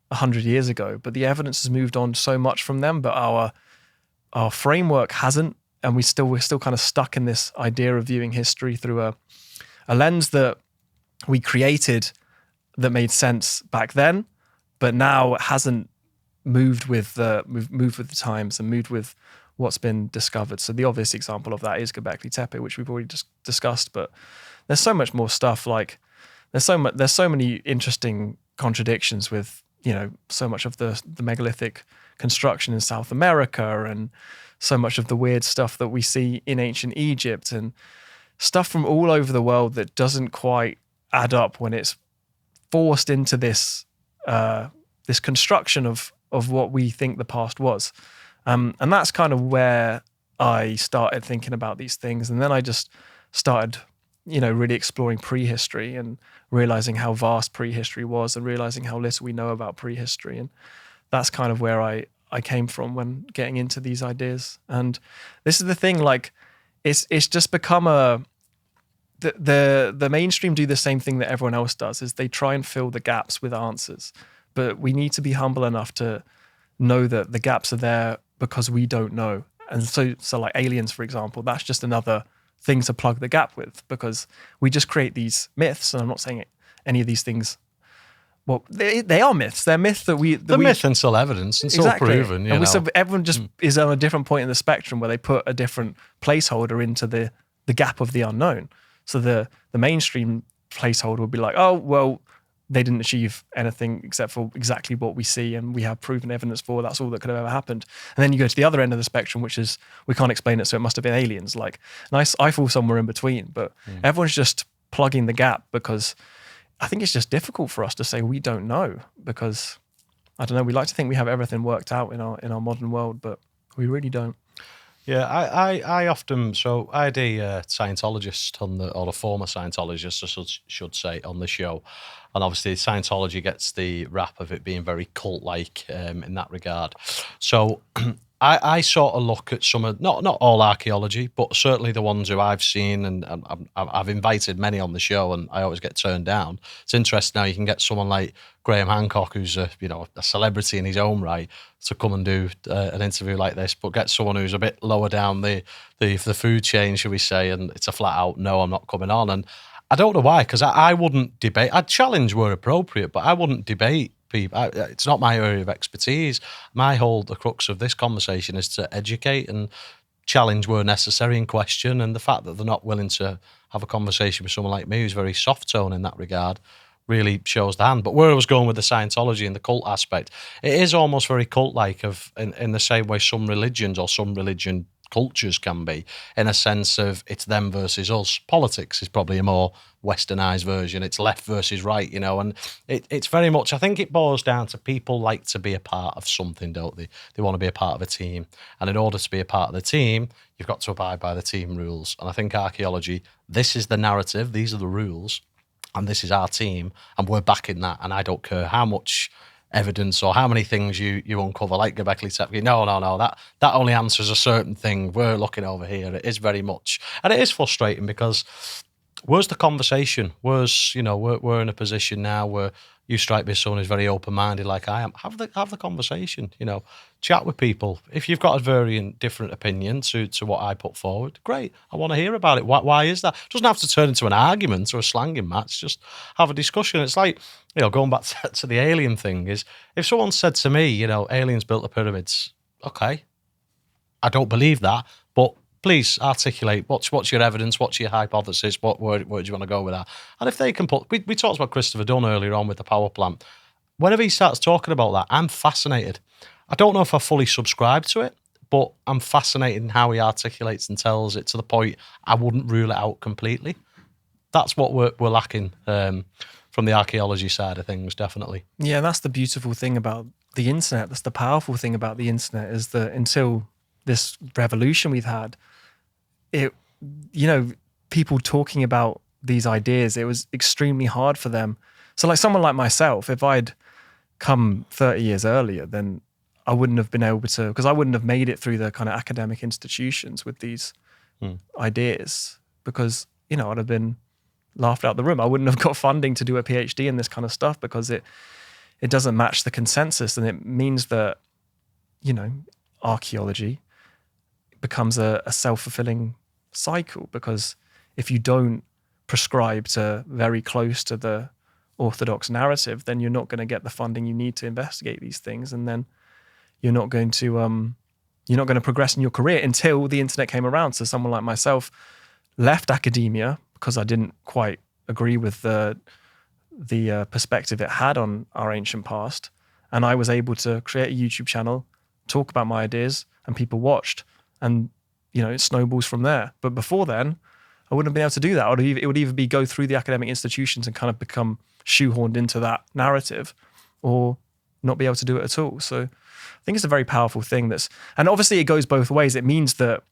100 years ago, but the evidence has moved on so much from them, but our framework hasn't, and we're still kind of stuck in this idea of viewing history through a lens that we created that made sense back then, but now it hasn't moved with the times and moved with what's been discovered. So the obvious example of that is Göbekli Tepe, which we've already just discussed. But there's so much more stuff. Like there's so many interesting contradictions with, you know, so much of the megalithic construction in South America, and so much of the weird stuff that we see in ancient Egypt, and stuff from all over the world that doesn't quite add up when it's forced into this this construction of what we think the past was. And that's kind of where I started thinking about these things. And then I just started, you know, really exploring prehistory and realizing how vast prehistory was and realizing how little we know about prehistory. And that's kind of where I came from when getting into these ideas. And this is the thing, like, it's just become the mainstream do the same thing that everyone else does, is they try and fill the gaps with answers. But we need to be humble enough to know that the gaps are there because we don't know. And so like aliens, for example, that's just another thing to plug the gap with, because we just create these myths. And I'm not saying any of these things, well, they are myths. They're myths that we... myth until evidence, until exactly. proven. You know. So everyone just is on a different point in the spectrum where they put a different placeholder into the gap of the unknown. So the mainstream placeholder would be like, oh, well, they didn't achieve anything except for exactly what we see and we have proven evidence for. That's all that could have ever happened. And then you go to the other end of the spectrum, which is we can't explain it, so it must have been aliens. Like, and I fall somewhere in between, but everyone's just plugging the gap, because I think it's just difficult for us to say we don't know, because I don't know, we like to think we have everything worked out in our modern world, but we really don't. Yeah, I often, so I had a Scientologist or a former Scientologist, I should say, on the show. And obviously Scientology gets the rap of it being very cult-like in that regard. So I sort of look at some of, not all archaeology, but certainly the ones who I've seen, and I've invited many on the show and I always get turned down. It's interesting now you can get someone like Graham Hancock, who's a celebrity in his own right, to come and do an interview like this, but get someone who's a bit lower down the food chain, shall we say, and it's a flat out, no, I'm not coming on. And I don't know why, because I wouldn't debate. I'd challenge where appropriate, but I wouldn't debate people. It's not my area of expertise. The crux of this conversation is to educate and challenge where necessary and question. And the fact that they're not willing to have a conversation with someone like me, who's very soft tone in that regard, really shows the hand. But where I was going with the Scientology and the cult aspect, it is almost very cult-like, in the same way some religions or some religion cultures can be, in a sense of it's them versus us. Politics is probably a more westernized version. It's left versus right, and it's very much, I think it boils down to people like to be a part of something, don't they? They want to be a part of a team. And in order to be a part of the team, you've got to abide by the team rules. And I think archaeology, this is the narrative, these are the rules, and this is our team, and we're backing that. And I don't care how much evidence or how many things you uncover, like Göbekli Tepe. No, that only answers a certain thing. We're looking over here. It is very much, and it is frustrating, because where's the conversation? Where's, we're in a position now where you strike me as someone who's very open-minded like I am. Have the conversation, chat with people. If you've got a very different opinion to what I put forward, great. I want to hear about it. Why is that? It doesn't have to turn into an argument or a slanging match. Just have a discussion. It's like, going back to the alien thing, is if someone said to me, aliens built the pyramids, okay, I don't believe that, but please articulate what's your evidence, what's your hypothesis, where do you want to go with that? And if they can we talked about Christopher Dunn earlier on with the power plant. Whenever he starts talking about that, I'm fascinated. I don't know if I fully subscribe to it, but I'm fascinated in how he articulates and tells it, to the point I wouldn't rule it out completely. that's what we're lacking from the archaeology side of things, definitely. Yeah, that's the beautiful thing about the internet. That's the powerful thing about the internet, is that until this revolution we've had, it, people talking about these ideas, it was extremely hard for them. So like someone like myself, if I'd come 30 years earlier, then I wouldn't have been able to, because I wouldn't have made it through the kind of academic institutions with these ideas, because, I'd have been laughed out the room. I wouldn't have got funding to do a PhD in this kind of stuff, because it doesn't match the consensus. And it means that, archaeology becomes a self-fulfilling cycle, because if you don't prescribe to very close to the orthodox narrative, then you're not going to get the funding you need to investigate these things, and then you're not going to progress in your career until the internet came around. So someone like myself left academia because I didn't quite agree with the perspective it had on our ancient past, and I was able to create a YouTube channel, talk about my ideas, and people watched, and it snowballs from there. But before then, I wouldn't have been able to do that. It would either be go through the academic institutions and kind of become shoehorned into that narrative, or not be able to do it at all. So I think it's a very powerful thing. And obviously it goes both ways. It means that,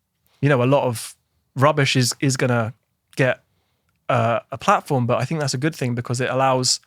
a lot of rubbish is going to get a platform, but I think that's a good thing, because it allows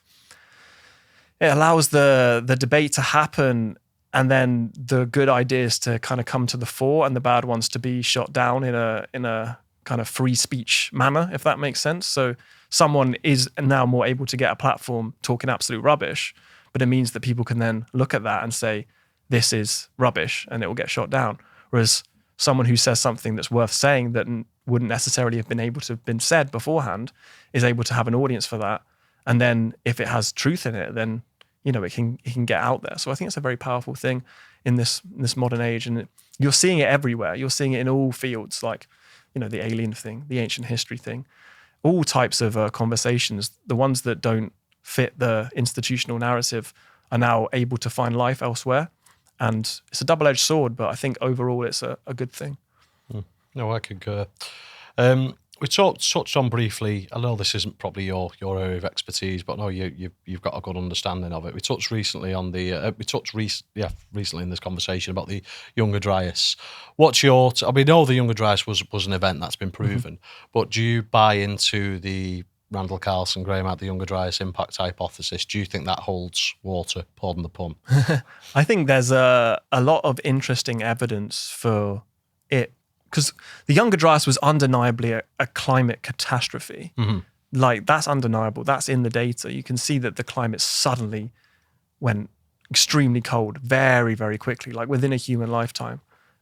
the debate to happen, and then the good ideas to kind of come to the fore, and the bad ones to be shot down in a kind of free speech manner, if that makes sense. So someone is now more able to get a platform talking absolute rubbish, but it means that people can then look at that and say, this is rubbish, and it will get shot down. Whereas someone who says something that's worth saying that wouldn't necessarily have been able to have been said beforehand is able to have an audience for that. And then if it has truth in it, then, it can get out there. So I think it's a very powerful thing in this modern age. And you're seeing it everywhere. You're seeing it in all fields, like, the alien thing, the ancient history thing, all types of conversations. The ones that don't fit the institutional narrative are now able to find life elsewhere. And it's a double-edged sword, but I think overall it's a good thing. No, I concur. We touched on briefly, I know this isn't probably your area of expertise, but no, you've got a good understanding of it. We touched recently on recently in this conversation about the Younger Dryas. What's your, we know the Younger Dryas was an event that's been proven, but do you buy into the Randall Carlson, Graham out the Younger Dryas impact hypothesis? Do you think that holds water, pardon the pun? I think there's a lot of interesting evidence for it, because the Younger Dryas was undeniably a climate catastrophe. Like, that's undeniable. That's in the data. You can see that the climate suddenly went extremely cold very, very quickly, like within a human lifetime,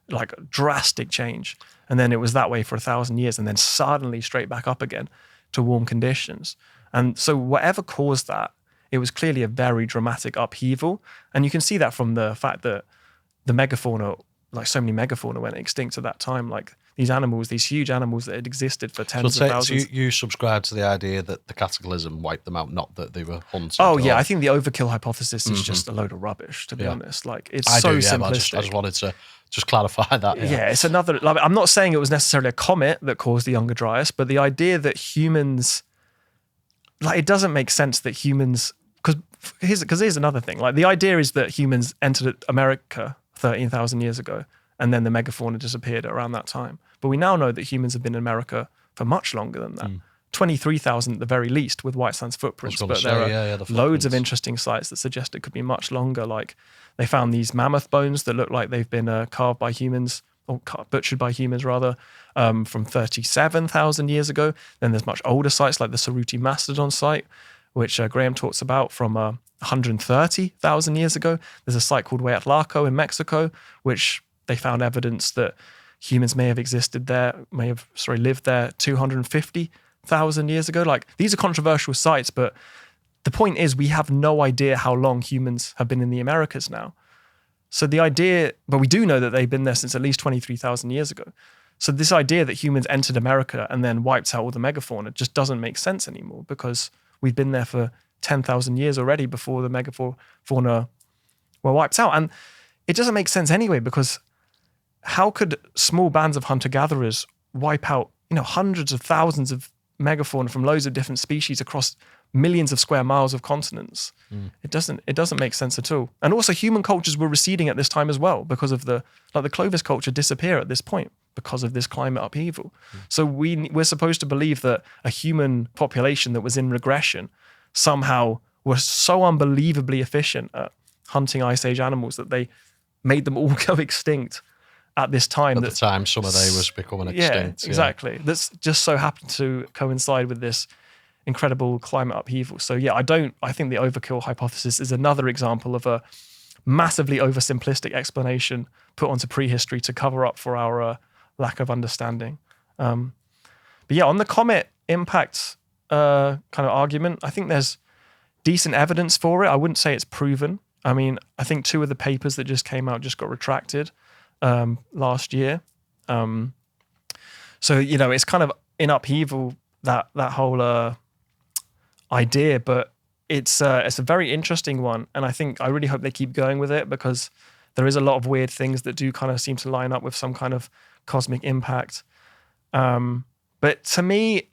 like a drastic change. And then it was that way for 1,000 years, and then suddenly straight back up again to warm conditions. And so whatever caused that, it was clearly a very dramatic upheaval. And you can see that from the fact that the megafauna, like so many megafauna, went extinct at that time. Like these animals, these huge animals that had existed for tens of thousands. So you subscribe to the idea that the cataclysm wiped them out, not that they were hunted? Oh yeah, I think the overkill hypothesis is just a load of rubbish, to be honest. Like, it's simplistic. I just wanted to clarify that. Yeah, it's another, like, I'm not saying it was necessarily a comet that caused the Younger Dryas, but the idea that humans, like, it doesn't make sense that humans, because here's another thing. Like, the idea is that humans entered America 13,000 years ago, and then the megafauna disappeared around that time. But we now know that humans have been in America for much longer than that. 23,000 at the very least, with White Sands footprints. But there are loads of interesting sites that suggest it could be much longer. Like, they found these mammoth bones that look like they've been carved by humans, or butchered by humans rather, from 37,000 years ago. Then there's much older sites like the Cerruti Mastodon site, which Graham talks about, from 130,000 years ago. There's a site called Hueyatlaco in Mexico, which they found evidence that humans may have existed there, lived there 250,000 years ago. Like, these are controversial sites, but the point is we have no idea how long humans have been in the Americas now. So the idea, but we do know that they've been there since at least 23,000 years ago. So this idea that humans entered America and then wiped out all the megafauna just doesn't make sense anymore, because we've been there for 10,000 years already before the megafauna were wiped out. And it doesn't make sense anyway, because how could small bands of hunter-gatherers wipe out, hundreds of thousands of megafauna from loads of different species across millions of square miles of continents. It doesn't make sense at all. And also human cultures were receding at this time as well because of the Clovis culture disappear at this point because of this climate upheaval. So we're supposed to believe that a human population that was in regression somehow were so unbelievably efficient at hunting Ice Age animals that they made them all go extinct at this time. At the time, some of they was becoming extinct. Yeah, exactly. That's just so happened to coincide with this incredible climate upheaval. So yeah, I think the overkill hypothesis is another example of a massively oversimplistic explanation put onto prehistory to cover up for our lack of understanding. But yeah, on the comet impact kind of argument, I think there's decent evidence for it. I wouldn't say it's proven. I mean, I think 2 of the papers that just came out just got retracted last year. So, you know, it's kind of in upheaval, that whole idea, but it's a very interesting one. And I really hope they keep going with it, because there is a lot of weird things that do kind of seem to line up with some kind of cosmic impact. But to me,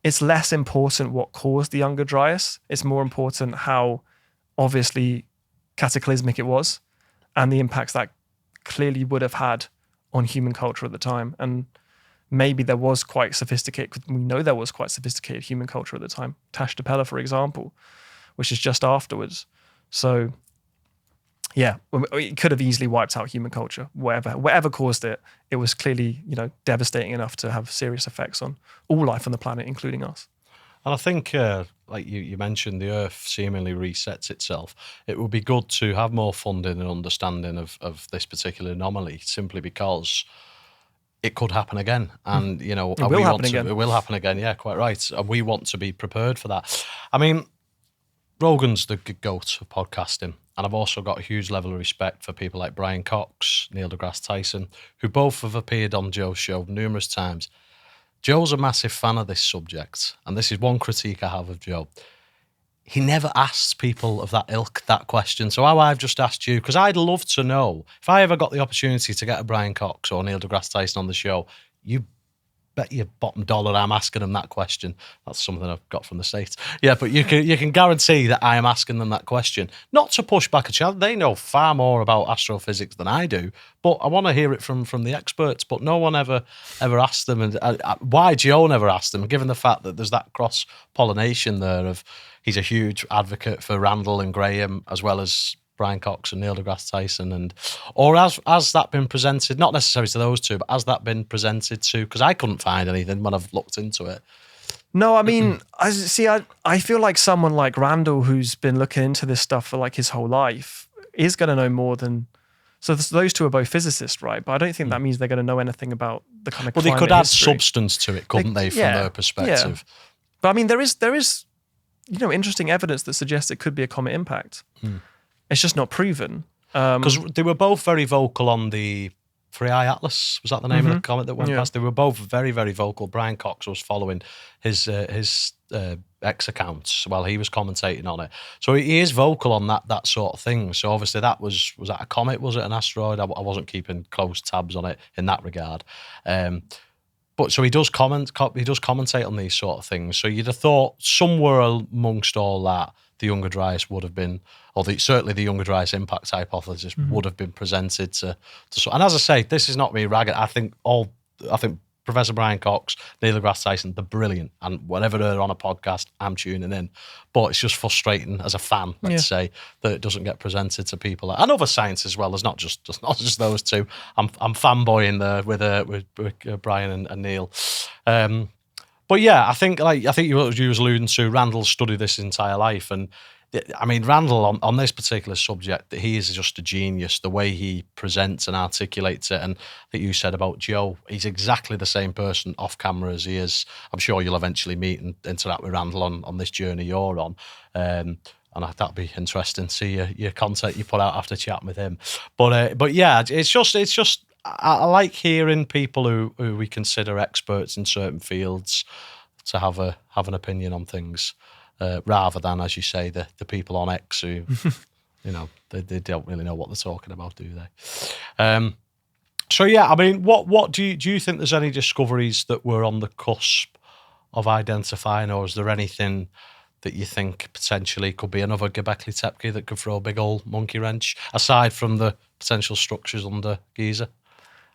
it's less important what caused the Younger Dryas. It's more important how obviously cataclysmic it was and the impacts that clearly would have had on human culture at the time. And maybe there was quite sophisticated, we know there was quite sophisticated human culture at the time. Tashtapela, for example, which is just afterwards. So yeah, it could have easily wiped out human culture. Whatever caused it, it was clearly, you know, devastating enough to have serious effects on all life on the planet, including us. And I think, like you mentioned, the Earth seemingly resets itself. It would be good to have more funding and understanding of this particular anomaly, simply because it could happen again. And, you know, it will happen again. Yeah, quite right. And we want to be prepared for that. I mean, Rogan's the goat of podcasting. And I've also got a huge level of respect for people like Brian Cox, Neil deGrasse Tyson, who both have appeared on Joe's show numerous times. Joe's a massive fan of this subject, and this is one critique I have of Joe. He never asks people of that ilk that question. So how I've just asked you, because I'd love to know, if I ever got the opportunity to get a Brian Cox or Neil deGrasse Tyson on the show, you bet your bottom dollar I'm asking them that question. That's something I've got from the States. Yeah, but you can guarantee that I am asking them that question. Not to push back a child. They know far more about astrophysics than I do, but I want to hear it from the experts. But no one ever asked them. And why Joe never asked them, given the fact that there's that cross-pollination there of he's a huge advocate for Randall and Graham, as well as Brian Cox and Neil deGrasse Tyson, or has that been presented, not necessarily to those two, but has that been presented to, because I couldn't find anything when I've looked into it. No, I mean, I feel like someone like Randall, who's been looking into this stuff for like his whole life, is going to know more than, so those two are both physicists, right? But I don't think that means they're going to know anything about the kind of well, they could add substance to it, couldn't they, from their perspective? Yeah. But I mean, there is, you know, interesting evidence that suggests it could be a comet impact. It's just not proven. Because they were both very vocal on the Three-Eye Atlas. Was that the name of the comet that went past? They were both very, very vocal. Brian Cox was following his X accounts while he was commentating on it. So he is vocal on that sort of thing. So obviously that was that a comet? Was it an asteroid? I wasn't keeping close tabs on it in that regard. But so he does commentate on these sort of things. So you'd have thought somewhere amongst all that, the Younger Dryas would have been, or certainly the Younger Dryas impact hypothesis would have been presented to. And as I say, this is not me ragging. I think Professor Brian Cox, Neil deGrasse Tyson, they're brilliant, and whenever they're on a podcast, I'm tuning in. But it's just frustrating as a fan, let's say, that it doesn't get presented to people and other science as well. There's not just those two. I'm fanboying there with Brian and Neil. But yeah, I think you was alluding to, Randall studied this entire life, and I mean, Randall on this particular subject, he is just a genius. The way he presents and articulates it, and I think you said about Joe, he's exactly the same person off camera as he is. I'm sure you'll eventually meet and interact with Randall on this journey you're on, and that'd be interesting to see your content you put out after chatting with him. But yeah, it's just. I like hearing people who we consider experts in certain fields to have an opinion on things, rather than, as you say, the people on X who, you know, they don't really know what they're talking about, do they? So yeah, I mean, what do you think? There's any discoveries that were on the cusp of identifying, or is there anything that you think potentially could be another Göbeklitepe that could throw a big old monkey wrench, aside from the potential structures under Giza?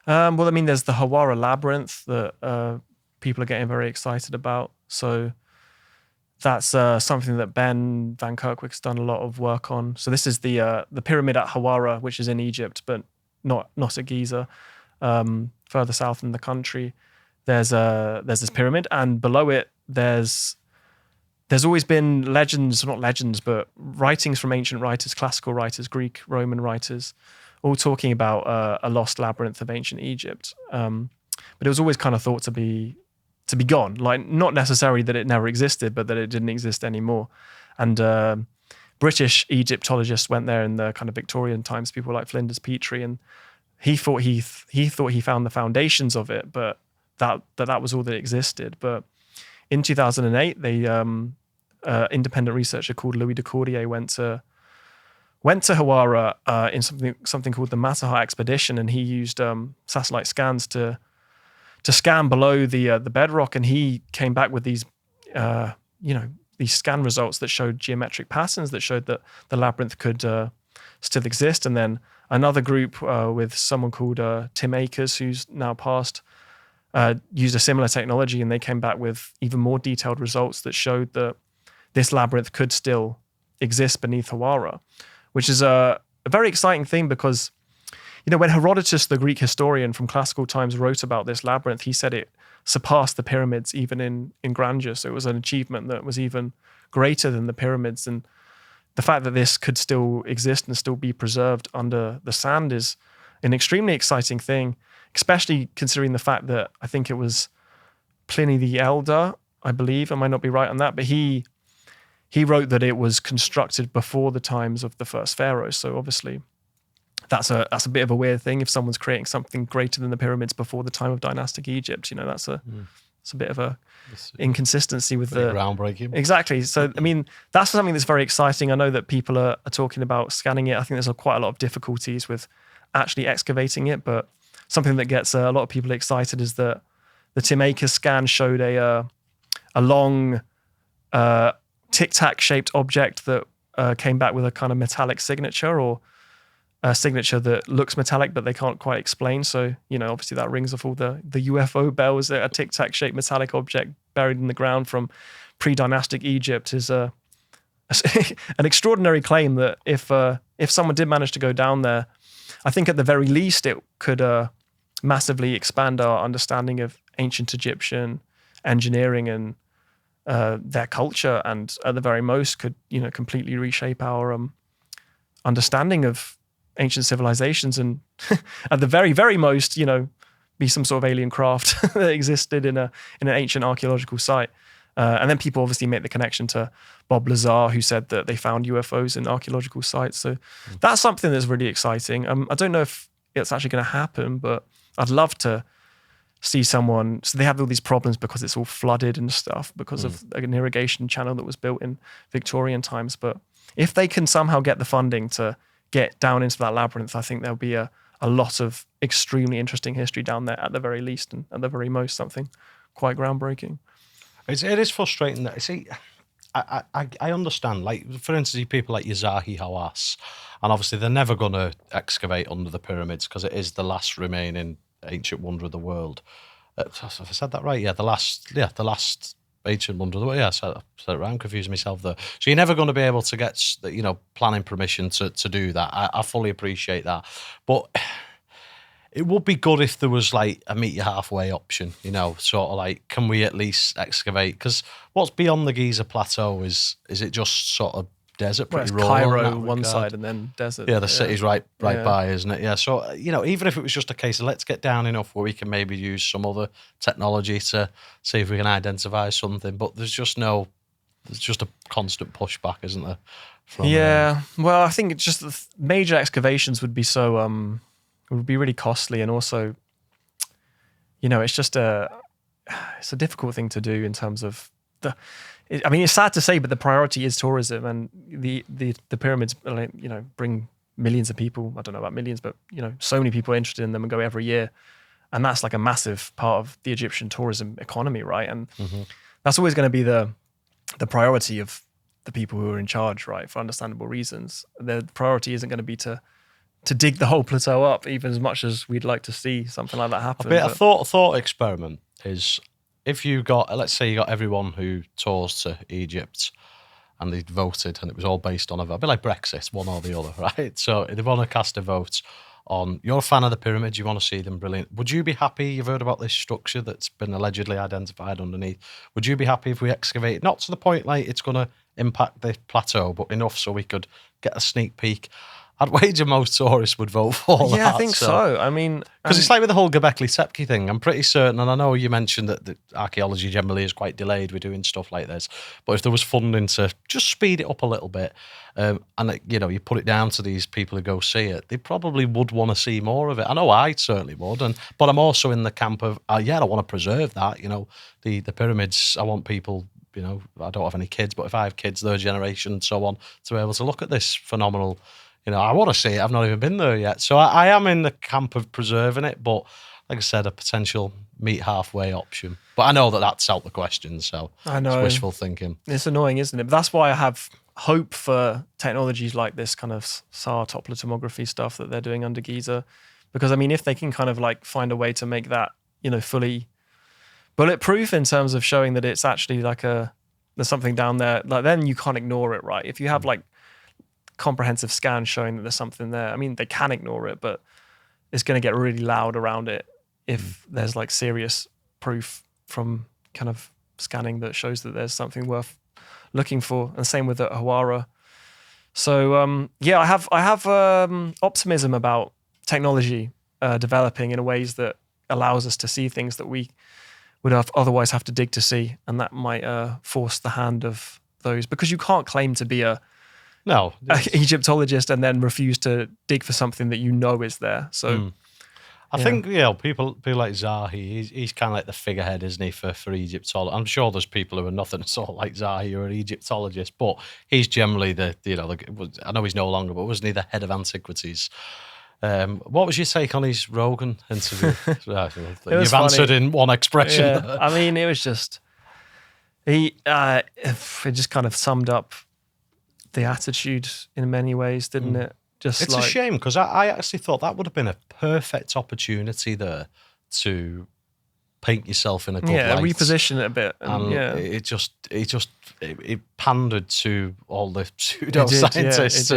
Well, I mean, there's the Hawara Labyrinth that people are getting very excited about. So that's something that Ben Van Kerkwick's done a lot of work on. So this is the pyramid at Hawara, which is in Egypt, but not at Giza, further south in the country. There's this pyramid, and below it there's always been legends, not legends, but writings from ancient writers, classical writers, Greek, Roman writers, all talking about a lost labyrinth of ancient Egypt. But it was always kind of thought to be gone, like not necessarily that it never existed, but that it didn't exist anymore. And British Egyptologists went there in the kind of Victorian times, people like Flinders Petrie, and he thought he found the foundations of it, but that was all that existed. But in 2008, they independent researcher called Louis de Cordier went to Hawara in something called the Matterhorn expedition, and he used satellite scans to scan below the bedrock, and he came back with these these scan results that showed geometric patterns that showed that the labyrinth could still exist. And then another group with someone called Tim Akers, who's now passed, used a similar technology, and they came back with even more detailed results that showed that this labyrinth could still exist beneath Hawara, which is a very exciting thing because, when Herodotus, the Greek historian from classical times, wrote about this labyrinth, he said it surpassed the pyramids even in grandeur. So it was an achievement that was even greater than the pyramids. And the fact that this could still exist and still be preserved under the sand is an extremely exciting thing, especially considering the fact that I think it was Pliny the Elder, I believe, I might not be right on that, but he wrote that it was constructed before the times of the first pharaohs. So obviously that's a bit of a weird thing if someone's creating something greater than the pyramids before the time of dynastic Egypt. That's a bit of a inconsistency with the groundbreaking. Exactly. So I mean, that's something that's very exciting. I know that people are talking about scanning it. I think there's quite a lot of difficulties with actually excavating it, but something that gets a lot of people excited is that the Tim Akers scan showed a long tic-tac shaped object that came back with a kind of metallic signature, or a signature that looks metallic but they can't quite explain. So obviously that rings off all the UFO bells. A tic-tac shaped metallic object buried in the ground from pre-dynastic Egypt is an extraordinary claim that if someone did manage to go down there, I think at the very least it could massively expand our understanding of ancient Egyptian engineering and their culture, and at the very most could completely reshape our understanding of ancient civilizations, and at the very, very most, be some sort of alien craft that existed in an ancient archaeological site. And then people obviously make the connection to Bob Lazar, who said that they found UFOs in archaeological sites. So that's something that's really exciting. I don't know if it's actually going to happen, but I'd love to see someone. So they have all these problems because it's all flooded and stuff because of an irrigation channel that was built in Victorian times. But if they can somehow get the funding to get down into that labyrinth, I think there'll be a lot of extremely interesting history down there at the very least, and at the very most something quite groundbreaking. It is frustrating that, see, I understand, like, for instance, people like Zahi Hawass, and obviously they're never going to excavate under the pyramids because it is the last remaining ancient wonder of the world. Have I said that right? Yeah, the last ancient wonder of the world. Yeah, I said it right. I'm confusing myself there. So you're never going to be able to get, planning permission to do that. I fully appreciate that. But it would be good if there was like a meet you halfway option, sort of like, can we at least excavate? Because what's beyond the Giza Plateau is it just sort of desert, pretty raw? Cairo one side and then desert. Yeah, the city's right by, isn't it? Yeah, so, even if it was just a case of let's get down enough where we can maybe use some other technology to see if we can identify something, but there's just a constant pushback, isn't there? Well, I think it's just the major excavations would be so... would be really costly, and also, it's a difficult thing to do in terms of it's sad to say, but the priority is tourism, and the pyramids, bring millions of people. I don't know about millions, but so many people are interested in them and go every year, and that's like a massive part of the Egyptian tourism economy, right? And that's always going to be the priority of the people who are in charge, right? For understandable reasons. The priority isn't going to be to dig the whole plateau up, even as much as we'd like to see something like that happen. A thought experiment is, if you got, let's say you got everyone who tours to Egypt and they voted and it was all based on a bit like Brexit, one or the other, right? So they want to cast a vote on, you're a fan of the pyramids, you want to see them brilliant. Would you be happy, you've heard about this structure that's been allegedly identified underneath, would you be happy if we excavate, not to the point like it's going to impact the plateau, but enough so we could get a sneak peek? I'd wager most tourists would vote for that. Yeah, I think so. I mean, because it's like with the whole Göbeklitepe thing, I'm pretty certain, and I know you mentioned that the archaeology generally is quite delayed with doing stuff like this, but if there was funding to just speed it up a little bit, and you put it down to these people who go see it, they probably would want to see more of it. I know I certainly would, but I'm also in the camp of, I want to preserve that. The pyramids, I want people, I don't have any kids, but if I have kids, third generation, and so on, to be able to look at this phenomenal. I want to see it. I've not even been there yet. So I am in the camp of preserving it, but like I said, a potential meet halfway option. But I know that that's out the question, so I know. It's wishful thinking. It's annoying, isn't it? But that's why I have hope for technologies like this kind of SAR Doppler tomography stuff that they're doing under Giza. Because, I mean, if they can kind of like find a way to make that, fully bulletproof in terms of showing that it's actually like there's something down there, like then you can't ignore it, right? If you have like comprehensive scan showing that there's something there. I mean, they can ignore it, but it's going to get really loud around it if there's like serious proof from kind of scanning that shows that there's something worth looking for. And same with the Hawara. So I have optimism about technology developing in ways that allows us to see things that we would otherwise have to dig to see, and that might force the hand of those, because you can't claim to be a Egyptologist and then refuse to dig for something that is there. So I think people like Zahi, he's kind of like the figurehead, isn't he, for Egyptology? I'm sure there's people who are nothing at all like Zahi who are Egyptologists, but he's generally I know he's no longer, but wasn't he the head of antiquities? What was your take on his Rogan interview? You've answered in one expression. Yeah. I mean, it was just it just kind of summed up the attitude in many ways, didn't it? It's a shame, because I actually thought that would have been a perfect opportunity there to paint yourself in a good light. Reposition it a bit. And It pandered to all the pseudoscientists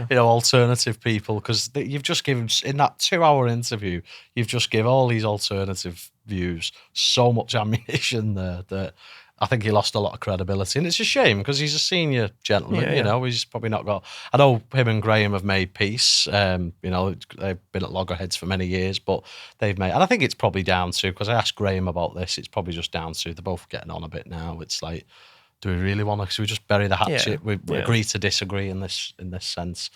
and alternative people, because you've just given, in that 2-hour interview, you've just given all these alternative views so much ammunition there that I think he lost a lot of credibility, and it's a shame because he's a senior gentleman. He's probably not got. I know him and Graham have made peace. They've been at loggerheads for many years, but they've made. And I think it's probably down to, because I asked Graham about this, it's probably just down to they're both getting on a bit now. It's like, do we really want to? Should we just bury the hatchet? We agree to disagree in this sense.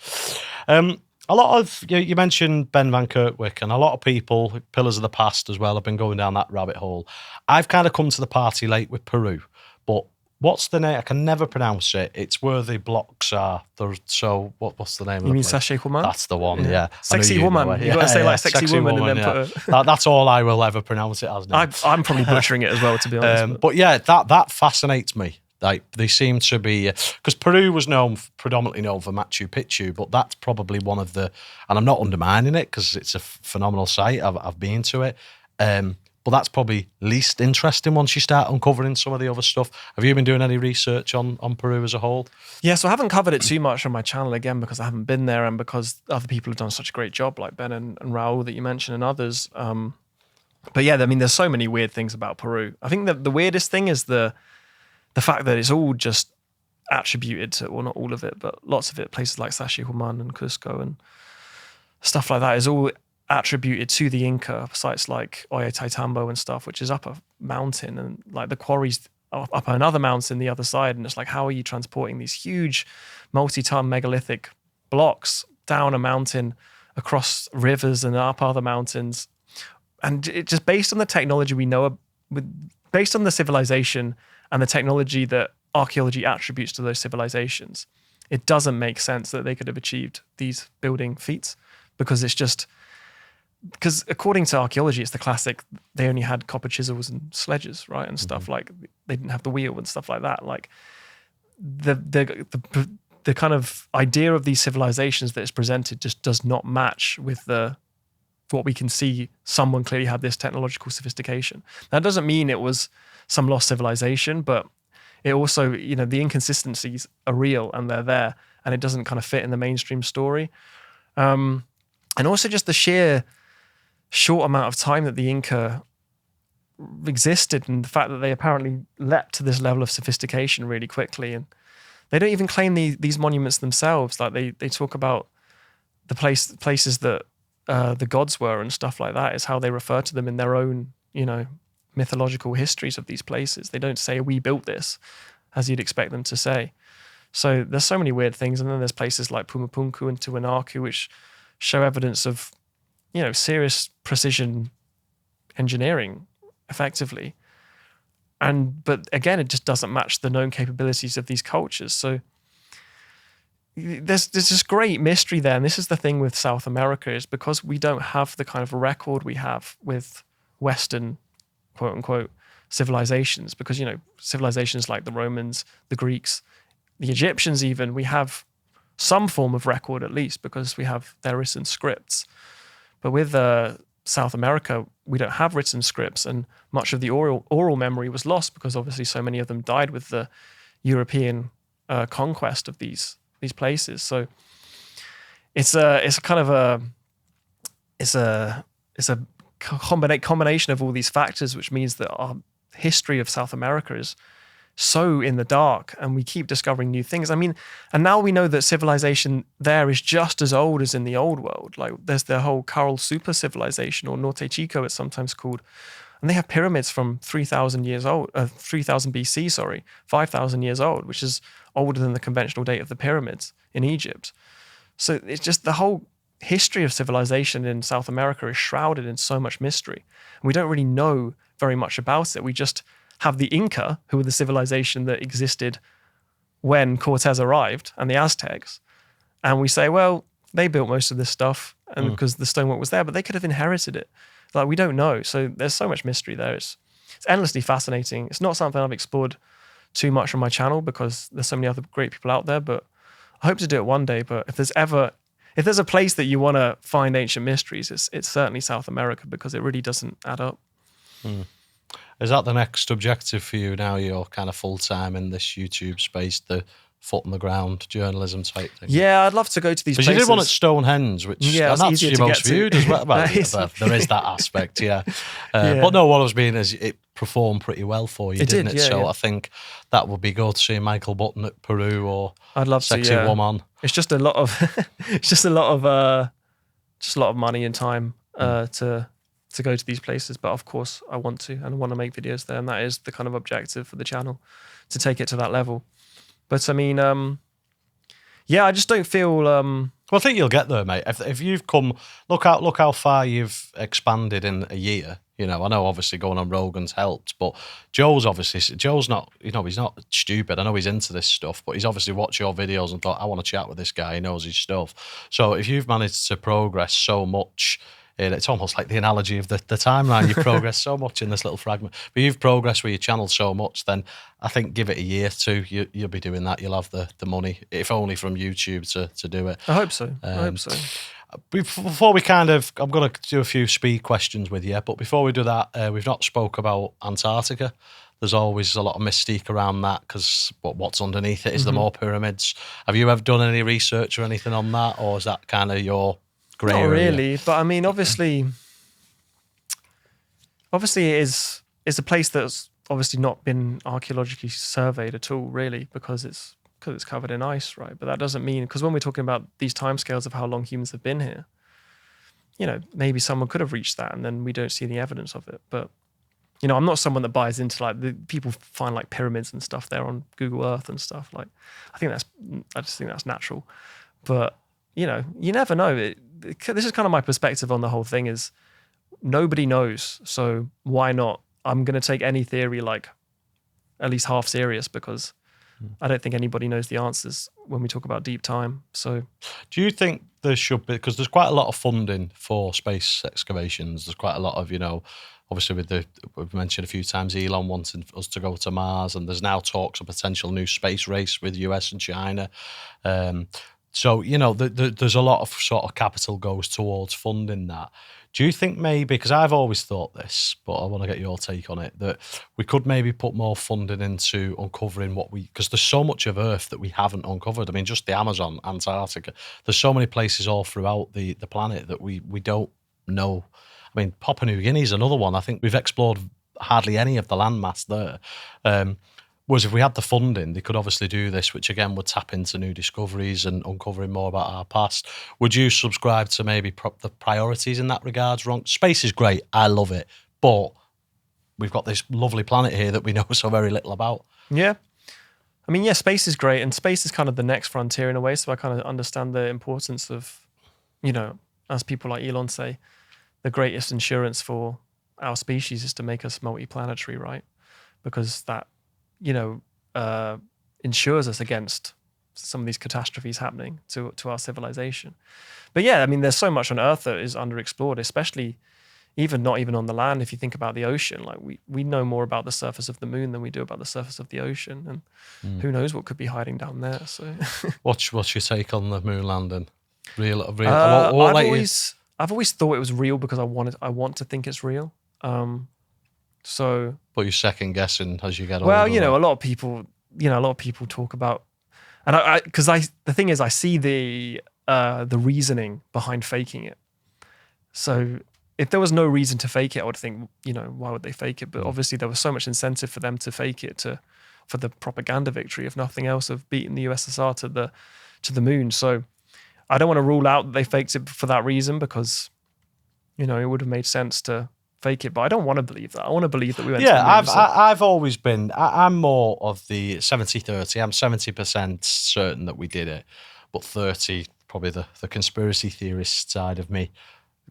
A lot of, you mentioned Ben Van Kerkwyk, and a lot of people, pillars of the past as well, have been going down that rabbit hole. I've kind of come to the party late with Peru, but what's the name? I can never pronounce it. It's where the blocks are. So what's the name? You mean Sachet Woman? That's the one, yeah. Sexy woman. You've got to say sexy woman and then put her. That's all I will ever pronounce it as now. I'm probably butchering it as well, to be honest. But yeah, that fascinates me. Like, they seem to be, because Peru was predominantly known for Machu Picchu, but that's probably one of the, and I'm not undermining it because it's a phenomenal site. I've been to it, but that's probably least interesting once you start uncovering some of the other stuff. Have you been doing any research on Peru as a whole? Yeah, so I haven't covered it too much on my channel, again, because I haven't been there and because other people have done such a great job, like Ben and Raul that you mentioned and others. But yeah, I mean, there's so many weird things about Peru. I think that the weirdest thing is the fact that it's all just attributed to, well, not all of it, but lots of it, places like Sacsayhuaman and Cusco and stuff like that, is all attributed to the Inca, sites like Ollantaytambo and stuff, which is up a mountain, and like the quarries up another mountain the other side. And it's like, how are you transporting these huge multi-ton megalithic blocks down a mountain, across rivers and up other mountains? And it just, based on the technology we know, based on the civilization and the technology that archaeology attributes to those civilizations, it doesn't make sense that they could have achieved these building feats, because it's just, because according to archaeology, it's the classic, they only had copper chisels and sledges, right? And stuff like, they didn't have the wheel and stuff like that. Like the kind of idea of these civilizations that is presented just does not match with what we can see. Someone clearly had this technological sophistication. That doesn't mean it was some lost civilization, but it also, the inconsistencies are real and they're there, and it doesn't kind of fit in the mainstream story. And also just the sheer short amount of time that the Inca existed, and the fact that they apparently leapt to this level of sophistication really quickly. And they don't even claim these monuments themselves. Like they talk about the places that the gods were and stuff like that is how they refer to them in their own, mythological histories of these places. They don't say, we built this, as you'd expect them to say. So there's so many weird things. And then there's places like Pumapunku and Tiwanaku, which show evidence of, serious precision engineering, effectively. But again, it just doesn't match the known capabilities of these cultures. So there's this great mystery there. And this is the thing with South America, is because we don't have the kind of record we have with Western, quote unquote, civilizations, because, civilizations like the Romans, the Greeks, the Egyptians even, we have some form of record at least, because we have their written scripts. But with South America, we don't have written scripts, and much of the oral memory was lost because obviously so many of them died with the European conquest of these places. So it's a combination of all these factors, which means that our history of South America is so in the dark, and we keep discovering new things. I mean, and now we know that civilization there is just as old as in the old world. Like there's the whole Coral Super civilization, or Norte Chico it's sometimes called, and they have pyramids from 3,000 years old, 3,000 BC, sorry, 5,000 years old, which is older than the conventional date of the pyramids in Egypt. So it's just the whole history of civilization in South America is shrouded in so much mystery. And we don't really know very much about it. We just have the Inca, who were the civilization that existed when Cortez arrived, and the Aztecs. And we say, well, they built most of this stuff, and because the stonework was there, but they could have inherited it. Like, we don't know. So there's so much mystery there. It's endlessly fascinating. It's not something I've explored too much on my channel because there's so many other great people out there, but I hope to do it one day. But if there's a place that you want to find ancient mysteries, it's certainly South America, because it really doesn't add up. Is that the next objective for you now? You're kind of full-time in this YouTube space, the foot on the ground journalism type thing? Yeah, I'd love to go to these places. Because you did one at Stonehenge, which and that's your most viewed as well. Well, there is that aspect, yeah. But no, what I was meaning is it performed pretty well for you, didn't it? So I think that would be good to see Michael Button at Peru, or I'd love Sexy Woman. It's just a lot of money and time to go to these places. But of course I want to, and I want to make videos there, and that is the kind of objective for the channel, to take it to that level. But I mean, I just don't feel. Well, I think you'll get there, mate. If you've come, look how far you've expanded in a year. I know obviously going on Rogan's helped, but Joe's not, he's not stupid. I know he's into this stuff, but he's obviously watched your videos and thought, I want to chat with this guy. He knows his stuff. So if you've managed to progress so much, it's almost like the analogy of the timeline. You progress so much in this little fragment, but you've progressed with your channel so much, then I think give it a year too, you'll be doing that. You'll have the money, if only from YouTube, to do it. I hope so. Before we I'm going to do a few speed questions with you, but before we do that, we've not spoke about Antarctica. There's always a lot of mystique around that, because what's underneath it? Is there more pyramids? Have you ever done any research or anything on that, or is that kind of your grey area? Not really, but I mean, obviously it is a place that's obviously not been archaeologically surveyed at all, really, because it's covered in ice, right? But that doesn't mean, because when we're talking about these timescales of how long humans have been here, maybe someone could have reached that, and then we don't see the evidence of it. But I'm not someone that buys into like the people find like pyramids and stuff there on Google Earth and stuff. Like, I just think that's natural. But you never know. This is kind of my perspective on the whole thing, is nobody knows. So why not? I'm going to take any theory like at least half serious, because I don't think anybody knows the answers when we talk about deep time. So, do you think there should be, because there's quite a lot of funding for space excavations. There's quite a lot of, obviously we've mentioned a few times Elon wanting us to go to Mars, and there's now talks of potential new space race with US and China. So, there's a lot of sort of capital goes towards funding that. Do you think maybe, because I've always thought this, but I want to get your take on it, that we could maybe put more funding into uncovering because there's so much of Earth that we haven't uncovered. I mean, just the Amazon, Antarctica, there's so many places all throughout the planet that we don't know. I mean, Papua New Guinea is another one. I think we've explored hardly any of the landmass there. Whereas if we had the funding, they could obviously do this, which again would tap into new discoveries and uncovering more about our past. Would you subscribe to maybe the priorities in that regards? Wrong. Space is great. I love it. But we've got this lovely planet here that we know so very little about. Yeah. I mean, yeah, space is great. And space is kind of the next frontier in a way. So I kind of understand the importance of, as people like Elon say, the greatest insurance for our species is to make us multi-planetary, right? Because that, insures us against some of these catastrophes happening to our civilization. But yeah, I mean, there's so much on Earth that is underexplored, especially not even on the land. If you think about the ocean, like we know more about the surface of the moon than we do about the surface of the ocean, and who knows what could be hiding down there. So, what's your take on the moon landing? Real. I've always thought it was real because I want to think it's real. So, but you're second guessing as you get older. Well, a lot of people talk about, and the thing is, I see the reasoning behind faking it. So, if there was no reason to fake it, I would think, why would they fake it? But obviously, there was so much incentive for them to fake it for the propaganda victory, if nothing else, of beating the USSR to the moon. So, I don't want to rule out that they faked it for that reason because, it would have made sense to fake it, but I don't want to believe that. I want to believe that we went to the moon. I've always been, I'm more of the 70-30. I'm 70% certain that we did it, but 30, probably the conspiracy theorist side of me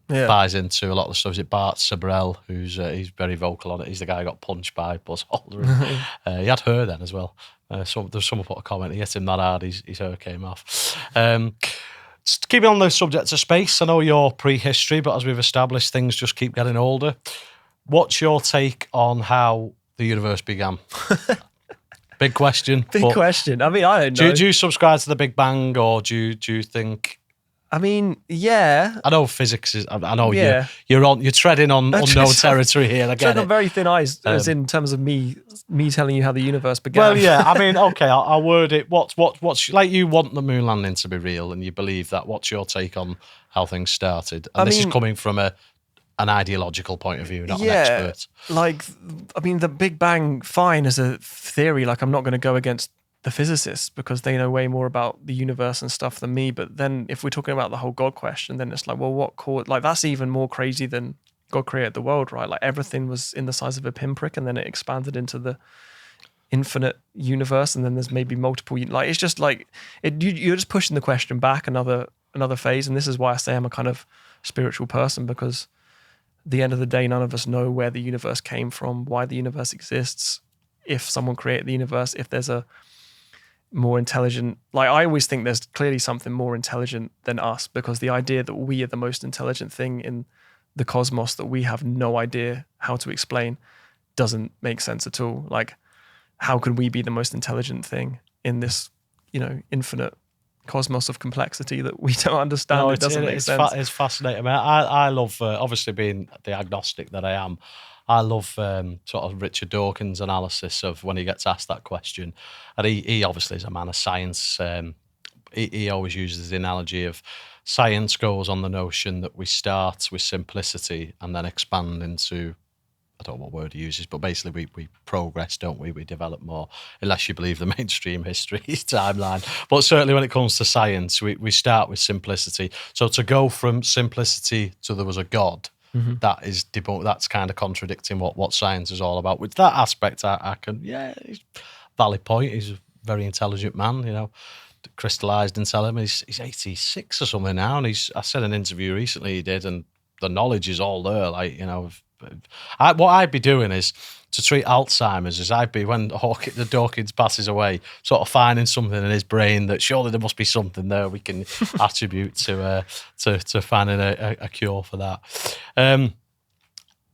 buys into a lot of the stuff. Is it Bart Sabrell, who's he's very vocal on it. He's the guy who got punched by Buzz Aldrin. He had hair then as well. So there's someone put a comment, he hit him that hard, his hair came off. Just keeping on the subject of space, I know you're prehistory, but as we've established, things just keep getting older. What's your take on how the universe began? Big question. Big question. I mean, I don't know. Do you subscribe to the Big Bang, or do you think? I mean, yeah. I know physics is. I know you're treading on unknown territory here. I get it. On very thin ice, as in terms of me telling you how the universe began. Well, yeah. I mean, okay. I'll word it. What's like? You want the moon landing to be real, and you believe that. What's your take on how things started? And this is coming from an ideological point of view, not an expert. Like, I mean, the Big Bang, fine as a theory. Like, I'm not going to go against the physicists because they know way more about the universe and stuff than me. But then if we're talking about the whole God question, then it's like, well, what caused, like, that's even more crazy than God created the world, right? Like, everything was in the size of a pinprick and then it expanded into the infinite universe. And then there's maybe multiple, like, it's just like, you're just pushing the question back another phase. And this is why I say I'm a kind of spiritual person, because at the end of the day, none of us know where the universe came from, why the universe exists, if someone created the universe, if there's a more intelligent, like, I always think there's clearly something more intelligent than us, because the idea that we are the most intelligent thing in the cosmos that we have no idea how to explain doesn't make sense at all. Like, how could we be the most intelligent thing in this, infinite cosmos of complexity that we don't understand? It doesn't make sense. It's fascinating. I mean, I love, obviously being the agnostic that I am, I love sort of Richard Dawkins' analysis of when he gets asked that question. And he obviously is a man of science. He always uses the analogy of science goes on the notion that we start with simplicity and then expand into, I don't know what word he uses, but basically we progress, don't we? We develop more, unless you believe the mainstream history timeline. But certainly when it comes to science, we start with simplicity. So to go from simplicity to there was a God, that is that's kind of contradicting what science is all about. With that aspect, I can, he's valid point. He's a very intelligent man, crystallized intelligence. He's 86 or something now, and I said in an interview recently he did, and the knowledge is all there. Like, what I'd be doing is to treat Alzheimer's as I'd be when the Dawkins passes away, sort of finding something in his brain that surely there must be something there we can attribute to finding a cure for that.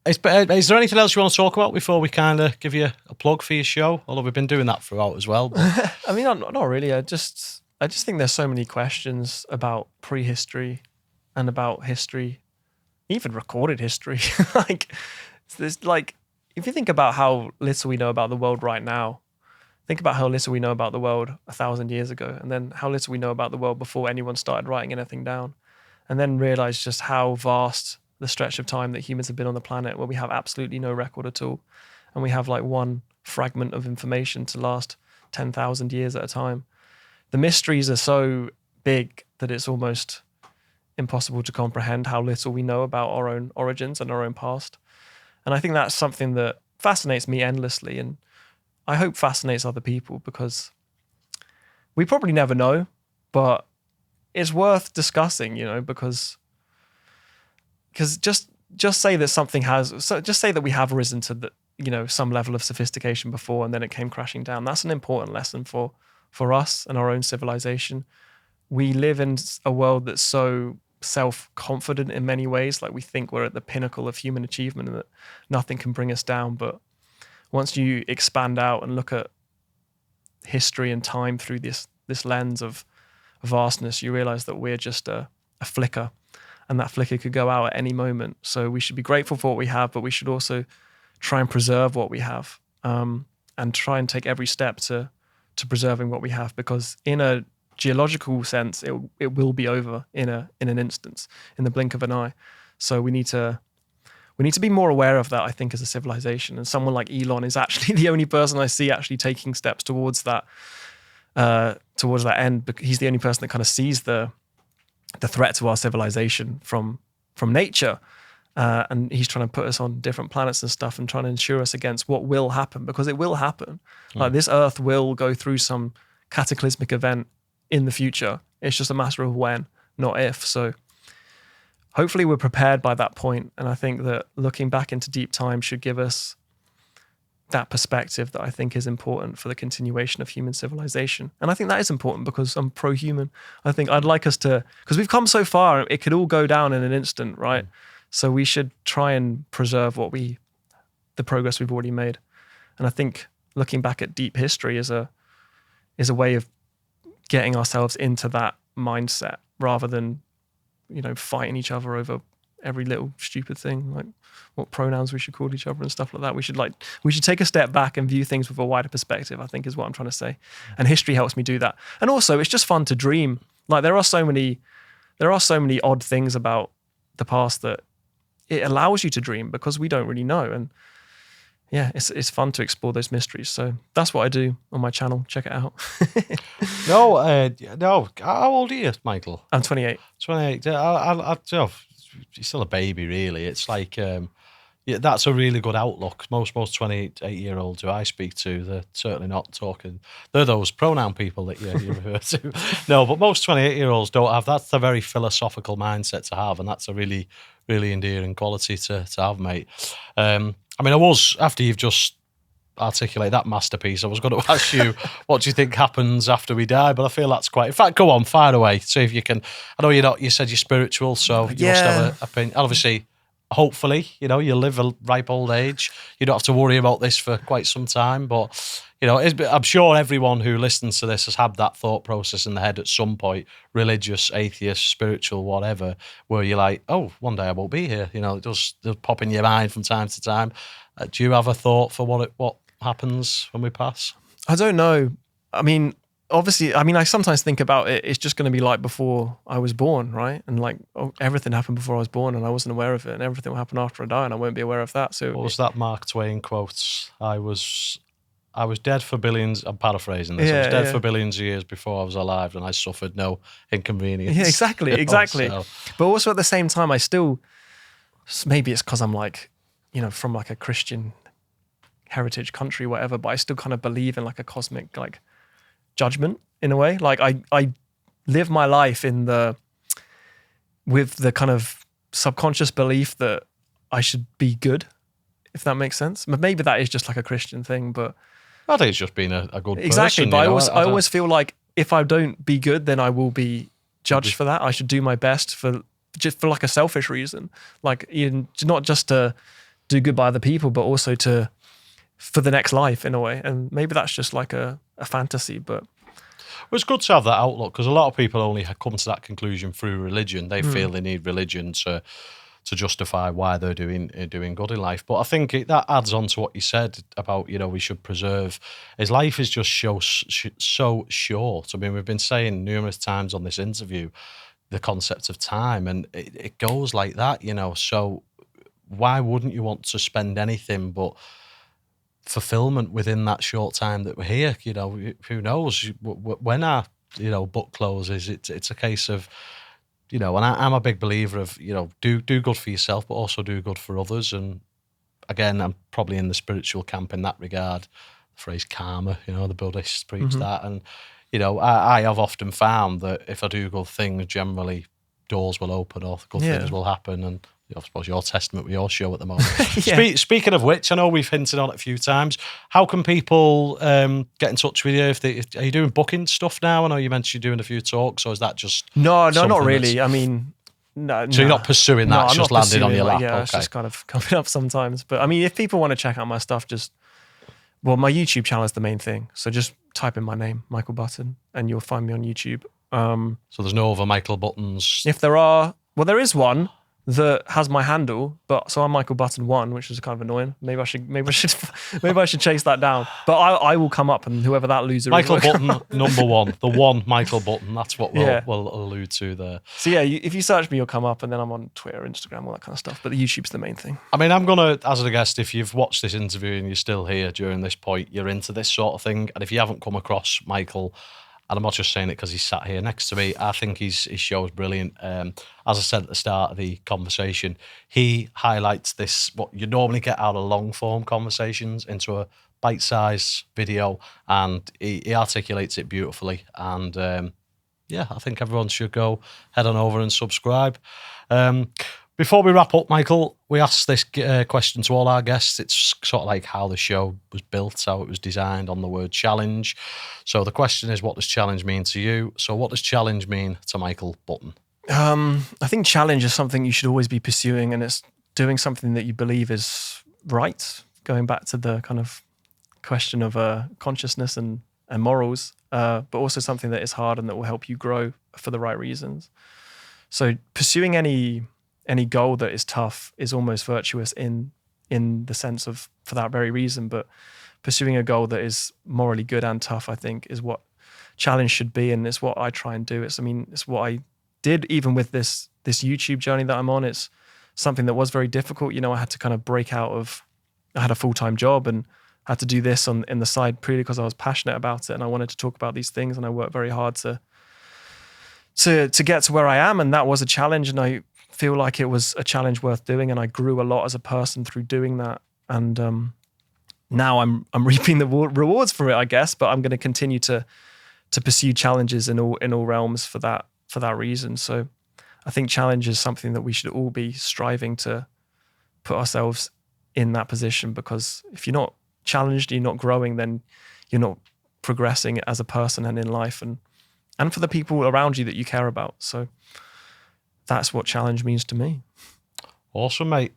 Is there anything else you want to talk about before we kind of give you a plug for your show? Although we've been doing that throughout as well. But. I mean, not really. I just think there's so many questions about prehistory and about history, even recorded history. If you think about how little we know about the world right now, think about how little we know about the world 1,000 years ago, and then how little we know about the world before anyone started writing anything down, and then realize just how vast the stretch of time that humans have been on the planet, where we have absolutely no record at all, and we have like one fragment of information to last 10,000 years at a time. The mysteries are so big that it's almost impossible to comprehend how little we know about our own origins and our own past. And I think that's something that fascinates me endlessly, and I hope fascinates other people, because we probably never know, but it's worth discussing, because just say that just say that we have risen to some level of sophistication before, and then it came crashing down. That's an important lesson for us and our own civilization. We live in a world that's so self-confident in many ways, like we think we're at the pinnacle of human achievement and that nothing can bring us down. But once you expand out and look at history and time through this lens of vastness, you realize that we're just a flicker, and that flicker could go out at any moment. So we should be grateful for what we have, but we should also try and preserve what we have, and try and take every step to preserving what we have, because in a geological sense, it will be over in an instance, in the blink of an eye. So we need to be more aware of that, I think, as a civilization. And someone like Elon is actually the only person I see actually taking steps towards that end. Because he's the only person that kind of sees the threat to our civilization from nature. And he's trying to put us on different planets and stuff, and trying to ensure us against what will happen, because it will happen. Like this Earth will go through some cataclysmic event in the future. It's just a matter of when, not if. So hopefully we're prepared by that point. And I think that looking back into deep time should give us that perspective that I think is important for the continuation of human civilization. And I think that is important because I'm pro-human. I think I'd like us to, because we've come so far, it could all go down in an instant, right? So we should try and preserve the progress we've already made. And I think looking back at deep history is a way of getting ourselves into that mindset, rather than, fighting each other over every little stupid thing, like what pronouns we should call each other and stuff like that. We should take a step back and view things with a wider perspective, I think, is what I'm trying to say. And history helps me do that. And also, it's just fun to dream. Like there are so many odd things about the past that it allows you to dream, because we don't really know. And yeah, it's fun to explore those mysteries. So that's what I do on my channel. Check it out. No. How old are you, Michael? I'm 28. 28. You're still a baby, really. It's like, that's a really good outlook. Most 28-year-olds who I speak to, they're certainly not talking. They're those pronoun people that you refer to. No, but most 28-year-olds don't have. That's a very philosophical mindset to have, and that's a really, really endearing quality to have, mate. I was, after you've just articulated that masterpiece, I was going to ask you, what do you think happens after we die? But I feel that's quite, in fact, go on, fire away. See if you can, I know you said you're spiritual, so you must have an opinion. Obviously, hopefully, you'll live a ripe old age. You don't have to worry about this for quite some time. But, I'm sure everyone who listens to this has had that thought process in the head at some point, religious, atheist, spiritual, whatever, where you're like, oh, one day I won't be here. It does pop in your mind from time to time. Do you have a thought for what happens when we pass? I don't know. Obviously, I sometimes think about it. It's just going to be like before I was born, right? And like everything happened before I was born, and I wasn't aware of it. And everything will happen after I die, and I won't be aware of that. So what was that Mark Twain quote? I was dead for billions. I'm paraphrasing this. I was dead for billions of years before I was alive, and I suffered no inconvenience. Yeah, exactly. So. But also at the same time, I still, maybe it's because I'm like, from like a Christian heritage country, whatever. But I still kind of believe in like a cosmic like judgment in a way. Like I live my life with the kind of subconscious belief that I should be good if that makes sense. But maybe that is just like a Christian thing, but I think it's just being a good exactly. person. But you know? I always feel like if I don't be good, then I will be judged for that. I should do my best for like a selfish reason, like even not just to do good by other people, but also for the next life in a way. And maybe that's just like a fantasy, but. Well, it's good to have that outlook, because a lot of people only come to that conclusion through religion. They feel they need religion to justify why they're doing good in life. But I think that adds on to what you said about, you know, we should preserve. His life is just so short. I mean, we've been saying numerous times on this interview the concept of time, and it goes like that, you know. So why wouldn't you want to spend anything but fulfillment within that short time that we're here? You know, who knows when our, you know, book closes. It's a case of, you know, and I'm a big believer of, you know, do good for yourself, but also do good for others. And again, I'm probably in the spiritual camp in that regard. The phrase karma, you know, the Buddhists preach that. And, you know, I have often found that if I do good things, generally doors will open or good things will happen. And I suppose your testament with your show at the moment. Speaking of which, I know we've hinted on it a few times. How can people get in touch with you? Are you doing booking stuff now? I know you mentioned you're doing a few talks, or is that just no, not really. I mean, no. So you're not pursuing that? It's just landing on your lap. Yeah, it's just kind of coming up sometimes. But I mean, if people want to check out my stuff, my YouTube channel is the main thing. So just type in my name, Michael Button, and you'll find me on YouTube. So there's no other Michael Buttons? If there are, well, there is one that has my handle, but so I'm Michael Button 1, which is kind of annoying. Maybe I should chase that down. But I will come up, and whoever that loser Michael is. Button number 1, the one Michael Button. That's what we'll allude to there. So yeah, if you search me, you'll come up, and then I'm on Twitter, Instagram, all that kind of stuff. But the YouTube's the main thing. I mean, I'm gonna, as a guest, if you've watched this interview and you're still here during this point, you're into this sort of thing, and if you haven't come across Michael. And I'm not just saying it because he's sat here next to me. I think his show is brilliant. As I said at the start of the conversation, he highlights this, what you normally get out of long-form conversations, into a bite-sized video, and he articulates it beautifully. And I think everyone should go head on over and subscribe. Before we wrap up, Michael, we ask this question to all our guests. It's sort of like how the show was built, how it was designed on the word challenge. So the question is, what does challenge mean to you? So what does challenge mean to Michael Button? I think challenge is something you should always be pursuing, and it's doing something that you believe is right. Going back to the kind of question of consciousness and morals, but also something that is hard and that will help you grow for the right reasons. So pursuing any goal that is tough is almost virtuous in the sense of, for that very reason. But pursuing a goal that is morally good and tough, I think, is what challenge should be, and it's what I try and do. It's what I did even with this YouTube journey that I'm on. It's something that was very difficult. You know, I had to kind of break out of. I had a full-time job and had to do this in the side purely because I was passionate about it and I wanted to talk about these things, and I worked very hard to get to where I am, and that was a challenge, and I feel like it was a challenge worth doing, and I grew a lot as a person through doing that. And now I'm reaping the rewards for it, I guess. But I'm going to continue to pursue challenges in all realms for that reason. So I think challenge is something that we should all be striving to put ourselves in that position, because if you're not challenged, you're not growing, then you're not progressing as a person and in life, and for the people around you that you care about. So that's what challenge means to me. Awesome, mate.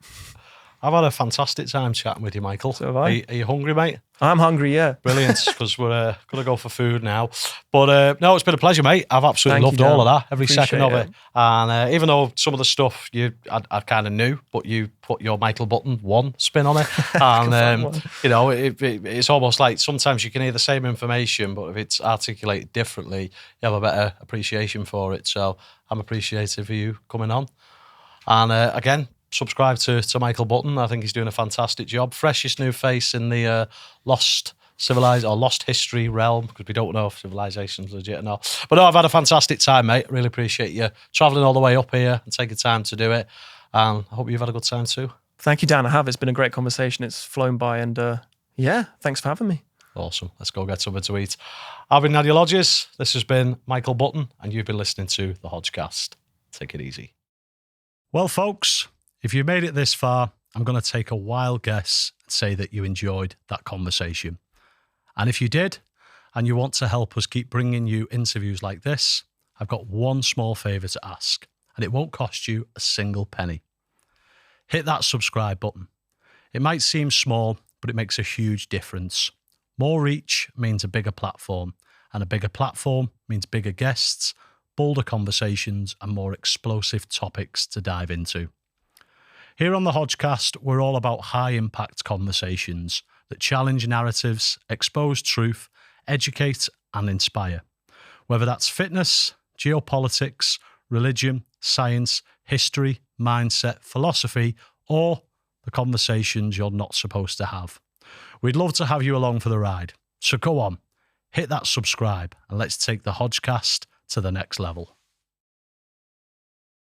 I've had a fantastic time chatting with you, Michael. So have I. Are you hungry, mate? I'm hungry, yeah. Brilliant, because we're going to go for food now. But no, it's been a pleasure, mate. I've absolutely loved all of that, every second of it. And even though some of the stuff I kind of knew, but you put your Michael Button 1 spin on it. And, you know, it's almost like sometimes you can hear the same information, but if it's articulated differently, you have a better appreciation for it. So I'm appreciative of you coming on. And again, subscribe to Michael Button. I think he's doing a fantastic job. Freshest new face in the lost history realm, because we don't know if civilization's legit or not. But no, I've had a fantastic time, mate. Really appreciate you travelling all the way up here and taking time to do it. And I hope you've had a good time too. Thank you, Dan. I have. It's been a great conversation. It's flown by, and thanks for having me. Awesome. Let's go get something to eat. I've been Nadia Lodges. This has been Michael Button, and you've been listening to the Hodge-Cast. Take it easy. Well, folks, if you made it this far, I'm going to take a wild guess and say that you enjoyed that conversation. And if you did, and you want to help us keep bringing you interviews like this, I've got one small favour to ask, and it won't cost you a single penny. Hit that subscribe button. It might seem small, but it makes a huge difference. More reach means a bigger platform, and a bigger platform means bigger guests, bolder conversations, and more explosive topics to dive into. Here on the Hodge-Cast, we're all about high-impact conversations that challenge narratives, expose truth, educate, and inspire. Whether that's fitness, geopolitics, religion, science, history, mindset, philosophy, or the conversations you're not supposed to have. We'd love to have you along for the ride. So go on, hit that subscribe, and let's take the Hodge-Cast to the next level.